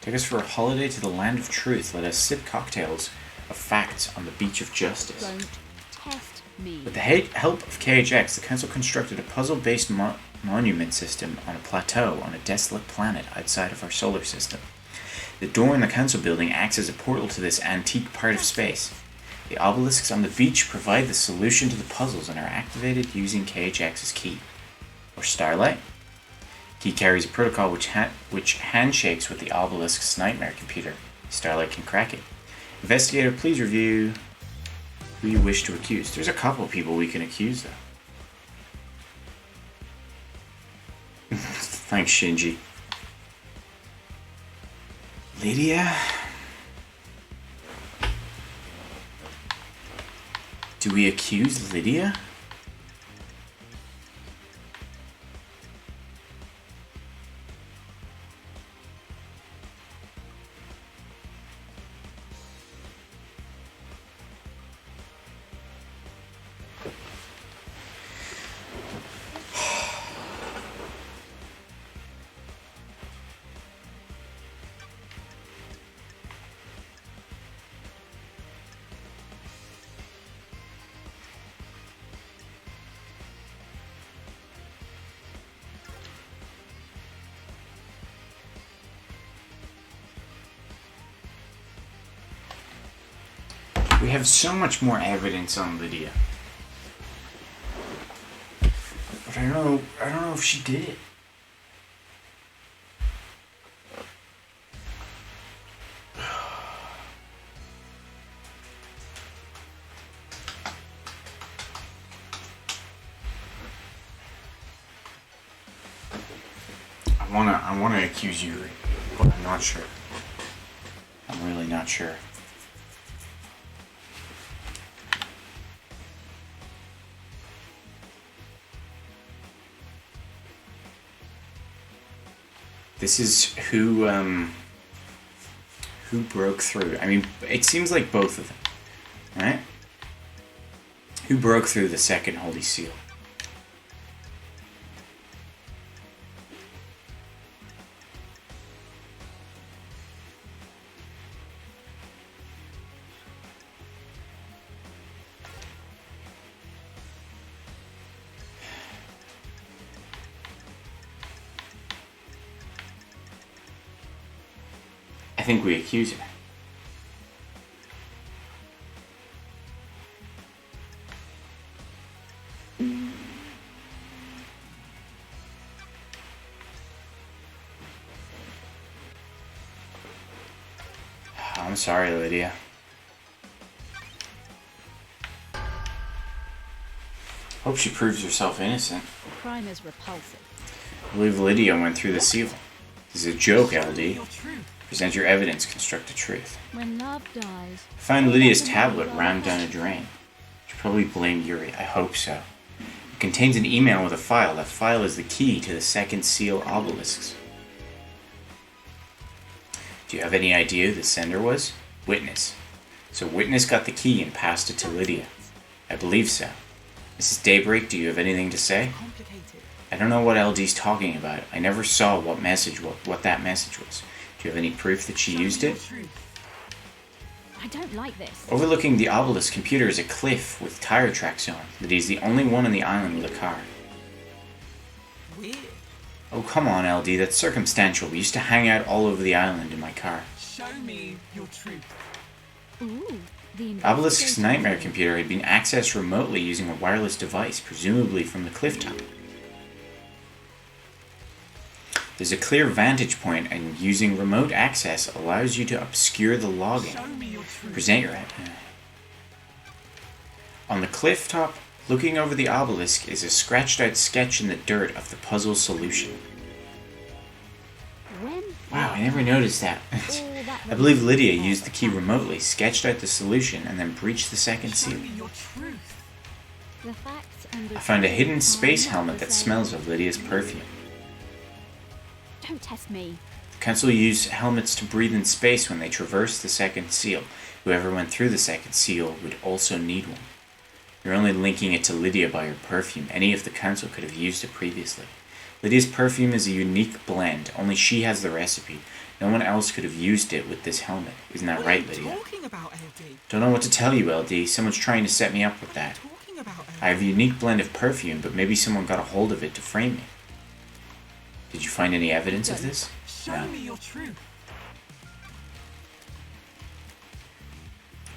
Take us for a holiday to the land of truth. Let us sip cocktails of facts on the beach of justice. Don't test me. With the help of KHX, the council constructed a puzzle-based monument system on a plateau on a desolate planet outside of our solar system. The door in the council building acts as a portal to this antique part of space. The obelisks on the beach provide the solution to the puzzles and are activated using KHX's key. Or Starlight. Key carries a protocol which handshakes with the obelisk's nightmare computer. Starlight can crack it. Investigator, please review who you wish to accuse. There's a couple of people we can accuse, though. Thanks, Shinji. Lydia? Do we accuse Lydia? We have so much more evidence on Lydia. But I don't know if she did it. I wanna accuse Yuri, but I'm not sure. I'm really not sure. This is who broke through. I mean, it seems like both of them, right? Who broke through the second Holy Seal? I think we accuse her. I'm sorry, Lydia. Hope she proves herself innocent. The crime is repulsive. I believe Lydia went through the seal. This is a joke, LD. Your truth. Present your evidence, construct a truth. When love dies, Find Lydia's tablet rammed down a drain. Should probably blame Yuri. I hope so. It contains an email with a file. That file is the key to the second seal obelisks. Do you have any idea who the sender was? Witness. So Witness got the key and passed it to Lydia. I believe so. Mrs. Daybreak, do you have anything to say? Complicated. I don't know what LD's talking about. I never saw what that message was. Do you have any proof that she used Your it? truth. I don't like this. Overlooking the obelisk computer is a cliff with tire tracks on. Lydia's the only one on the island with a car. Weird. Oh, come on, LD. That's circumstantial. We used to hang out all over the island in my car. Show me your truth. Ooh, the Obelisk's investigative nightmare report. computer had been accessed remotely using a wireless device, presumably from the cliff top. There's a clear vantage point, and using remote access allows you to obscure the Show logging. me your truth. Present your... On the cliff top, looking over the obelisk, is a scratched-out sketch in the dirt of the puzzle solution. When Wow, I never noticed that. all that I believe Lydia report used the key remotely, sketched out the solution, and then breached the second Show seal. me your truth. The facts and I found a the hidden truth space are not helmet the that same. smells of Lydia's perfume. Don't test me. The Council used helmets to breathe in space when they traversed the second seal. Whoever went through the second seal would also need one. You're only linking it to Lydia by her perfume. Any of the Council could have used it previously. Lydia's perfume is a unique blend. Only she has the recipe. No one else could have used it with this helmet. Isn't that What right, are you Lydia? talking about, LD? Don't know what to tell you, LD. Someone's trying to set me up with that. Talking about LD. I have a unique blend of perfume, but maybe someone got a hold of it to frame me. Did you find any evidence of this? Show No. me your truth.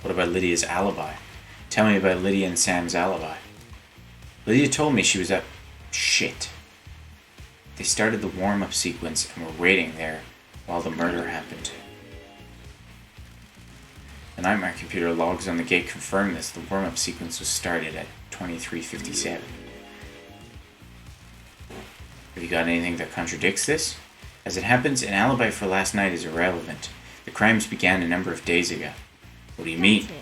What about Lydia's alibi? Tell me about Lydia and Sam's alibi. Lydia told me she was at... Shit. They started the warm-up sequence and were waiting there while the murder happened. The nightmare computer logs on the gate confirm this. The warm-up sequence was started at 23:57. Have you got anything that contradicts this? As it happens, an alibi for last night is irrelevant. The crimes began a number of days ago. What do you mean? That's it.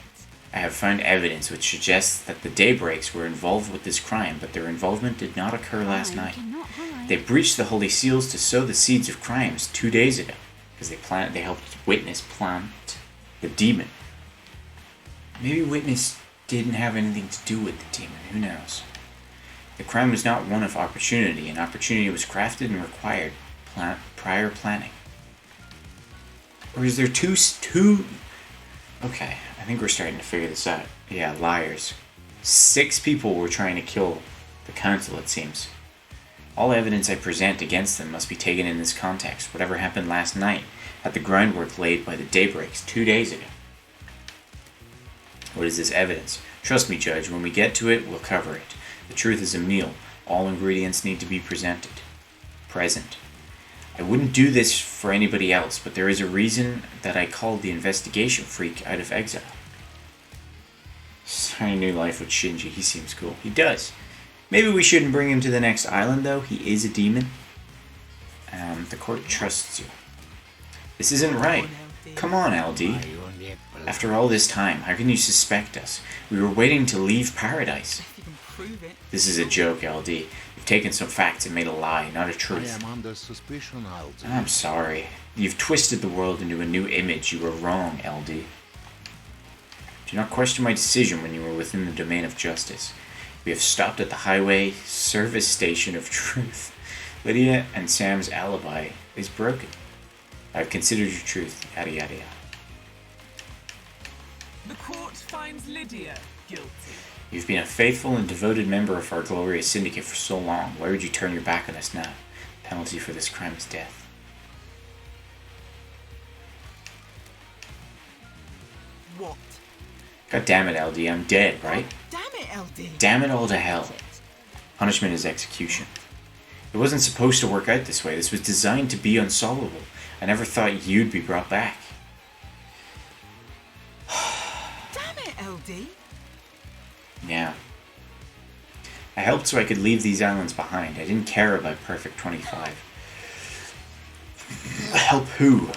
I have found evidence which suggests that the Daybreaks were involved with this crime, but their involvement did not occur last I night. cannot hide. They breached the Holy Seals to sow the seeds of crimes 2 days ago, because they helped Witness plant the demon. Maybe Witness didn't have anything to do with the demon, who knows? The crime was not one of opportunity, and opportunity was crafted and required prior planning. Or is there two... Okay, I think we're starting to figure this out. Yeah, liars. 6 people were trying to kill the Council, it seems. All evidence I present against them must be taken in this context. Whatever happened last night had the groundwork laid by the Daybreaks 2 days ago. What is this evidence? Trust me, Judge, when we get to it, we'll cover it. The truth is a meal. All ingredients need to be present. I wouldn't do this for anybody else, but there is a reason that I called the investigation freak out of exile. Starting a new life with Shinji. He seems cool. He does. Maybe we shouldn't bring him to the next island, though. He is a demon. The court trusts you. This isn't right. Come on, LD. After all this time, how can you suspect us? We were waiting to leave paradise. If you can prove it. This is a joke, LD. You've taken some facts and made a lie, not a I truth. am under suspicion, LD. I'm sorry. You've twisted the world into a new image. You were wrong, LD. Do not question my decision when you were within the domain of justice. We have stopped at the highway service station of truth. Lydia and Sam's alibi is broken. I have considered your truth. Yada yada yada. The court finds Lydia guilty. You've been a faithful and devoted member of our glorious syndicate for so long. Why would you turn your back on us now? The penalty for this crime is death. What? God damn it, LD. I'm dead, right? Damn it, LD. Damn it all to hell. Punishment is execution. It wasn't supposed to work out this way. This was designed to be unsolvable. I never thought you'd be brought back. Damn it, LD. Yeah. I helped so I could leave these islands behind. I didn't care about Perfect 25. Help who?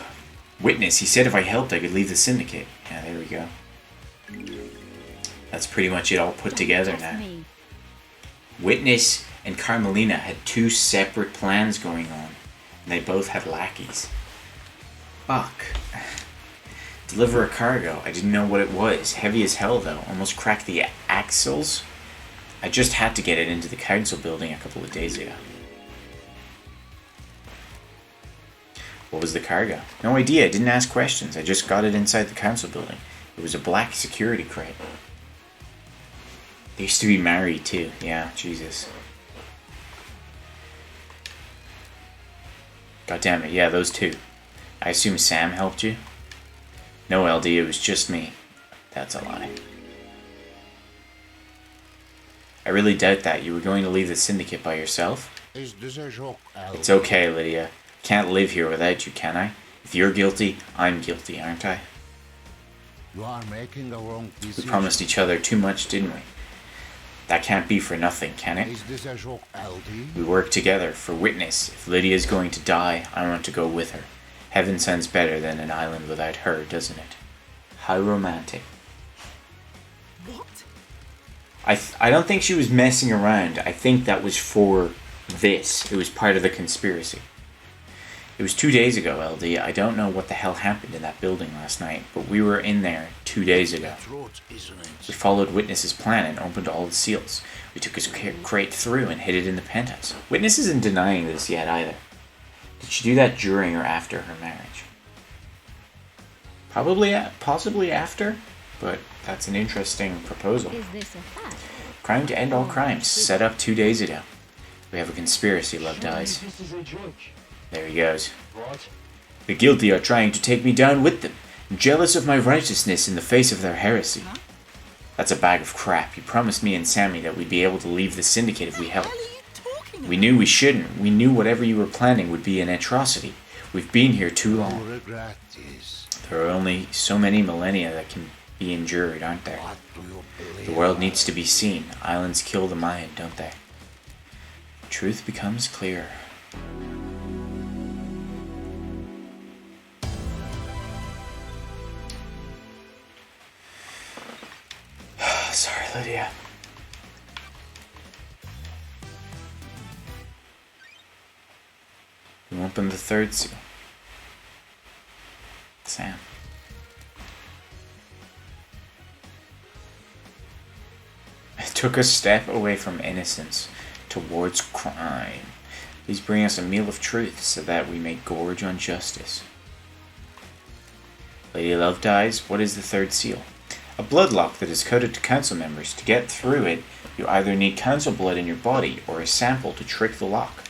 Witness. He said if I helped, I could leave the syndicate. Yeah, there we go. That's pretty much it all put together Just now. me. Witness and Carmelina had two separate plans going on, and they both had lackeys. Fuck. Deliver a cargo. I didn't know what it was. Heavy as hell, though. Almost cracked the axles. I just had to get it into the council building a couple of days ago. What was the cargo? No idea. I didn't ask questions. I just got it inside the council building. It was a black security crate. They used to be married, too. Yeah, Jesus. God damn it. Yeah, those two. I assume Sam helped you? No, LD, it was just me. That's a lie. I really doubt that. You were going to leave the syndicate by yourself? Is this a joke, LD? It's okay, Lydia. Can't live here without you, can I? If you're guilty, I'm guilty, aren't I? You are making a wrong We decision. promised each other too much, didn't we? That can't be for nothing, can it? Is this a joke, LD? We work together for witness. If Lydia's going to die, I want to go with her. Heaven sounds better than an island without her, doesn't it? How romantic. What? I don't think she was messing around. I think that was for this. It was part of the conspiracy. It was 2 days ago, LD. I don't know what the hell happened in that building last night, but we were in there 2 days ago. Truth, isn't We it? followed Witness's plan and opened all the seals. We took his crate through and hid it in the penthouse. Witness isn't denying this yet either. Did she do that during or after her marriage? Possibly after, but that's an interesting proposal. Is this a fact? Crime to end all crimes, set up 2 days ago. We have a conspiracy, Love Dies. This is a joke. There he goes. What? The guilty are trying to take me down with them, jealous of my righteousness in the face of their heresy. Huh? That's a bag of crap. You promised me and Sammy that we'd be able to leave the syndicate if we What helped. the hell are you talking about? We knew we shouldn't. We knew whatever you were planning would be an atrocity. We've been here too You long. regret this. There are only so many millennia that can be endured, aren't there? What do you believe? The world needs to be seen. Islands kill the mind, don't they? Truth becomes clearer. Sorry, Lydia. You opened the third seal. Sam. I took a step away from innocence towards crime. Please bring us a meal of truth so that we may gorge on justice. Lady Love Dies, what is the third seal? A bloodlock that is coded to council members. To get through it, you either need council blood in your body or a sample to trick the lock.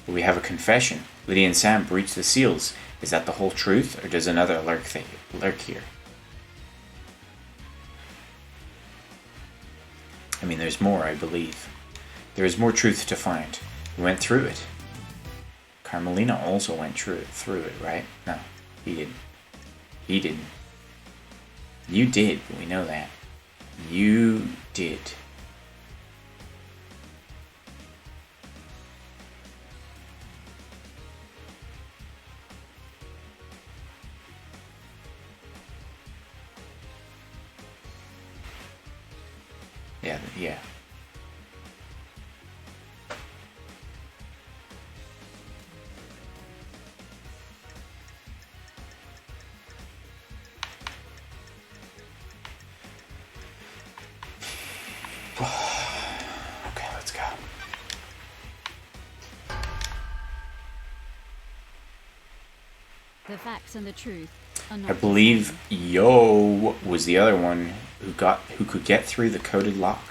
But we have a confession. Lydia and Sam breached the seals. Is that the whole truth, or does another lurk here? I mean, there's more, I believe. There is more truth to find. We went through it. Carmelina also went through it, right? No, he didn't. He didn't. You did, but we know that. You did. Yeah. The facts and the truth are not I the believe same. Yo was the other one who could get through the coded lock.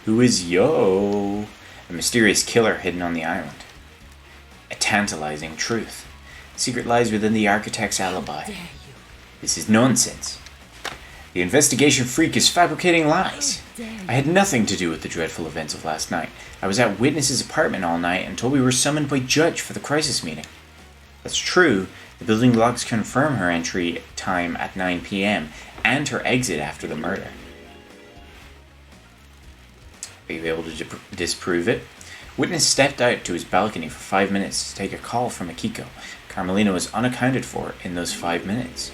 Who is Yo? A mysterious killer hidden on the island. A tantalizing truth. The secret lies within the architect's alibi. This is nonsense. The investigation freak is fabricating lies. I had nothing to do with the dreadful events of last night. I was at Witness's apartment all night until we were summoned by Judge for the crisis meeting. That's true. The building logs confirm her entry time at 9 p.m. and her exit after the murder. Are you able to disprove it? Witness stepped out to his balcony for 5 minutes to take a call from Akiko. Carmelina was unaccounted for in those 5 minutes.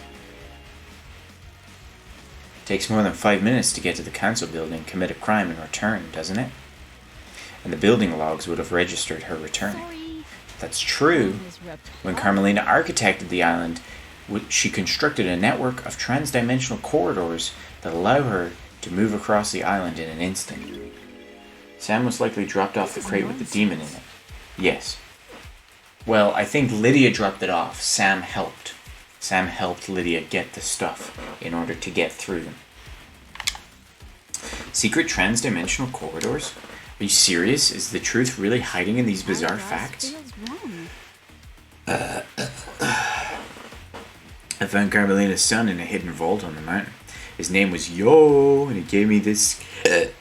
It takes more than 5 minutes to get to the council building, commit a crime, and return, doesn't it? And the building logs would have registered her return. Sorry. That's true. When Carmelina architected the island, she constructed a network of trans-dimensional corridors that allow her to move across the island in an instant. Sam most likely dropped off the crate with the demon in it. Yes. Well, I think Lydia dropped it off. Sam helped. Sam helped Lydia get the stuff in order to get through them. Secret trans-dimensional corridors? Are you serious? Is the truth really hiding in these bizarre facts? Feels wrong. I found Carmelina's son in a hidden vault on the mountain. His name was Yo, and he gave me this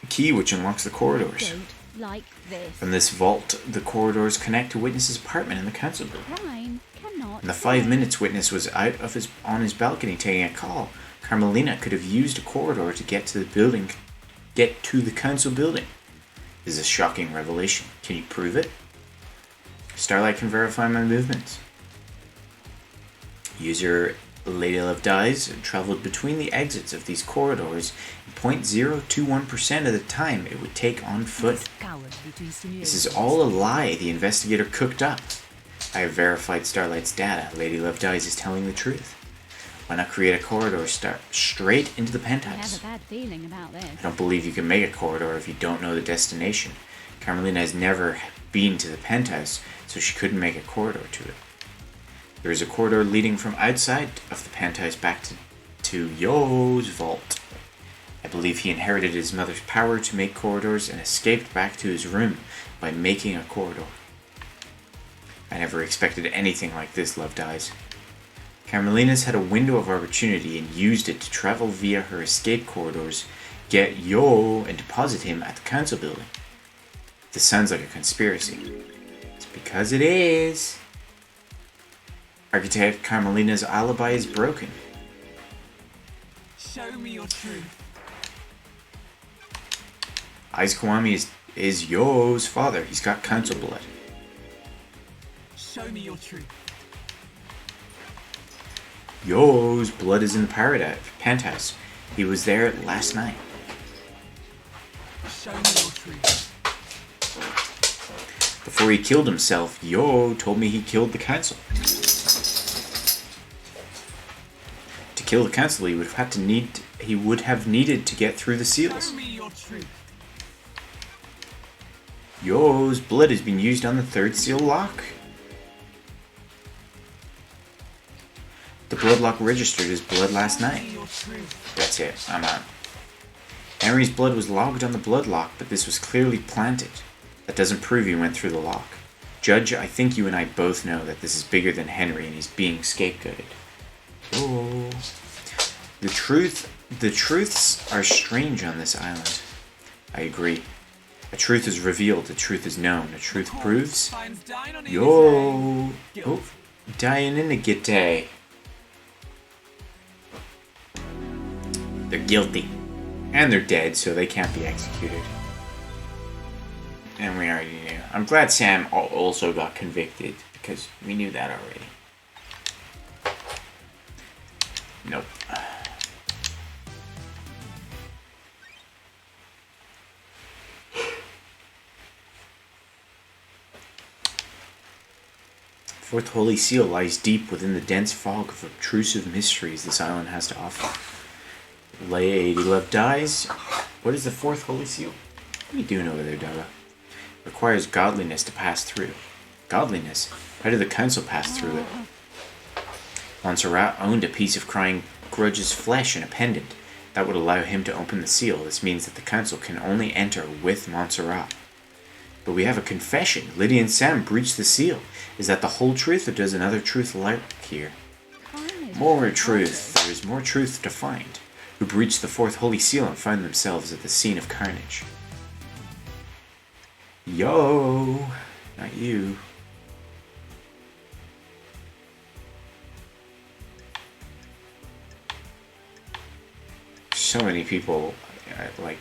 key which unlocks the corridors. Don't like this. From this vault, the corridors connect to Witness's apartment in the council building. Crime cannot. In the 5 minutes Witness was out on his balcony taking a call, Carmelina could have used a corridor to get to the council building. This is a shocking revelation. Can you prove it? Starlight can verify my movements. User Lady Love Dies traveled between the exits of these corridors in 0.021% of the time it would take on foot. This is all a lie the investigator cooked up. I have verified Starlight's data. Lady Love Dies is telling the truth. Why not create a corridor straight into the I have penthouse? a bad feeling about this. I don't believe you can make a corridor if you don't know the destination. Carmelina has never been to the penthouse, so she couldn't make a corridor to it. There is a corridor leading from outside of the penthouse back to Yo's vault. I believe he inherited his mother's power to make corridors and escaped back to his room by making a corridor. I never expected anything like this, Love Dies. Carmelina's had a window of opportunity and used it to travel via her escape corridors, get Yo, and deposit him at the council building. This sounds like a conspiracy. It's because it is. Architect Carmelina's alibi is broken. Show me your truth. Aiz Kiwami is Yo's father. He's got council blood. Show me your truth. Yo's blood is in the penthouse. He was there last night. Show me your truth. Before he killed himself, Yo told me he killed the council. To kill the council, he would have needed to get through the seals. Show me your truth. Yo's blood has been used on the third seal lock. The blood lock registered his blood last Show night. me your truth. That's it, I'm out. Henry's blood was logged on the blood lock, but this was clearly planted. That doesn't prove he went through the lock. Judge, I think you and I both know that this is bigger than Henry and he's being scapegoated. Oh. The truths are strange on this island. I agree. A truth is revealed, a truth is known, a truth proves. Finds dying on Yo! Oh, dying in the gitay. They're guilty. And they're dead, so they can't be executed. And we already knew. I'm glad Sam also got convicted, because we knew that already. Nope. Fourth Holy Seal lies deep within the dense fog of obtrusive mysteries this island has to offer. Lady Love Dies. What is the Fourth Holy Seal? What are you doing over there, Della? Requires godliness to pass through. Godliness? How did the council pass through it? Montserrat owned a piece of Crying Grudge's flesh and a pendant that would allow him to open the seal. This means that the council can only enter with Montserrat. But we have a confession. Lydia and Sam breached the seal. Is that the whole truth, or does another truth lurk here? Carnage. More truth. There is more truth to find. Who breached the fourth holy seal and found themselves at the scene of carnage? Yo! Not you. So many people, like,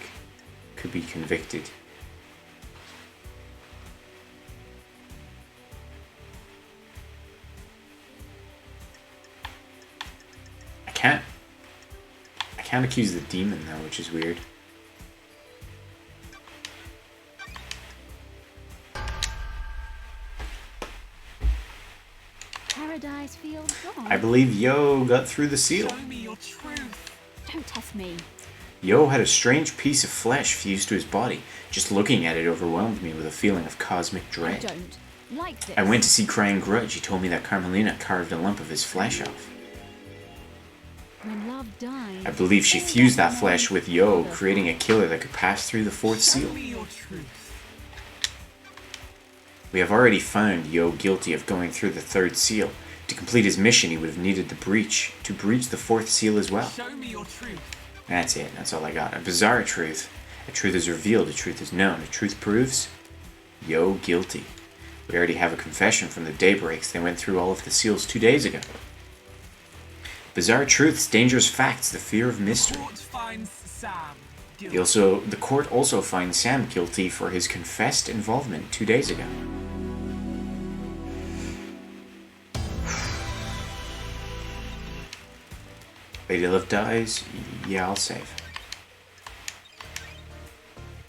could be convicted. I can't accuse the demon though, which is weird. Paradise feels wrong. I believe Yo got through the seal. Show me your truth. Don't test me. Yo had a strange piece of flesh fused to his body. Just looking at it overwhelmed me with a feeling of cosmic I dread. don't like this. I went to see Crying Grudge. He told me that Carmelina carved a lump of his flesh off. When love dies, I believe she all fused that remains flesh with is Yo, the creating a killer that could pass through the fourth Show seal. me your truth. We have already found Yo guilty of going through the third seal. To complete his mission, he would have needed to breach the fourth seal as well. Show me your truth. That's it. That's all I got. A bizarre truth. A truth is revealed. A truth is known. A truth proves Yo guilty. We already have a confession from the Daybreaks. They went through all of the seals 2 days ago. Bizarre truths, dangerous facts, the fear of mystery. Court finds Sam guilty. The court also finds Sam guilty for his confessed involvement 2 days ago. Lady Love dies. Yeah, I'll save.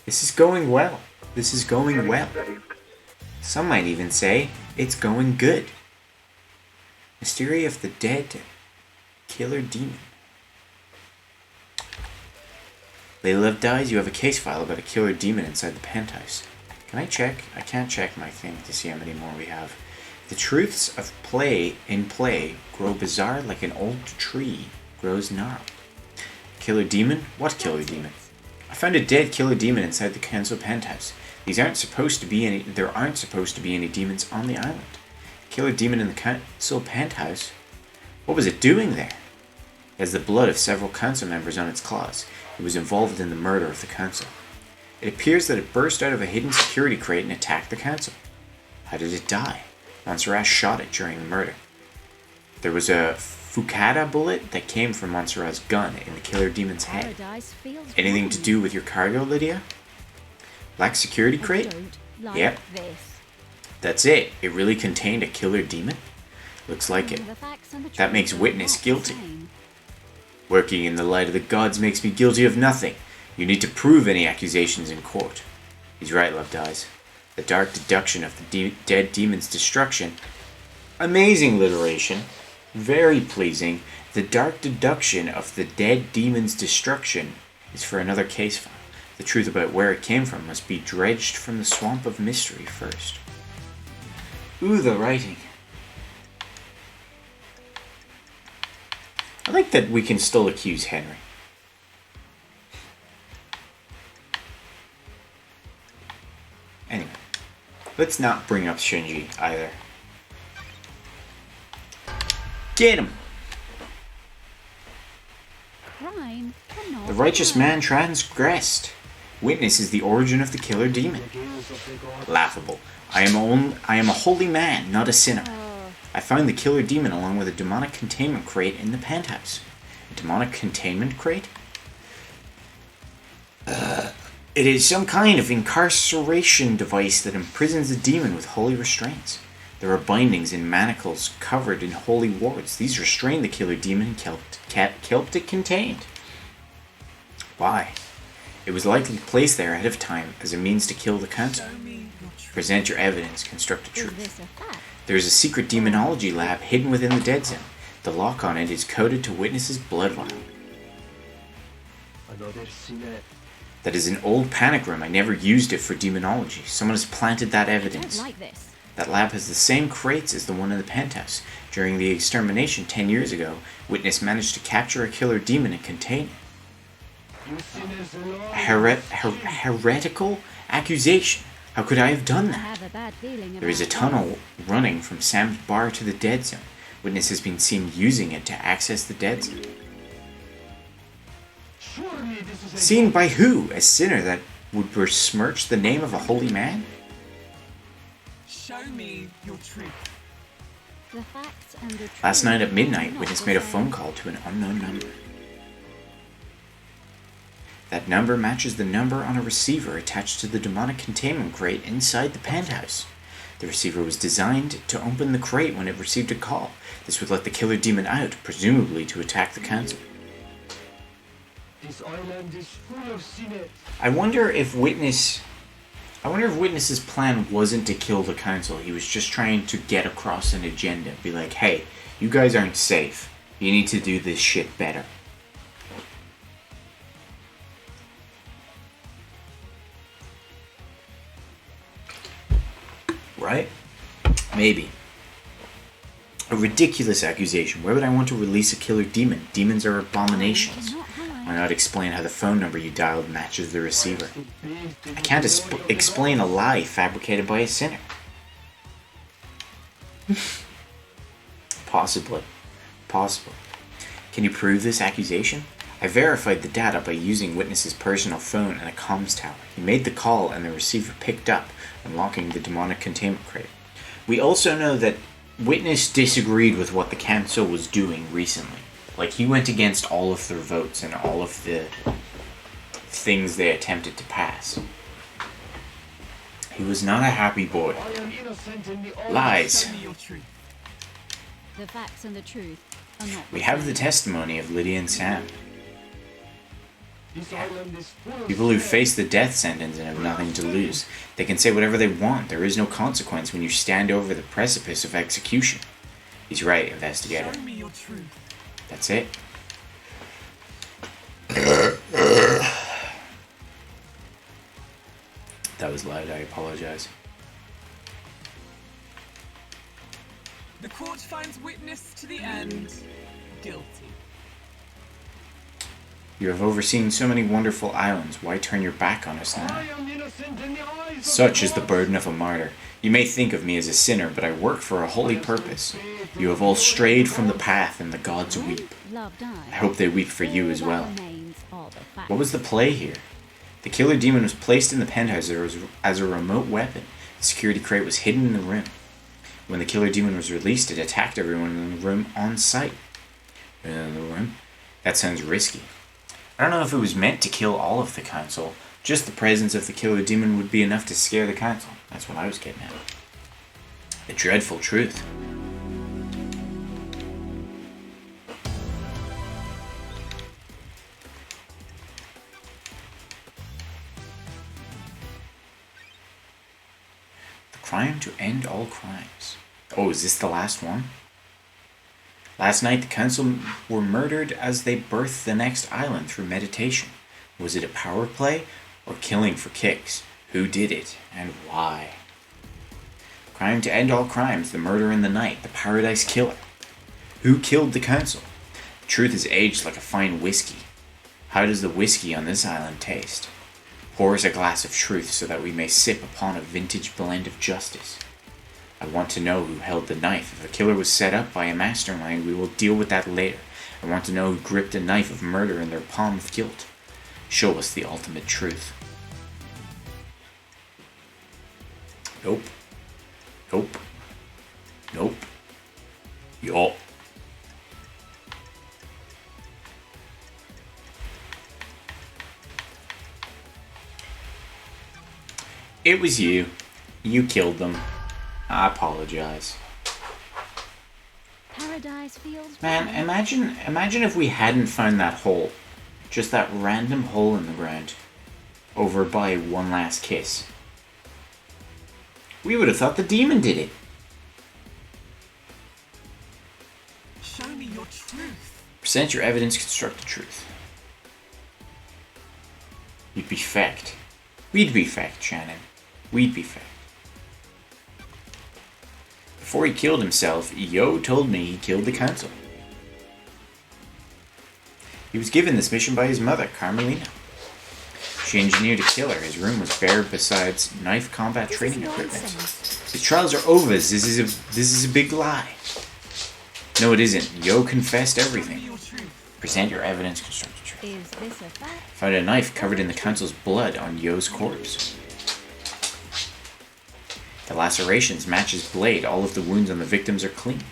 This is going well. This is going well. Saved. Some might even say it's going good. Mystery of the Dead Killer Demon. Lady Love dies. You have a case file about a killer demon inside the penthouse. Can I check? I can't check my thing to see how many more we have. The truths of play grow bizarre like an old tree grows gnarled. Killer demon? What killer demon? I found a dead killer demon inside the council penthouse. There aren't supposed to be any demons on the island. Killer demon in the council penthouse? What was it doing there? It has the blood of several council members on its claws. It was involved in the murder of the council. It appears that it burst out of a hidden security crate and attacked the council. How did it die? Montserrat shot it during the murder. There was a Fukada bullet that came from Montserrat's gun in the killer demon's head. Paradise feels Anything to wrong. do with your cargo, Lydia? Black security I crate? don't like Yep. this. That's it. It really contained a killer demon? Looks like it. The facts and the That makes truth are witness not the guilty. same. Working in the light of the gods makes me guilty of nothing. You need to prove any accusations in court. He's right, Love dies. The dark deduction of the dead demon's destruction. Amazing alliteration. Very pleasing. The dark deduction of the dead demon's destruction is for another case file. The truth about where it came from must be dredged from the swamp of mystery first. Ooh, the writing. I like that we can still accuse Henry. Anyway, let's not bring up Shinji either. Get him! Crime cannot The righteous be man transgressed. Witness is the origin of the killer demon. Laughable. I am a holy man, not a sinner. I found the killer demon along with a demonic containment crate in the penthouse. A demonic containment crate? It is some kind of incarceration device that imprisons the demon with holy restraints. There are bindings and manacles covered in holy wards. These restrain the killer demon and kept it contained. Why? It was likely placed there ahead of time as a means to kill the council. Show me your truth. Present your evidence, construct a Is truth. this a fact? There is a secret demonology lab hidden within the dead zone. The lock on it is coded to Witness's blood vial. That is an old panic room. I never used it for demonology. Someone has planted that I evidence. don't like this. That lab has the same crates as the one in the penthouse. During the extermination 10 years ago, Witness managed to capture a killer demon and contain it. A heretical accusation. How could I have done I that? have a bad feeling There is a about tunnel running from Sam's bar to the dead zone. Witness has been seen using it to access the dead zone. Seen by who? A sinner that would besmirch the name of a holy man? Show me your truth. the facts and the truth. Last night at midnight, are not Witness the made a same. phone call to an unknown number. That number matches the number on a receiver attached to the demonic containment crate inside the penthouse. The receiver was designed to open the crate when it received a call. This would let the killer demon out, presumably to attack the council. This island is full of sinners. I wonder if Witness's plan wasn't to kill the council. He was just trying to get across an agenda. Be like, hey, you guys aren't safe. You need to do this shit better. Right? Maybe. A ridiculous accusation. Why would I want to release a killer demon? Demons are abominations. Why not explain how the phone number you dialed matches the receiver? I can't explain a lie fabricated by a sinner. Possibly. Possibly. Can you prove this accusation? I verified the data by using Witness's personal phone and a comms tower. He made the call and the receiver picked up, unlocking the demonic containment crate. We also know that Witness disagreed with what the council was doing recently. Like, he went against all of their votes and all of the things they attempted to pass. He was not a happy boy. I am innocent in the Lies. Show me your truth. The facts and the truth are not We the have the same. testimony of Lydia and Sam. This island is full of People who sinners. face the death sentence and have nothing to lose. They can say whatever they want. There is no consequence when you stand over the precipice of execution. He's right, investigator. Show me your truth. That's it. That was loud, I apologize. The court finds Witness to the end guilty. You have overseen so many wonderful islands. Why turn your back on us I now? am innocent in the eyes of Such is the God. burden of a martyr. You may think of me as a sinner, but I work for a holy purpose. You have all strayed from the path, and the gods weep. Love dies. I hope they weep for you All as that well. remains are the facts. What was the play here? The killer demon was placed in the penthouse as a remote weapon. The security crate was hidden in the room. When the killer demon was released, it attacked everyone in the room on sight. In the room? That sounds risky. I don't know if it was meant to kill all of the council. Just the presence of the killer demon would be enough to scare the council. That's what I was getting at. The dreadful truth. The crime to end all crimes. Oh, is this the last one? Last night, the council were murdered as they birthed the next island through meditation. Was it a power play or killing for kicks? Who did it and why? Crime to end all crimes, the murder in the night, the paradise killer. Who killed the council? The truth is aged like a fine whiskey. How does the whiskey on this island taste? Pour us a glass of truth so that we may sip upon a vintage blend of justice. I want to know who held the knife. If a killer was set up by a mastermind, we will deal with that later. I want to know who gripped a knife of murder in their palm of guilt. Show us the ultimate truth. Nope. Nope. Nope. Yup. It was you. You killed them. I apologize. Paradise feels Man, right. imagine if we hadn't found that hole. Just that random hole in the ground. Over by One Last Kiss. We would have thought the demon did it. Show me your truth. Present your evidence, construct the truth. You'd be fecked. We'd be fecked, Shannon. We'd be fecked. Before he killed himself, Yo told me he killed the council. He was given this mission by his mother, Carmelina. She engineered a killer. His room was bare besides knife combat training equipment. His trials are over. This is a big lie. No, it isn't. Yo confessed everything. Present your evidence, construct the truth. Is this a fact? Found a knife covered in the council's blood on Yo's corpse. The lacerations match his blade. All of the wounds on the victims are clean.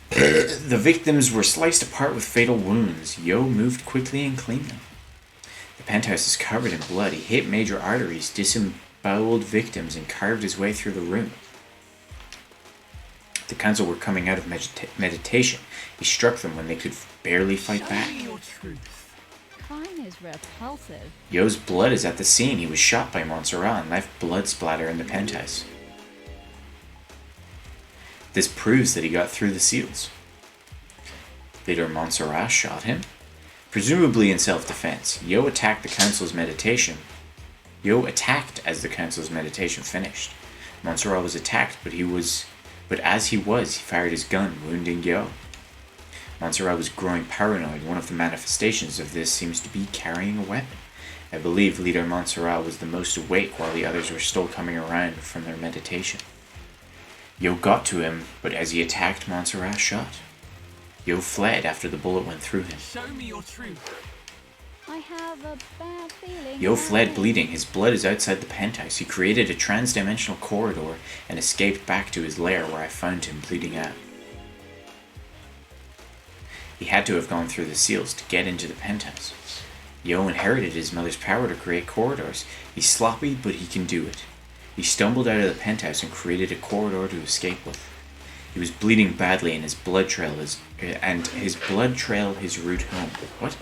The victims were sliced apart with fatal wounds. Yo moved quickly and cleaned them. The penthouse is covered in blood. He hit major arteries, disemboweled victims, and carved his way through the room. The council were coming out of meditation. He struck them when they could barely fight back. Crime is repulsive. Yo's blood is at the scene. He was shot by Montserrat and left blood splatter in the penthouse. This proves that he got through the seals. Later, Montserrat shot him, presumably in self-defense. Yo attacked the council's meditation. Yo attacked as the council's meditation finished. Montserrat was attacked, but as he fired his gun, wounding Yo. Montserrat was growing paranoid. One of the manifestations of this seems to be carrying a weapon. I believe leader Montserrat was the most awake while the others were still coming around from their meditation. Yo got to him, but as he attacked, Montserrat shot. Yo fled after the bullet went through him. Show me your truth. I have a bad feeling. Yo fled about it. bleeding. His blood is outside the penthouse. He created a trans-dimensional corridor and escaped back to his lair where I found him bleeding out. He had to have gone through the seals to get into the penthouse. Yo inherited his mother's power to create corridors. He's sloppy, but he can do it. He stumbled out of the penthouse and created a corridor to escape with. He was bleeding badly, and his blood trailed his route home. What?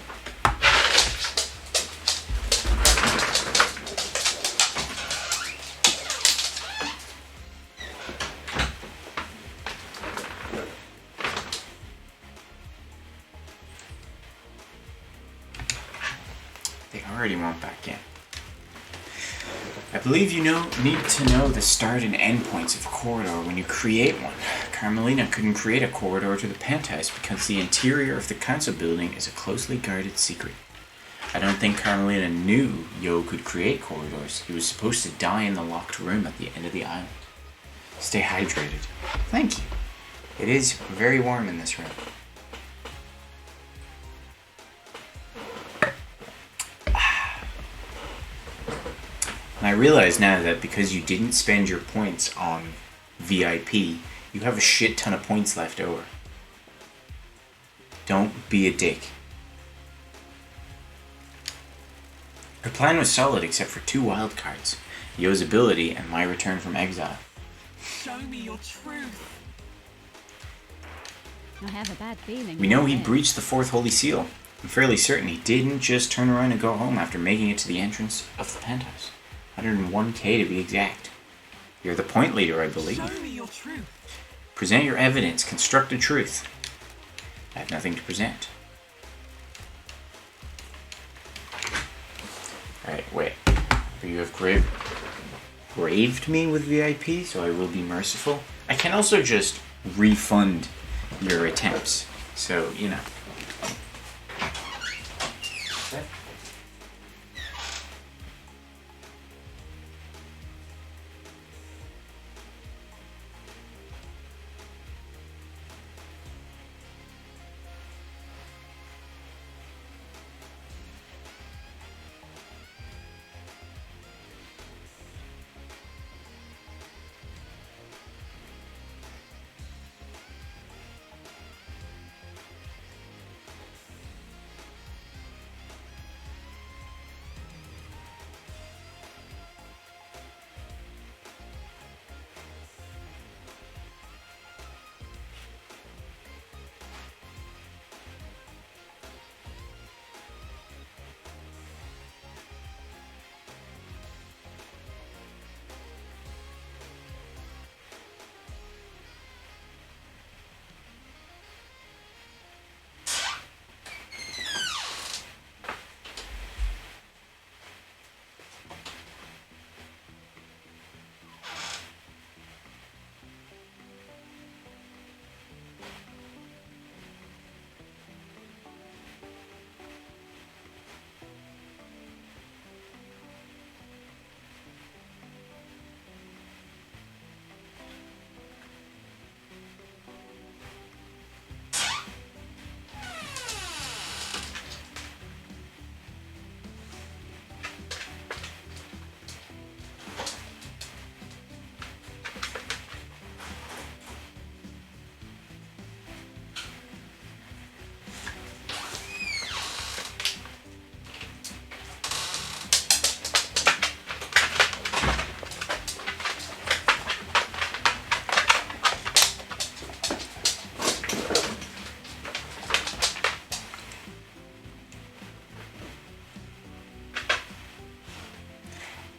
They already went back in. I believe you need to know the start and end points of a corridor when you create one. Carmelina couldn't create a corridor to the penthouse because the interior of the council building is a closely guarded secret. I don't think Carmelina knew Yo could create corridors. He was supposed to die in the locked room at the end of the island. Stay hydrated. Thank you. It is very warm in this room. And I realize now that because you didn't spend your points on VIP, you have a shit ton of points left over. Don't be a dick. Her plan was solid except for 2 wild cards, Yo's ability and my return from exile. Show me your truth. I have a bad feeling. We know he about it. breached the 4th Holy Seal. I'm fairly certain he didn't just turn around and go home after making it to the entrance of the penthouse. 101k to be exact. You're the point leader, I believe. Show me your truth. Present your evidence. Construct the truth. I have nothing to present. Alright, wait. You have graved me with VIP, so I will be merciful. I can also just refund your attempts. So, you know. Okay.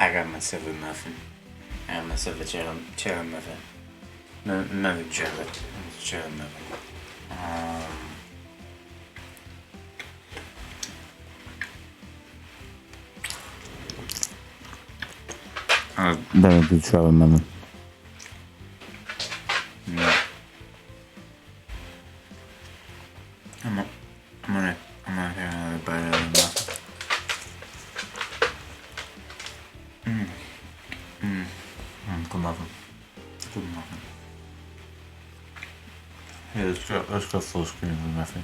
I got myself a muffin. I got myself a cheddar muffin. Another cheddar muffin. Better do cheddar muffin. Yeah. I'm gonna have another bite of the muffin. Good muffin. Good muffin. Hey, let's go full screen with muffin.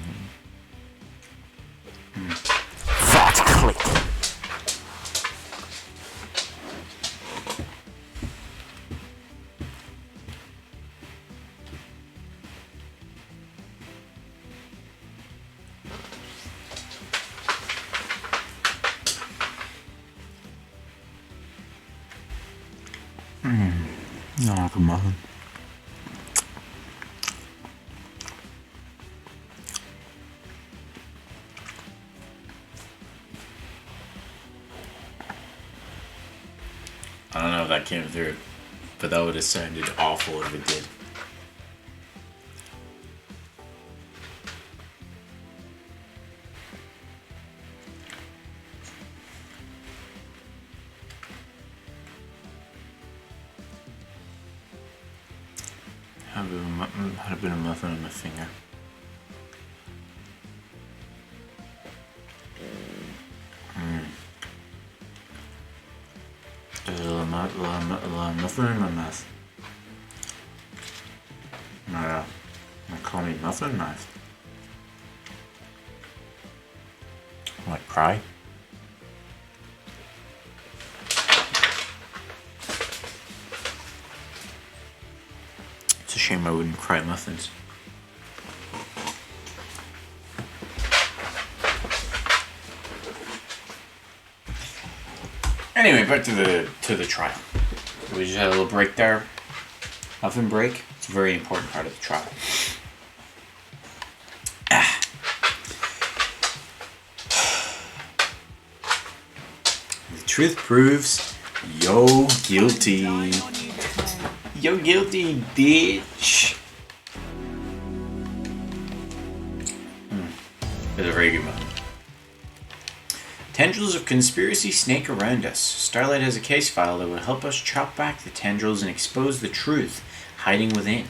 That click. No, good muffin. I don't know if that came through, but that would have sounded awful if it did. Had a bit of muffin on my finger. There's a little muffin in my mouth. No, they call me muffin mouth. Like cry. It's a shame I wouldn't cry muffins. Anyway, back to the trial. We just had a little break there. Muffin break. It's a very important part of the trial. The truth proves you're guilty. You're guilty, bitch. It's a very good moment. Tendrils of conspiracy snake around us. Starlight has a case file that will help us chop back the tendrils and expose the truth hiding within.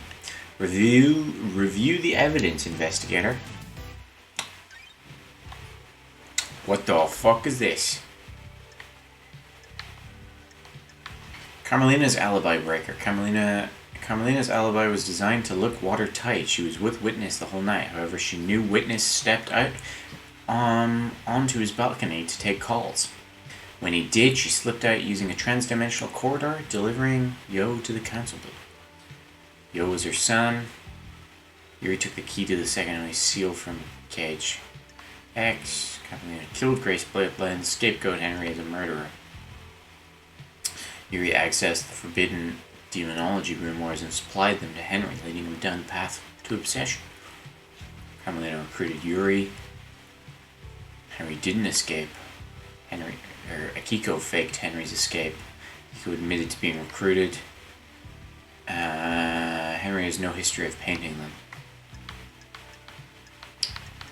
Review the evidence, investigator. What the fuck is this? Carmelina's alibi breaker. Carmelina's alibi was designed to look watertight. She was with Witness the whole night. However, she knew Witness stepped out onto his balcony to take calls. When he did, she slipped out using a trans-dimensional corridor, delivering Yo to the council building. Yo was her son. Yuri took the key to the second seal from Cage. X. Carmelina killed Grace Blend, scapegoat Henry as a murderer. Yuri accessed the forbidden demonology grimoires and supplied them to Henry, leading him down the path to obsession. Carmelina recruited Yuri. Henry didn't escape. Akiko faked Henry's escape. Akiko admitted to being recruited. Henry has no history of painting them.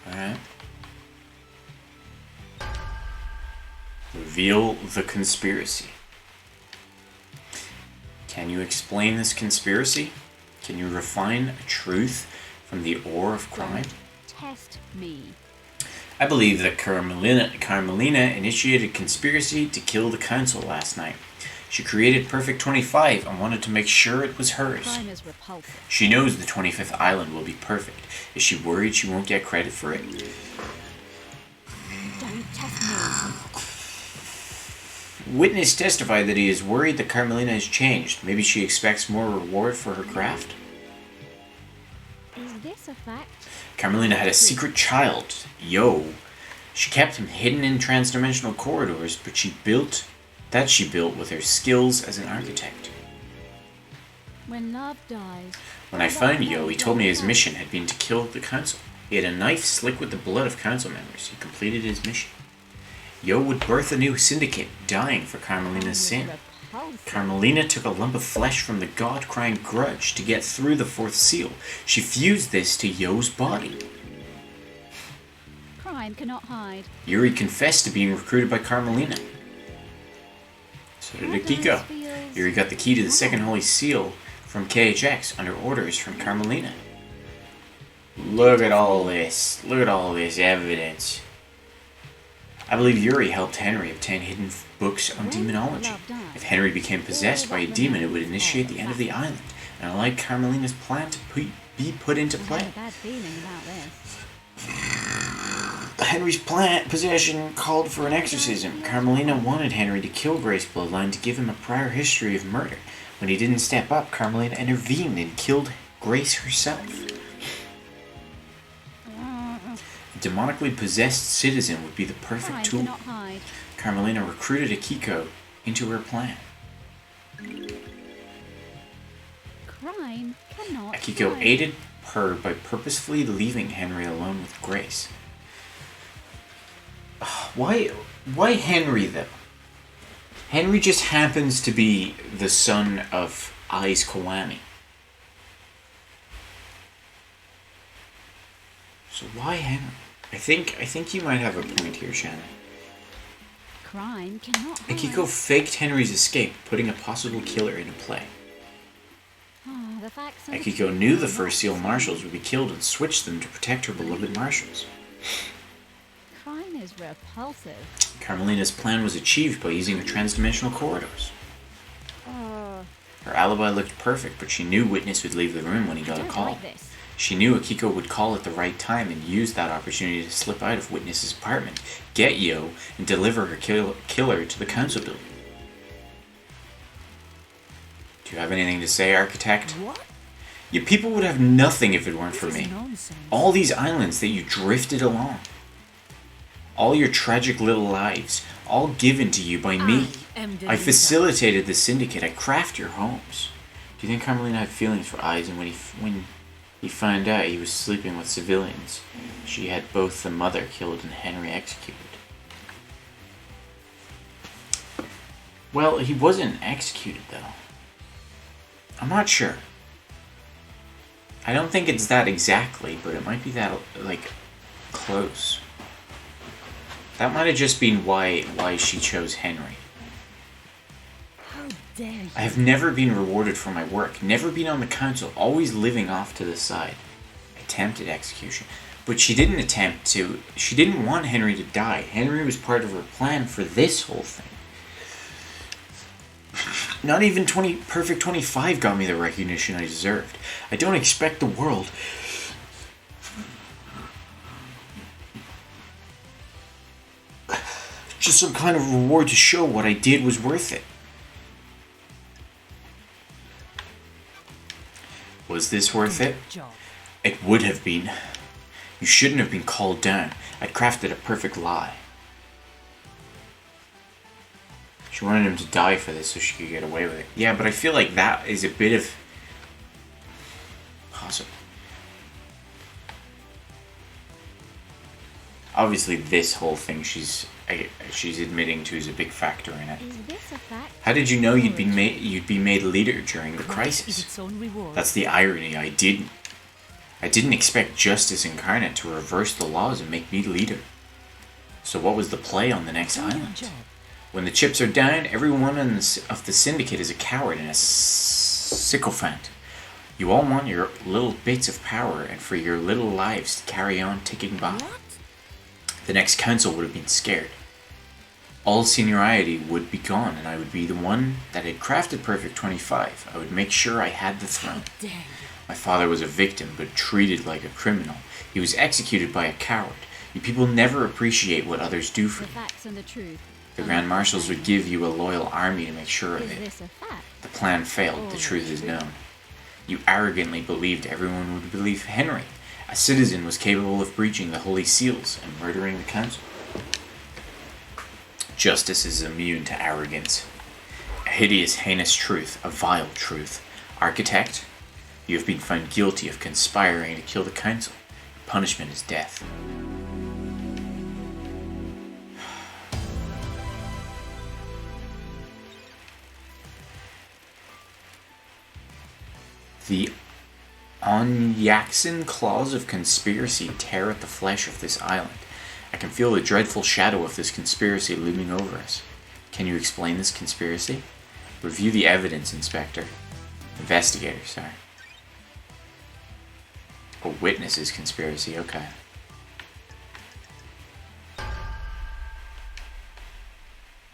Alright. Reveal the conspiracy. Can you explain this conspiracy? Can you refine a truth from the ore of crime? Test me. I believe that Carmelina initiated a conspiracy to kill the council last night. She created Perfect 25 and wanted to make sure it was hers. Crime is repulsive. She knows the 25th island will be perfect. Is she worried she won't get credit for it? Don't test me. Witness testified that he is worried that Carmelina has changed. Maybe she expects more reward for her craft. Is this a fact? Carmelina had a secret child, Yo. She kept him hidden in transdimensional corridors, but she built with her skills as an architect. When love dies. When I found Yo, he told me his mission had been to kill the council. He had a knife slick with the blood of council members. He completed his mission. Yo would birth a new syndicate, dying for Carmelina's sin. Repulsive. Carmelina took a lump of flesh from the god-crying Grudge to get through the fourth seal. She fused this to Yo's body. Crime cannot hide. Yuri confessed to being recruited by Carmelina. So did Akiko. Yuri got the key to the second holy seal from KHX under orders from Carmelina. Look at all this. Look at all this evidence. I believe Yuri helped Henry obtain hidden books on demonology. If Henry became possessed by a demon, it would initiate the end of the island, and allow Carmelina's plan to be put into I have play. a bad feeling about this. Henry's possession called for an exorcism. Carmelina wanted Henry to kill Grace Bloodline to give him a prior history of murder. When he didn't step up, Carmelina intervened and killed Grace herself. A demonically possessed citizen would be the perfect Crime tool. cannot hide. Carmelina recruited Akiko into her plan. Crime cannot Akiko hide. aided her by purposefully leaving Henry alone with Grace. Why Henry, though? Henry just happens to be the son of Ai's Kiwami. So why Henry? I think you might have a point here, Shannon. Crime cannot hide. Akiko faked Henry's escape, putting a possible killer into play. Ah, the facts and the Akiko truth knew are the not first seal the same. marshals would be killed and switched them to protect her beloved marshals. Crime is repulsive. Carmelina's plan was achieved by using the transdimensional corridors. Her alibi looked perfect, but she knew Witness would leave the room when he got a Don't call. like this. She knew Akiko would call at the right time and use that opportunity to slip out of Witness's apartment, get Yo, and deliver her killer to the council building. Do you have anything to say, Architect? What? Your people would have nothing if it weren't for This is me. nonsense. All these islands that you drifted along. All your tragic little lives, all given to you by me. I am the I leader. facilitated the syndicate. I craft your homes. Do you think Carmelina had feelings for Eyes, and when he found out he was sleeping with civilians, she had both the mother killed and Henry executed? Well, he wasn't executed, though. I'm not sure. I don't think it's that exactly, but it might be that, like, close. That might have just been why she chose Henry. How dare you? I have never been rewarded for my work, never been on the council, always living off to the side. Attempted execution. But she didn't she didn't want Henry to die. Henry was part of her plan for this whole thing. Not even Perfect 25 got me the recognition I deserved. I don't expect the world. Just some kind of reward to show what I did was worth it. Was this worth it? Job. It would have been. You shouldn't have been called down. I'd crafted a perfect lie. She wanted him to die for this so she could get away with it. Yeah, but I feel like that is a bit of... Possible. Obviously, this whole thing she's admitting to is a big factor in it. Is this a fact? How did you know you'd be made leader during the Is crisis? its own reward. That's the irony. I didn't expect Justice Incarnate to reverse the laws and make me leader. So what was the play on the next Do your island? job. When the chips are down, everyone of the syndicate is a coward and a sycophant. You all want your little bits of power and for your little lives to carry on ticking by. What? The next council would have been scared. All seniority would be gone, and I would be the one that had crafted Perfect 25. I would make sure I had the throne. Dare you? My father was a victim, but treated like a criminal. He was executed by a coward. You people never appreciate what others do for The you. facts and the truth. The Grand Marshals would give you a loyal army to make sure of Is it. this a fact? The plan failed, the truth is known. You arrogantly believed everyone would believe Henry. A citizen was capable of breaching the Holy Seals and murdering the Council. Justice is immune to arrogance. A hideous, heinous truth, a vile truth. Architect, you have been found guilty of conspiring to kill the Council. Your punishment is death. The Onyaxin claws of conspiracy tear at the flesh of this island. I can feel the dreadful shadow of this conspiracy looming over us. Can you explain this conspiracy? Review the evidence, Inspector. Investigator, sorry. A witness's conspiracy, okay.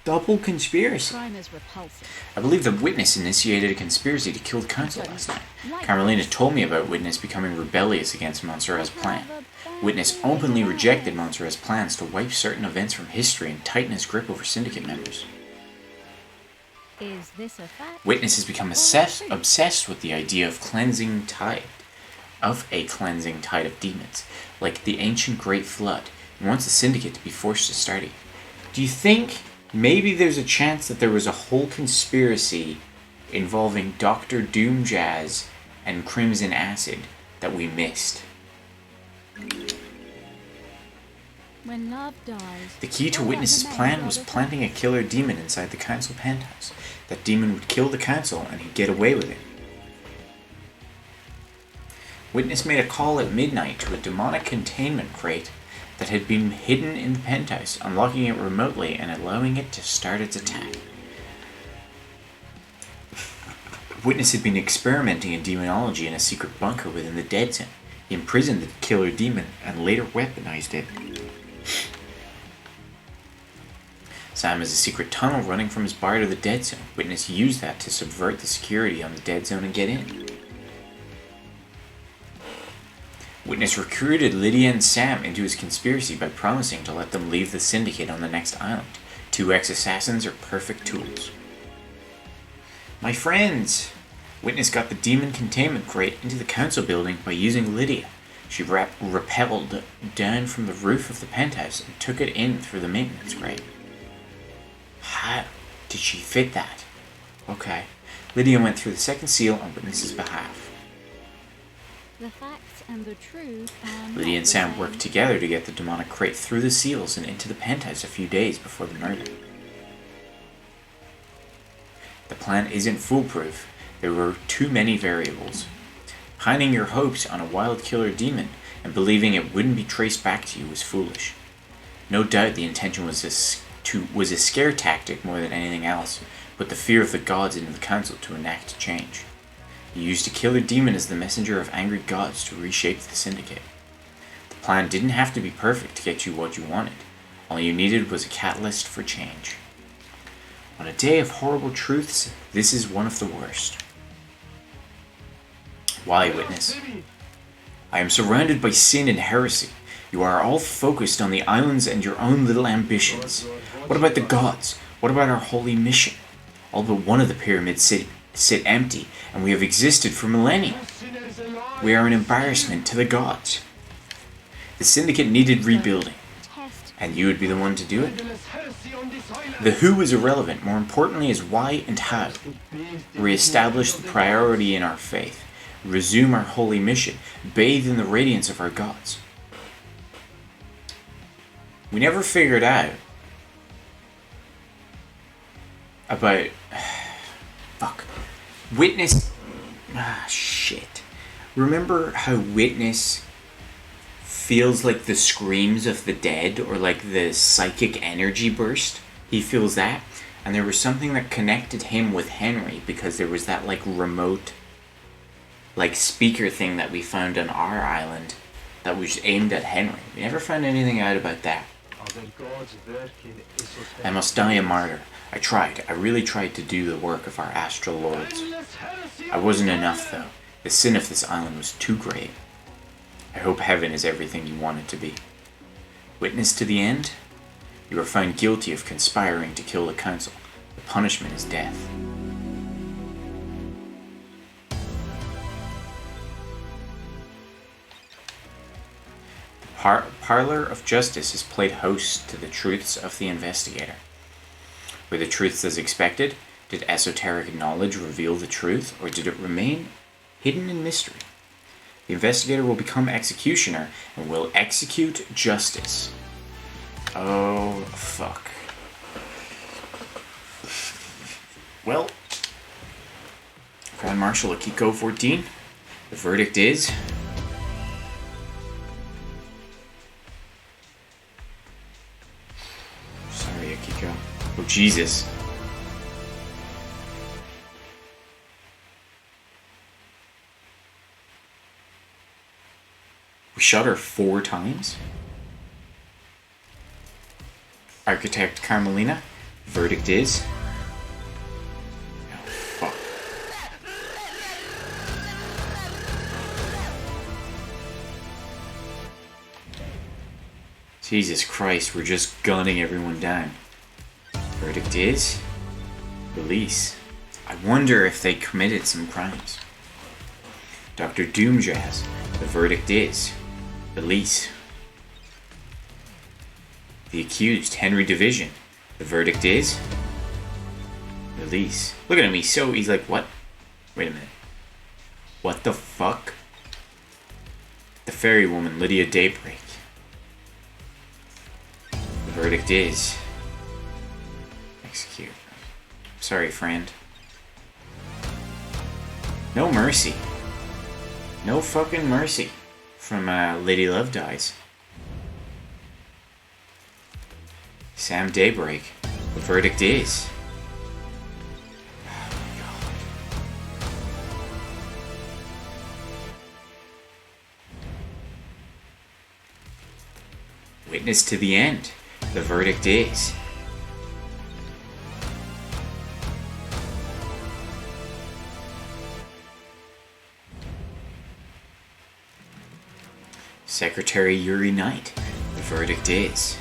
Double conspiracy. Crime is repulsive. I believe the witness initiated a conspiracy to kill the council last night. Carmelina told me about Witness becoming rebellious against Montserrat's plan. Witness openly rejected Montserrat's plans to wipe certain events from history and tighten his grip over syndicate members. Is this a fact? Witness has become obsessed with the idea of a cleansing tide of demons, like the ancient Great Flood, and wants the syndicate to be forced to study. Do you think maybe there's a chance that there was a whole conspiracy involving Dr. Doomjazz and Crimson Acid that we missed? When love dies. The key to Witness's plan was planting a killer demon inside the council penthouse. That demon would kill the council and he'd get away with it. Witness made a call at midnight to a demonic containment crate that had been hidden in the penthouse, unlocking it remotely and allowing it to start its attack. Witness had been experimenting in demonology in a secret bunker within the Dead Zone. He imprisoned the killer demon and later weaponized it. Sam has a secret tunnel running from his bar to the Dead Zone. Witness used that to subvert the security on the Dead Zone and get in. Witness recruited Lydia and Sam into his conspiracy by promising to let them leave the syndicate on the next island. 2 ex-assassins are perfect tools. My friends! Witness got the demon containment crate into the council building by using Lydia. She rappelled down from the roof of the penthouse and took it in through the maintenance grate. How did she fit that? Okay. Lydia went through the second seal on Witness's behalf. The facts and the truth are Lydia not and the Sam same. worked together to get the demonic crate through the seals and into the penthouse a few days before the murder. The plan isn't foolproof. There were too many variables. Pining your hopes on a wild killer demon and believing it wouldn't be traced back to you was foolish. No doubt the intention was a scare tactic more than anything else, put the fear of the gods into the council to enact change. You used a killer demon as the messenger of angry gods to reshape the syndicate. The plan didn't have to be perfect to get you what you wanted. All you needed was a catalyst for change. On a day of horrible truths, this is one of the worst. Why, Witness? I am surrounded by sin and heresy. You are all focused on the islands and your own little ambitions. What about the gods? What about our holy mission? All but one of the pyramids sit empty, and we have existed for millennia. We are an embarrassment to the gods. The syndicate needed rebuilding, and you would be the one to do it? The who is irrelevant. More importantly is why and how. Re-establish the priority in our faith. Resume our holy mission. Bathe in the radiance of our gods. We never figured out about... Fuck. Witness... shit. Remember how Witness feels like the screams of the dead or like the psychic energy burst? He feels that. And there was something that connected him with Henry because there was that like remote like speaker thing that we found on our island that was aimed at Henry. We never found anything out about that. I must die a martyr. I really tried to do the work of our astral lords. I wasn't enough though. The sin of this island was too great. I hope heaven is everything you want it to be. Witness to the end? You are found guilty of conspiring to kill the council. The punishment is death. The Parlor of Justice has played host to the truths of the investigator. Were the truths as expected? Did esoteric knowledge reveal the truth, or did it remain hidden in mystery? The investigator will become executioner and will execute justice. Oh, fuck. Well, Grand Marshal Akiko 14, The verdict is... Sorry, Akiko. Oh, Jesus. We shot her 4 times? Architect Carmelina, verdict is... Oh, fuck. Jesus Christ, we're just gunning everyone down. Verdict is... release. I wonder if they committed some crimes. Dr. Doomjazz, the verdict is... release. The accused, Henry Division, the verdict is... release. Look at him, he's like, what? Wait a minute. What the fuck? The fairy woman, Lydia Daybreak. The verdict is... execute. Sorry, friend. No mercy. No fucking mercy from Lady Love Dies. Sam Daybreak. The verdict is... oh my god. Witness to the end. The verdict is... Secretary Yuri Knight. The verdict is...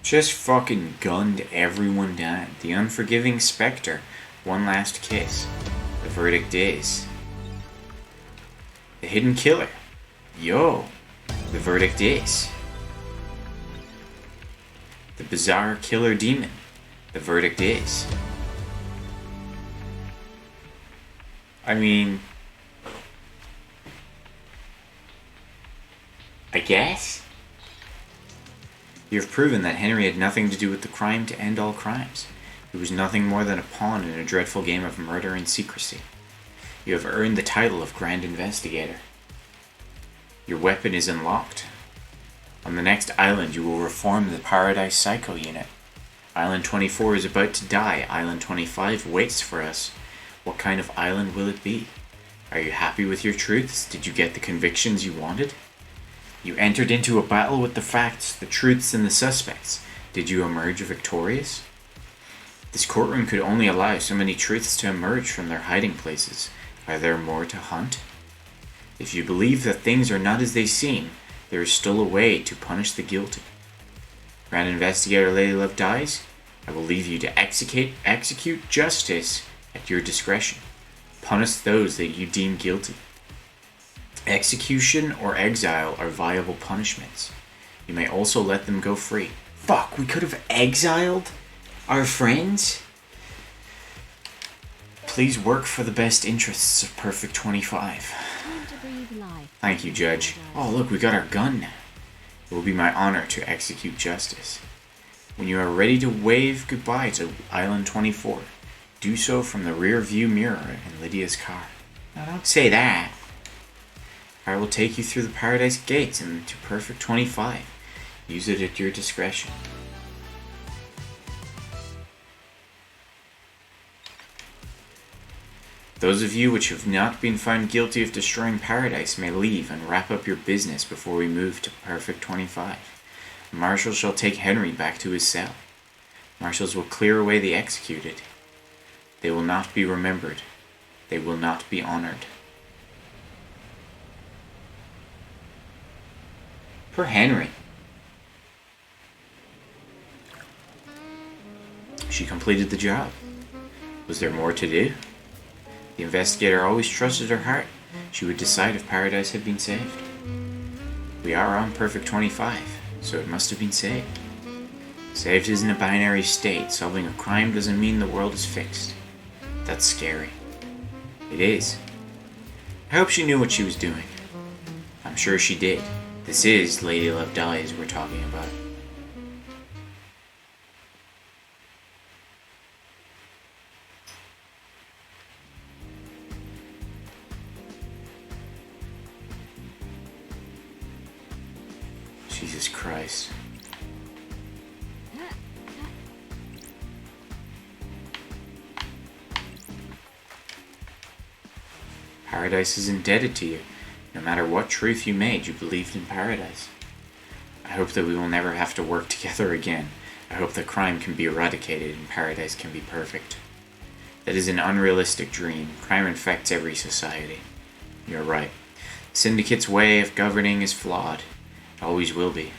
just fucking gunned everyone down. The unforgiving Spectre. One last kiss. The verdict is... the hidden killer. Yo. The verdict is... the bizarre killer demon. The verdict is... I mean... I guess? You have proven that Henry had nothing to do with the crime to end all crimes. He was nothing more than a pawn in a dreadful game of murder and secrecy. You have earned the title of Grand Investigator. Your weapon is unlocked. On the next island, you will reform the Paradise Psycho Unit. Island 24 is about to die. Island 25 waits for us. What kind of island will it be? Are you happy with your truths? Did you get the convictions you wanted? You entered into a battle with the facts, the truths, and the suspects. Did you emerge victorious? This courtroom could only allow so many truths to emerge from their hiding places. Are there more to hunt? If you believe that things are not as they seem, there is still a way to punish the guilty. Grand Investigator Lady Love Dies, I will leave you to execute justice at your discretion. Punish those that you deem guilty. Execution or exile are viable punishments. You may also let them go free. Fuck, we could have exiled our friends? Please work for the best interests of Perfect 25. Time to breathe life. Thank you, Judge. Oh, look, we got our gun now. It will be my honor to execute justice. When you are ready to wave goodbye to Island 24, do so from the rear view mirror in Lydia's car. Now, don't say that. I will take you through the Paradise Gates and to Perfect 25. Use it at your discretion. Those of you which have not been found guilty of destroying Paradise may leave and wrap up your business before we move to Perfect 25. Marshals shall take Henry back to his cell. Marshals will clear away the executed. They will not be remembered. They will not be honored. Poor Henry. She completed the job. Was there more to do? The investigator always trusted her heart. She would decide if Paradise had been saved. We are on Perfect 25, so it must have been saved. Saved isn't a binary state. Solving a crime doesn't mean the world is fixed. That's scary. It is. I hope she knew what she was doing. I'm sure she did. This is Lady Love Dies we're talking about. Jesus Christ. Paradise is indebted to you. No matter what truth you made, you believed in paradise. I hope that we will never have to work together again. I hope that crime can be eradicated and paradise can be perfect. That is an unrealistic dream. Crime infects every society. You're right. Syndicate's way of governing is flawed. It always will be.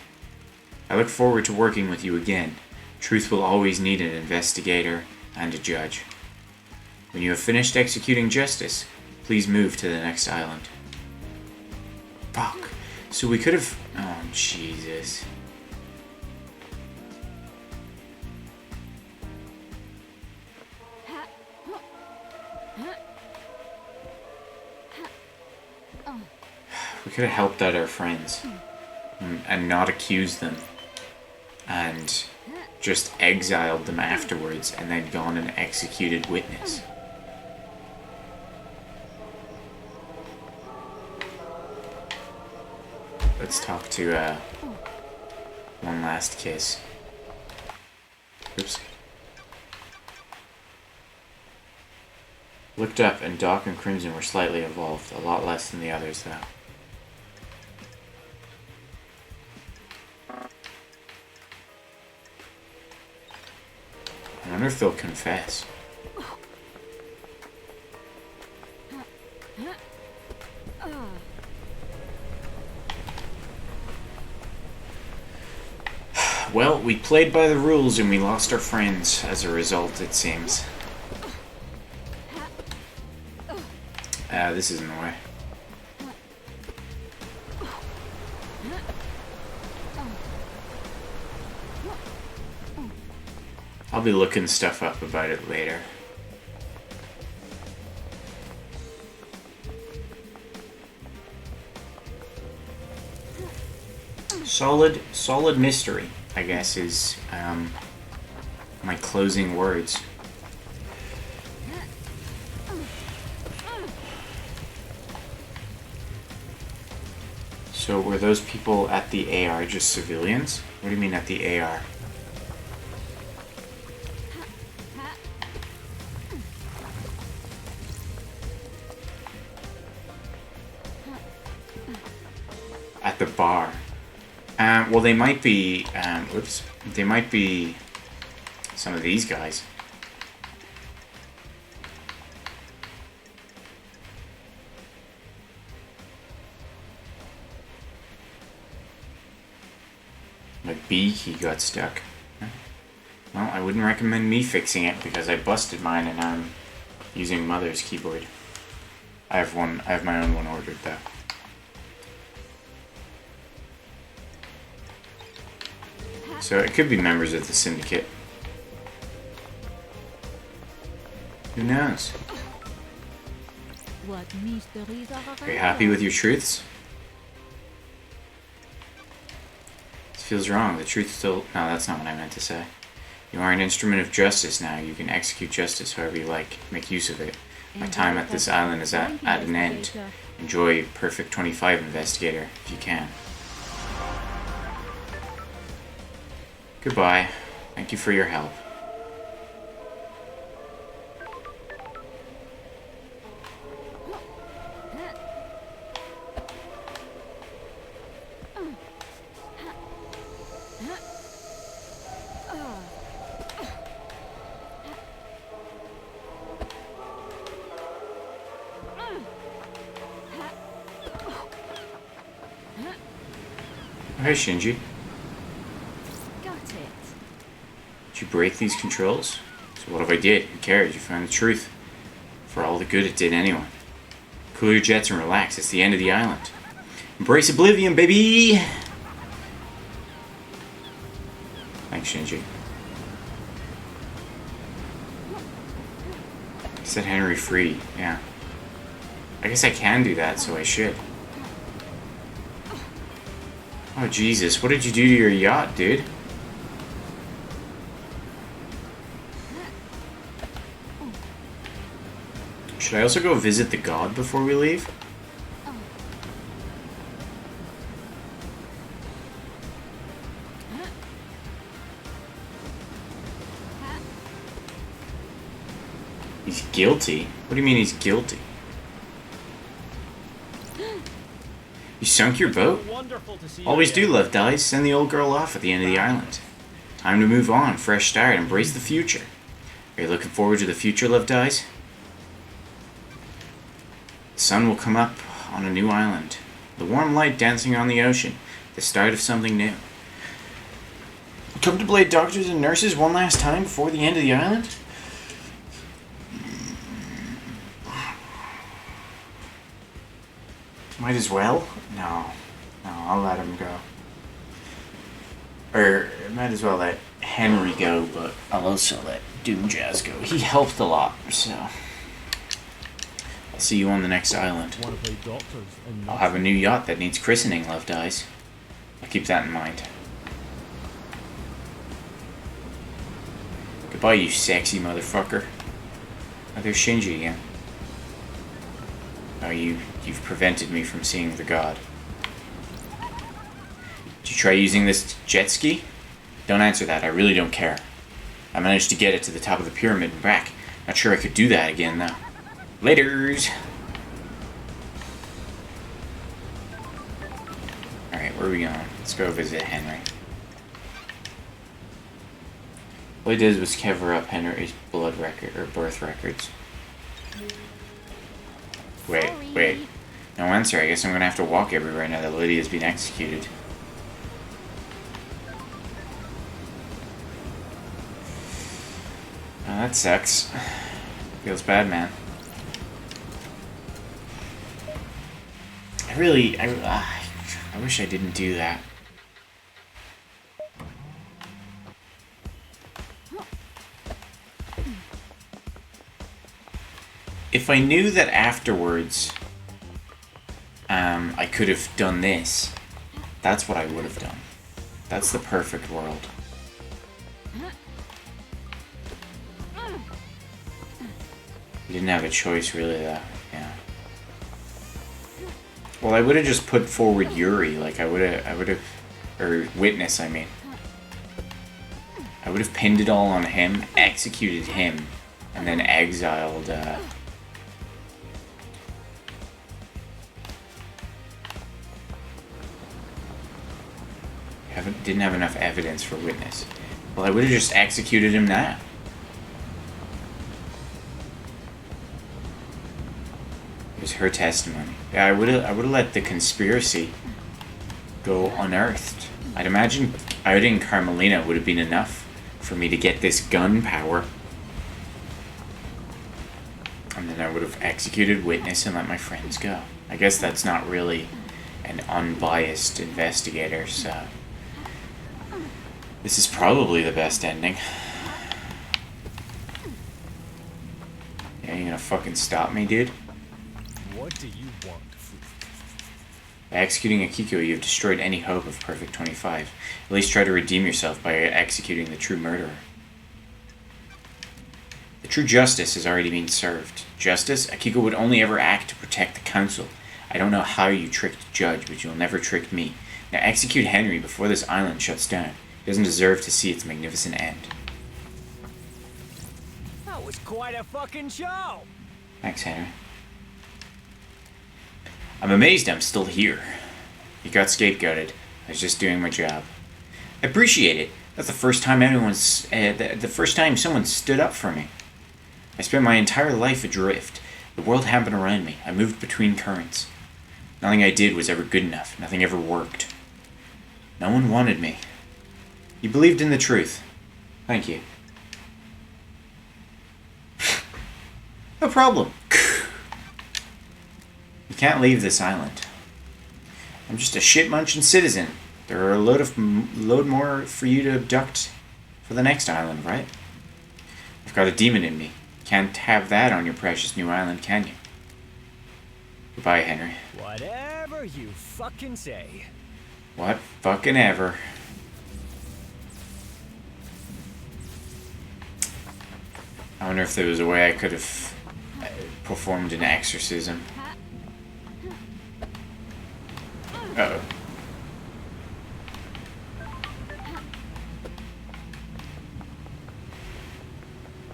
I look forward to working with you again. Truth will always need an investigator and a judge. When you have finished executing justice, please move to the next island. Fuck. So we could have... Oh, Jesus. We could have helped out our friends and not accused them and just exiled them afterwards and then gone and executed witness. Let's talk to one last kiss. Oops. Looked up and Doc and Crimson were slightly evolved, a lot less than the others though. I wonder if they'll confess. Well, we played by the rules and we lost our friends as a result, it seems. This is in the way. I'll be looking stuff up about it later. Solid mystery, I guess, is my closing words. So were those people at the AR just civilians? What do you mean at the AR? At the bar. Well, they might be, they might be some of these guys. My beaky got stuck. Well, I wouldn't recommend me fixing it because I busted mine and I'm using Mother's keyboard. I have my own one ordered though. So it could be members of the syndicate. Who knows? What mysteries Are you happy with your truths? This feels wrong. The truth still... No, that's not what I meant to say. You are an instrument of justice now. You can execute justice however you like. Make use of it. My time at this island is at an end. Enjoy Perfect 25 Investigator if you can. Goodbye. Thank you for your help. Hey, Shinji. Got it. Did you break these controls? So what if I did? Who cares? You found the truth. For all the good it did anyway. Cool your jets and relax. It's the end of the island. Embrace oblivion, baby! Thanks, Shinji. Set Henry free. Yeah. I guess I can do that, so I should. Oh, Jesus. What did you do to your yacht, dude? Should I also go visit the god before we leave? Guilty? What do you mean he's guilty? You sunk your boat? Always do, Love Dies. Send the old girl off at the end of the island. Time to move on, fresh start, embrace the future. Are you looking forward to the future, Love Dies? The sun will come up on a new island. The warm light dancing on the ocean. The start of something new. Come to play doctors and nurses one last time before the end of the island? Might as well? No, I'll let him go. Or, might as well let Henry go, but I'll also let Doomjazz go. He helped a lot, so... I'll see you on the next island. Want to play doctors and I'll have a new yacht that needs christening, Love Dies. I'll keep that in mind. Goodbye, you sexy motherfucker. Oh, there's Shinji again. Oh, you've prevented me from seeing the god. Did you try using this jet ski? Don't answer that, I really don't care. I managed to get it to the top of the pyramid and back. Not sure I could do that again, though. Laters! Alright, where are we going? Let's go visit Henry. All he did was cover up Henry's blood record, or birth records. Wait. No answer. I guess I'm gonna have to walk everywhere now that Lydia's been executed. Oh, that sucks. Feels bad, man. I wish I didn't do that. If I knew that afterwards, I could have done this, that's what I would have done. That's the perfect world. You didn't have a choice, really, though. Yeah. Well, I would have just put forward Yuri, like I would have, or Witness, I mean. I would have pinned it all on him, executed him, and then exiled, didn't have enough evidence for Witness. Well, I would have just executed him now. It was her testimony. Yeah, I would have let the conspiracy go unearthed. I'd imagine outing Carmelina would have been enough for me to get this gun power. And then I would have executed Witness and let my friends go. I guess that's not really an unbiased investigator, so... This is probably the best ending. Yeah, you gonna fucking stop me, dude? what do you want? By executing Akiko, you have destroyed any hope of Perfect 25. At least try to redeem yourself by executing the true murderer. The true justice has already been served. Justice? Akiko would only ever act to protect the council. I don't know how you tricked the judge, but you'll never trick me. Now execute Henry before this island shuts down. He doesn't deserve to see its magnificent end. That was quite a fucking show! Thanks, Henry. I'm amazed I'm still here. You got scapegoated. I was just doing my job. I appreciate it. That's the first time the first time someone stood up for me. I spent my entire life adrift. The world happened around me. I moved between currents. Nothing I did was ever good enough. Nothing ever worked. No one wanted me. You believed in the truth. Thank you. No problem. You can't leave this island. I'm just a shit-munching citizen. There are a load more for you to abduct for the next island, right? I've got a demon in me. Can't have that on your precious new island, can you? Goodbye, Henry. Whatever you fucking say. What fucking ever. I wonder if there was a way I could have performed an exorcism. Uh-oh.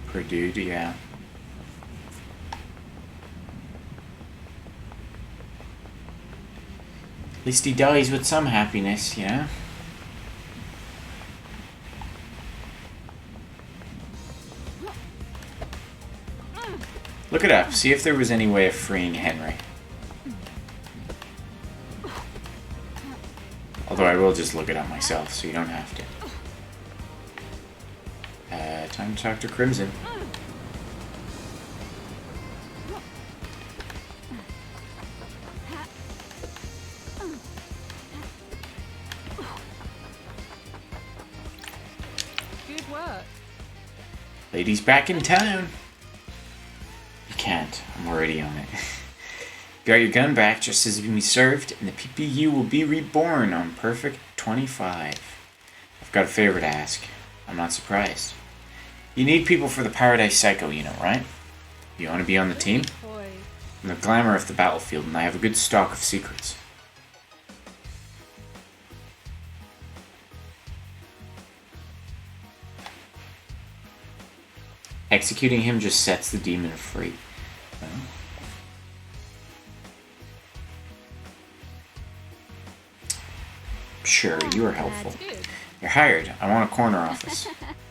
Poor dude, yeah. At least he dies with some happiness, you know? Look it up. See if there was any way of freeing Henry. Although I will just look it up myself, so you don't have to. Time to talk to Crimson. Good work. Lady's back in town. You can't. I'm already on it. Got your gun back just as we served, and the PPU will be reborn on Perfect 25. I've got a favor to ask. I'm not surprised. You need people for the Paradise Psycho, you know, right? You want to be on the team? Boy. I'm the glamour of the battlefield, and I have a good stock of secrets. Executing him just sets the demon free. Well, sure, you are helpful. That's good. You're hired. I want a corner office.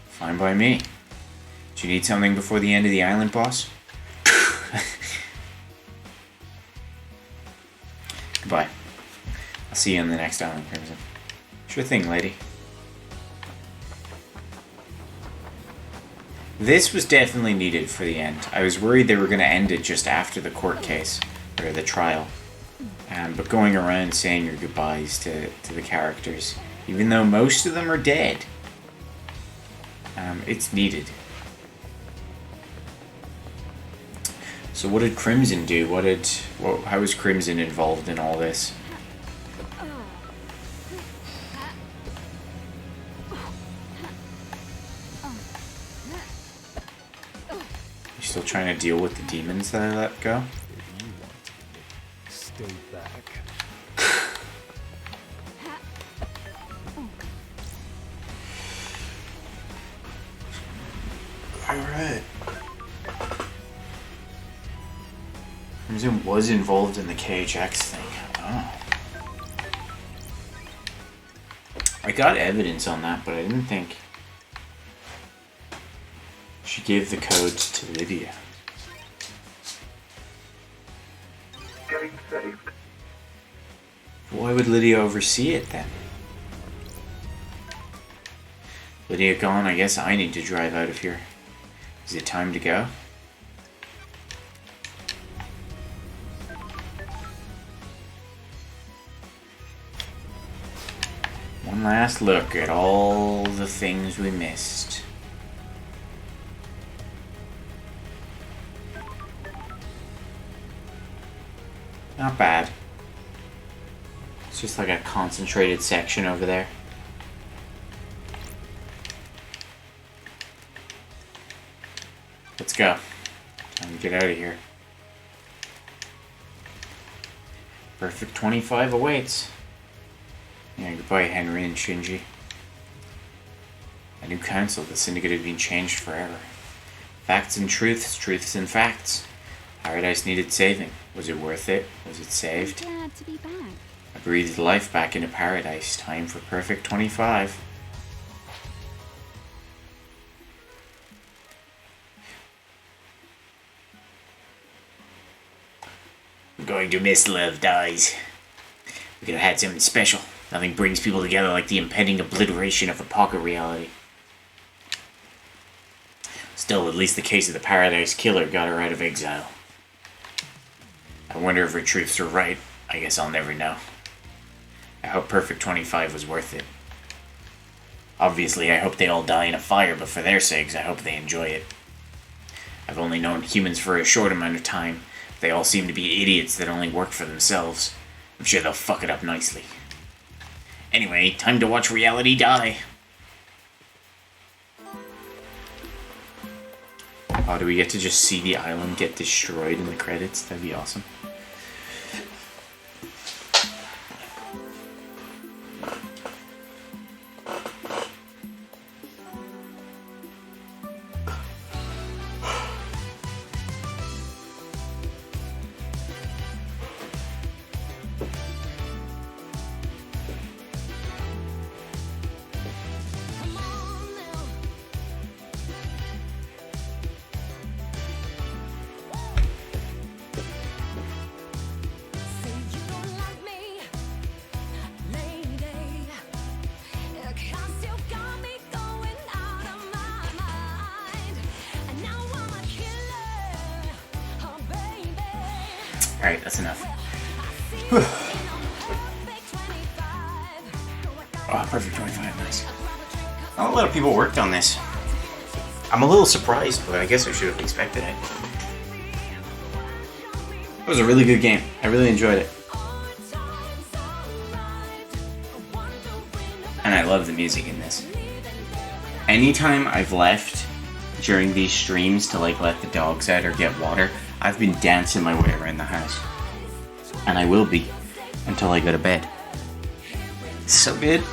Fine by me. Do you need something before the end of the island, boss? Goodbye. I'll see you on the next island, Crimson. Sure thing, lady. This was definitely needed for the end. I was worried they were going to end it just after the court case, or the trial. But going around saying your goodbyes to the characters, even though most of them are dead, it's needed. So what did Crimson do? How was Crimson involved in all this? You still trying to deal with the demons that I let go? If you want to stay back. Alright. Crimson was involved in the KHX thing. Oh. I got evidence on that, but I didn't think she gave the codes to Lydia. Getting saved. Why would Lydia oversee it then? Lydia gone, I guess I need to drive out of here. Is it time to go? One last look at all the things we missed. Not bad. It's just like a concentrated section over there. Let's go. Time to get out of here. Perfect 25 awaits. Yeah, goodbye, Henry and Shinji. A new council. The syndicate had been changed forever. Facts and truths, truths and facts. Paradise needed saving. Was it worth it? Was it saved? Glad to be back. I breathed life back into Paradise. Time for Perfect 25. I'm going to miss Love Dies. We could have had something special. Nothing brings people together like the impending obliteration of a pocket reality. Still, at least the case of the Paradise Killer got her out of exile. I wonder if her truths are right. I guess I'll never know. I hope Perfect 25 was worth it. Obviously, I hope they all die in a fire, but for their sakes, I hope they enjoy it. I've only known humans for a short amount of time. They all seem to be idiots that only work for themselves. I'm sure they'll fuck it up nicely. Anyway, time to watch reality die. Oh, do we get to just see the island get destroyed in the credits? That'd be awesome. Alright, that's enough. Oh, perfect 25, nice. Not a lot of people worked on this. I'm a little surprised, but I guess I should have expected it. It was a really good game. I really enjoyed it. And I love the music in this. Anytime I've left during these streams to like let the dogs out or get water, I've been dancing my way around the house. And I will be until I go to bed. It's so good.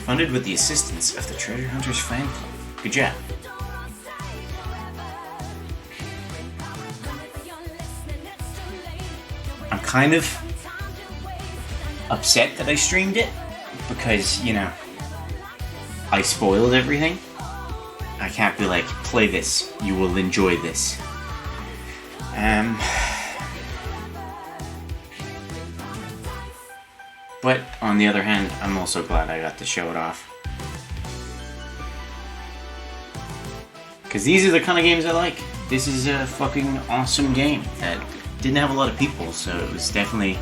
Funded with the assistance of the Treasure Hunters fan club. Good job. I'm kind of upset that I streamed it because, you know, I spoiled everything. I can't be like, play this, you will enjoy this. But on the other hand, I'm also glad I got to show it off. Because these are the kind of games I like. This is a fucking awesome game that didn't have a lot of people, so it was definitely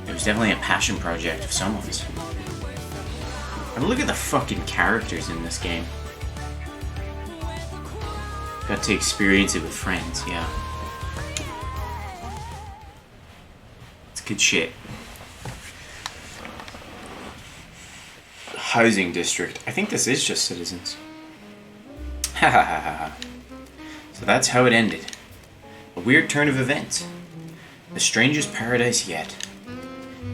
a passion project of someone's. And look at the fucking characters in this game. Got to experience it with friends, yeah. It's good shit. Housing district. I think this is just citizens. Ha ha ha ha ha. So that's how it ended. A weird turn of events. The strangest paradise yet.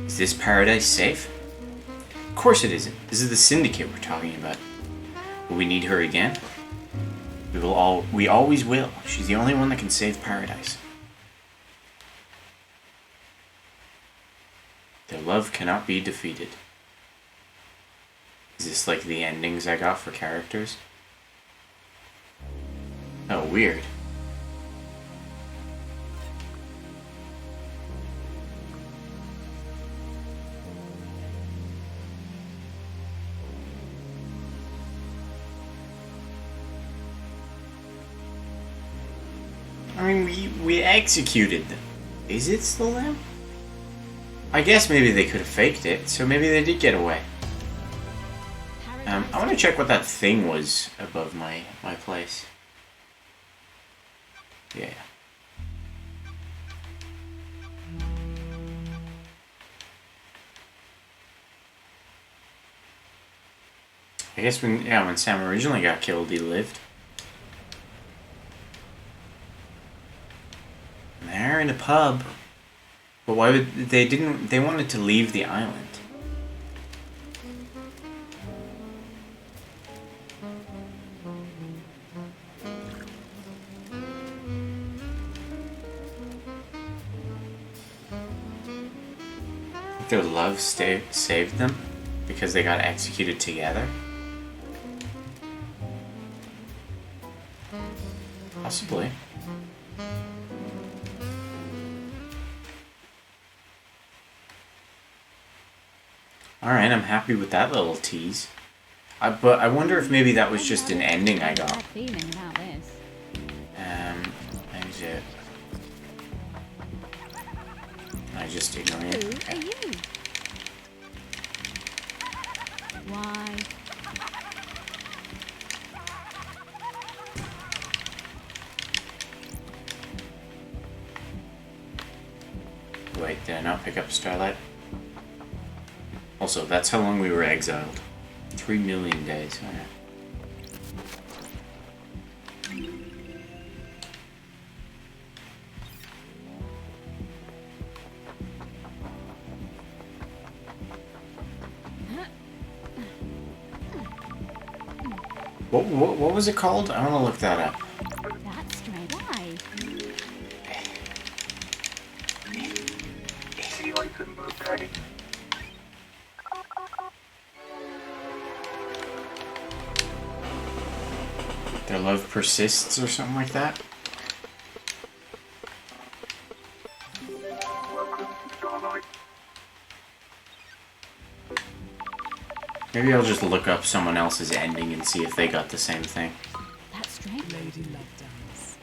Is this paradise safe? Of course it isn't. This is the Syndicate we're talking about. Will we need her again? We always will. She's the only one that can save paradise. Their love cannot be defeated. Is this like the endings I got for characters? Oh, weird. I mean, we executed them. Is it still them? I guess maybe they could have faked it, so maybe they did get away. I want to check what that thing was above my place. Yeah. I guess when Sam originally got killed, he lived. And they're in a pub. But why would they wanted to leave the island. Their love saved them because they got executed together. Possibly. Alright, I'm happy with that little tease. But I wonder if maybe that was just an ending I got. Feeling about this. Exit. I just ignore it. Who are you? Why? Wait, did I not pick up Starlight? Also, that's how long we were exiled. 3 million days. Alright. What was it called? I want to look that up. That's strange. Why? Their love persists or something like that? Maybe I'll just look up someone else's ending and see if they got the same thing. That's strange. Lady Love Dance.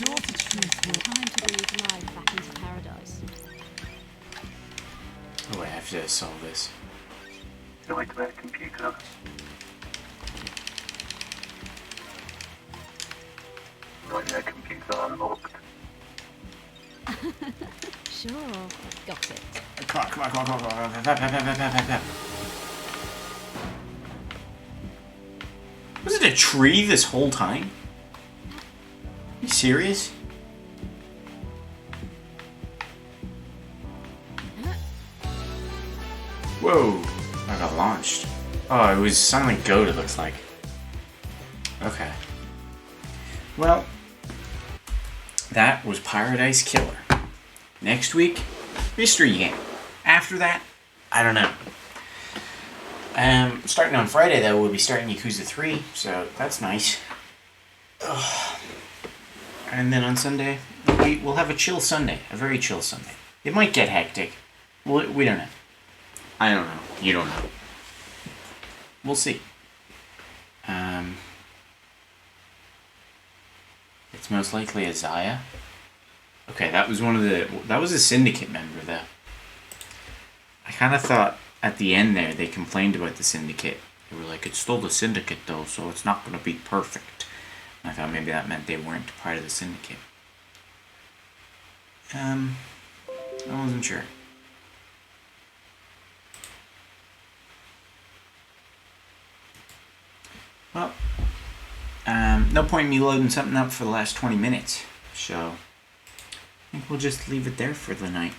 sure the truth will. Time to breathe life back into paradise. Oh, I have to solve this. Nightmare computer. Nightmare computer unlocked. Sure, got it. Come on, come on, come on, come on, come on. Pep, pep, pep, pep, pep, pep. Was it a tree this whole time? Are you serious? Whoa, I got launched. Oh, it was Silent Goat, it looks like. Okay. Well, that was Paradise Killer. Next week, Mystery Game. After that, I don't know. Starting on Friday, though, we'll be starting Yakuza 3, so that's nice. Ugh. And then on Sunday, we'll have a chill Sunday, a very chill Sunday. It might get hectic. We don't know. I don't know. You don't know. We'll see. It's most likely a Zaya. Okay, that was a Syndicate member, though. I kind of thought at the end there they complained about the Syndicate. They were like, it's still the Syndicate though, so it's not going to be perfect. And I thought maybe that meant they weren't part of the Syndicate. I wasn't sure. Well, no point in me loading something up for the last 20 minutes, so I think we'll just leave it there for the night.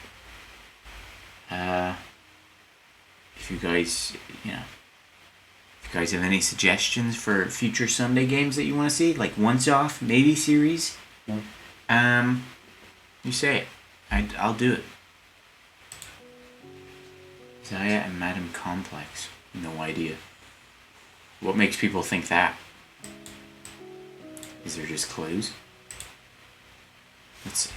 If you guys, if you guys have any suggestions for future Sunday games that you want to see, like Once Off, maybe series, you say it. I'll do it. Zaya and Madam Complex. No idea. What makes people think that? Is there just clues? Let's see.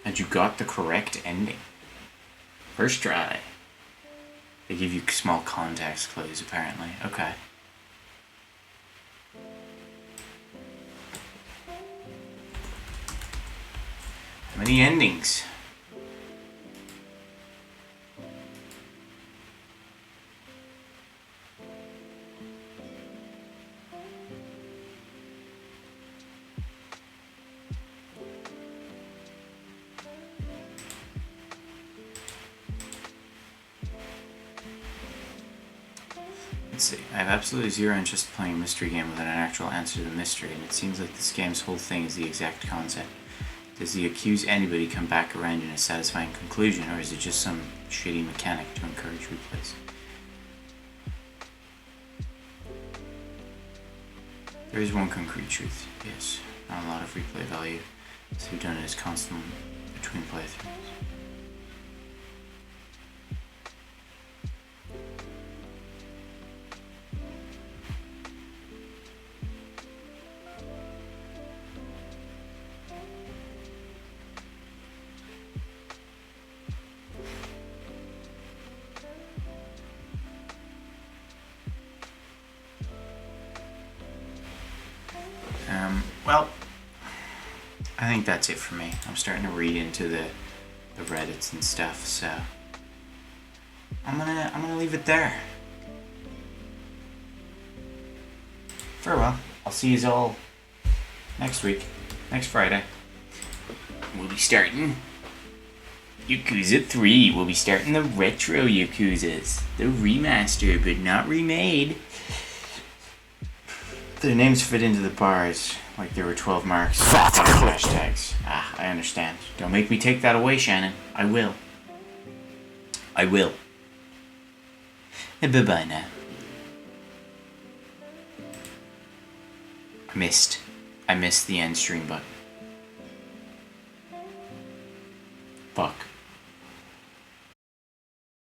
And you got the correct ending. First try. They give you small context clues, apparently. Okay. How many endings? Let's see. I have absolutely zero interest in playing a mystery game without an actual answer to the mystery, and it seems like this game's whole thing is the exact concept. Does the accused anybody come back around in a satisfying conclusion, or is it just some shitty mechanic to encourage replays? There is one concrete truth, yes. Not a lot of replay value, so we've done it as constant between playthroughs. Well, I think that's it for me. I'm starting to read into the Reddits and stuff, so I'm gonna leave it there. Farewell. I'll see you all next week, next Friday. We'll be starting Yakuza 3. We'll be starting the retro Yakuzas, the remaster, but not remade. The names fit into the bars like there were 12 marks. Hashtags. Ah, I understand. Don't make me take that away, Shannon. I will. I will. And bye-bye now. I missed the end stream button. Fuck.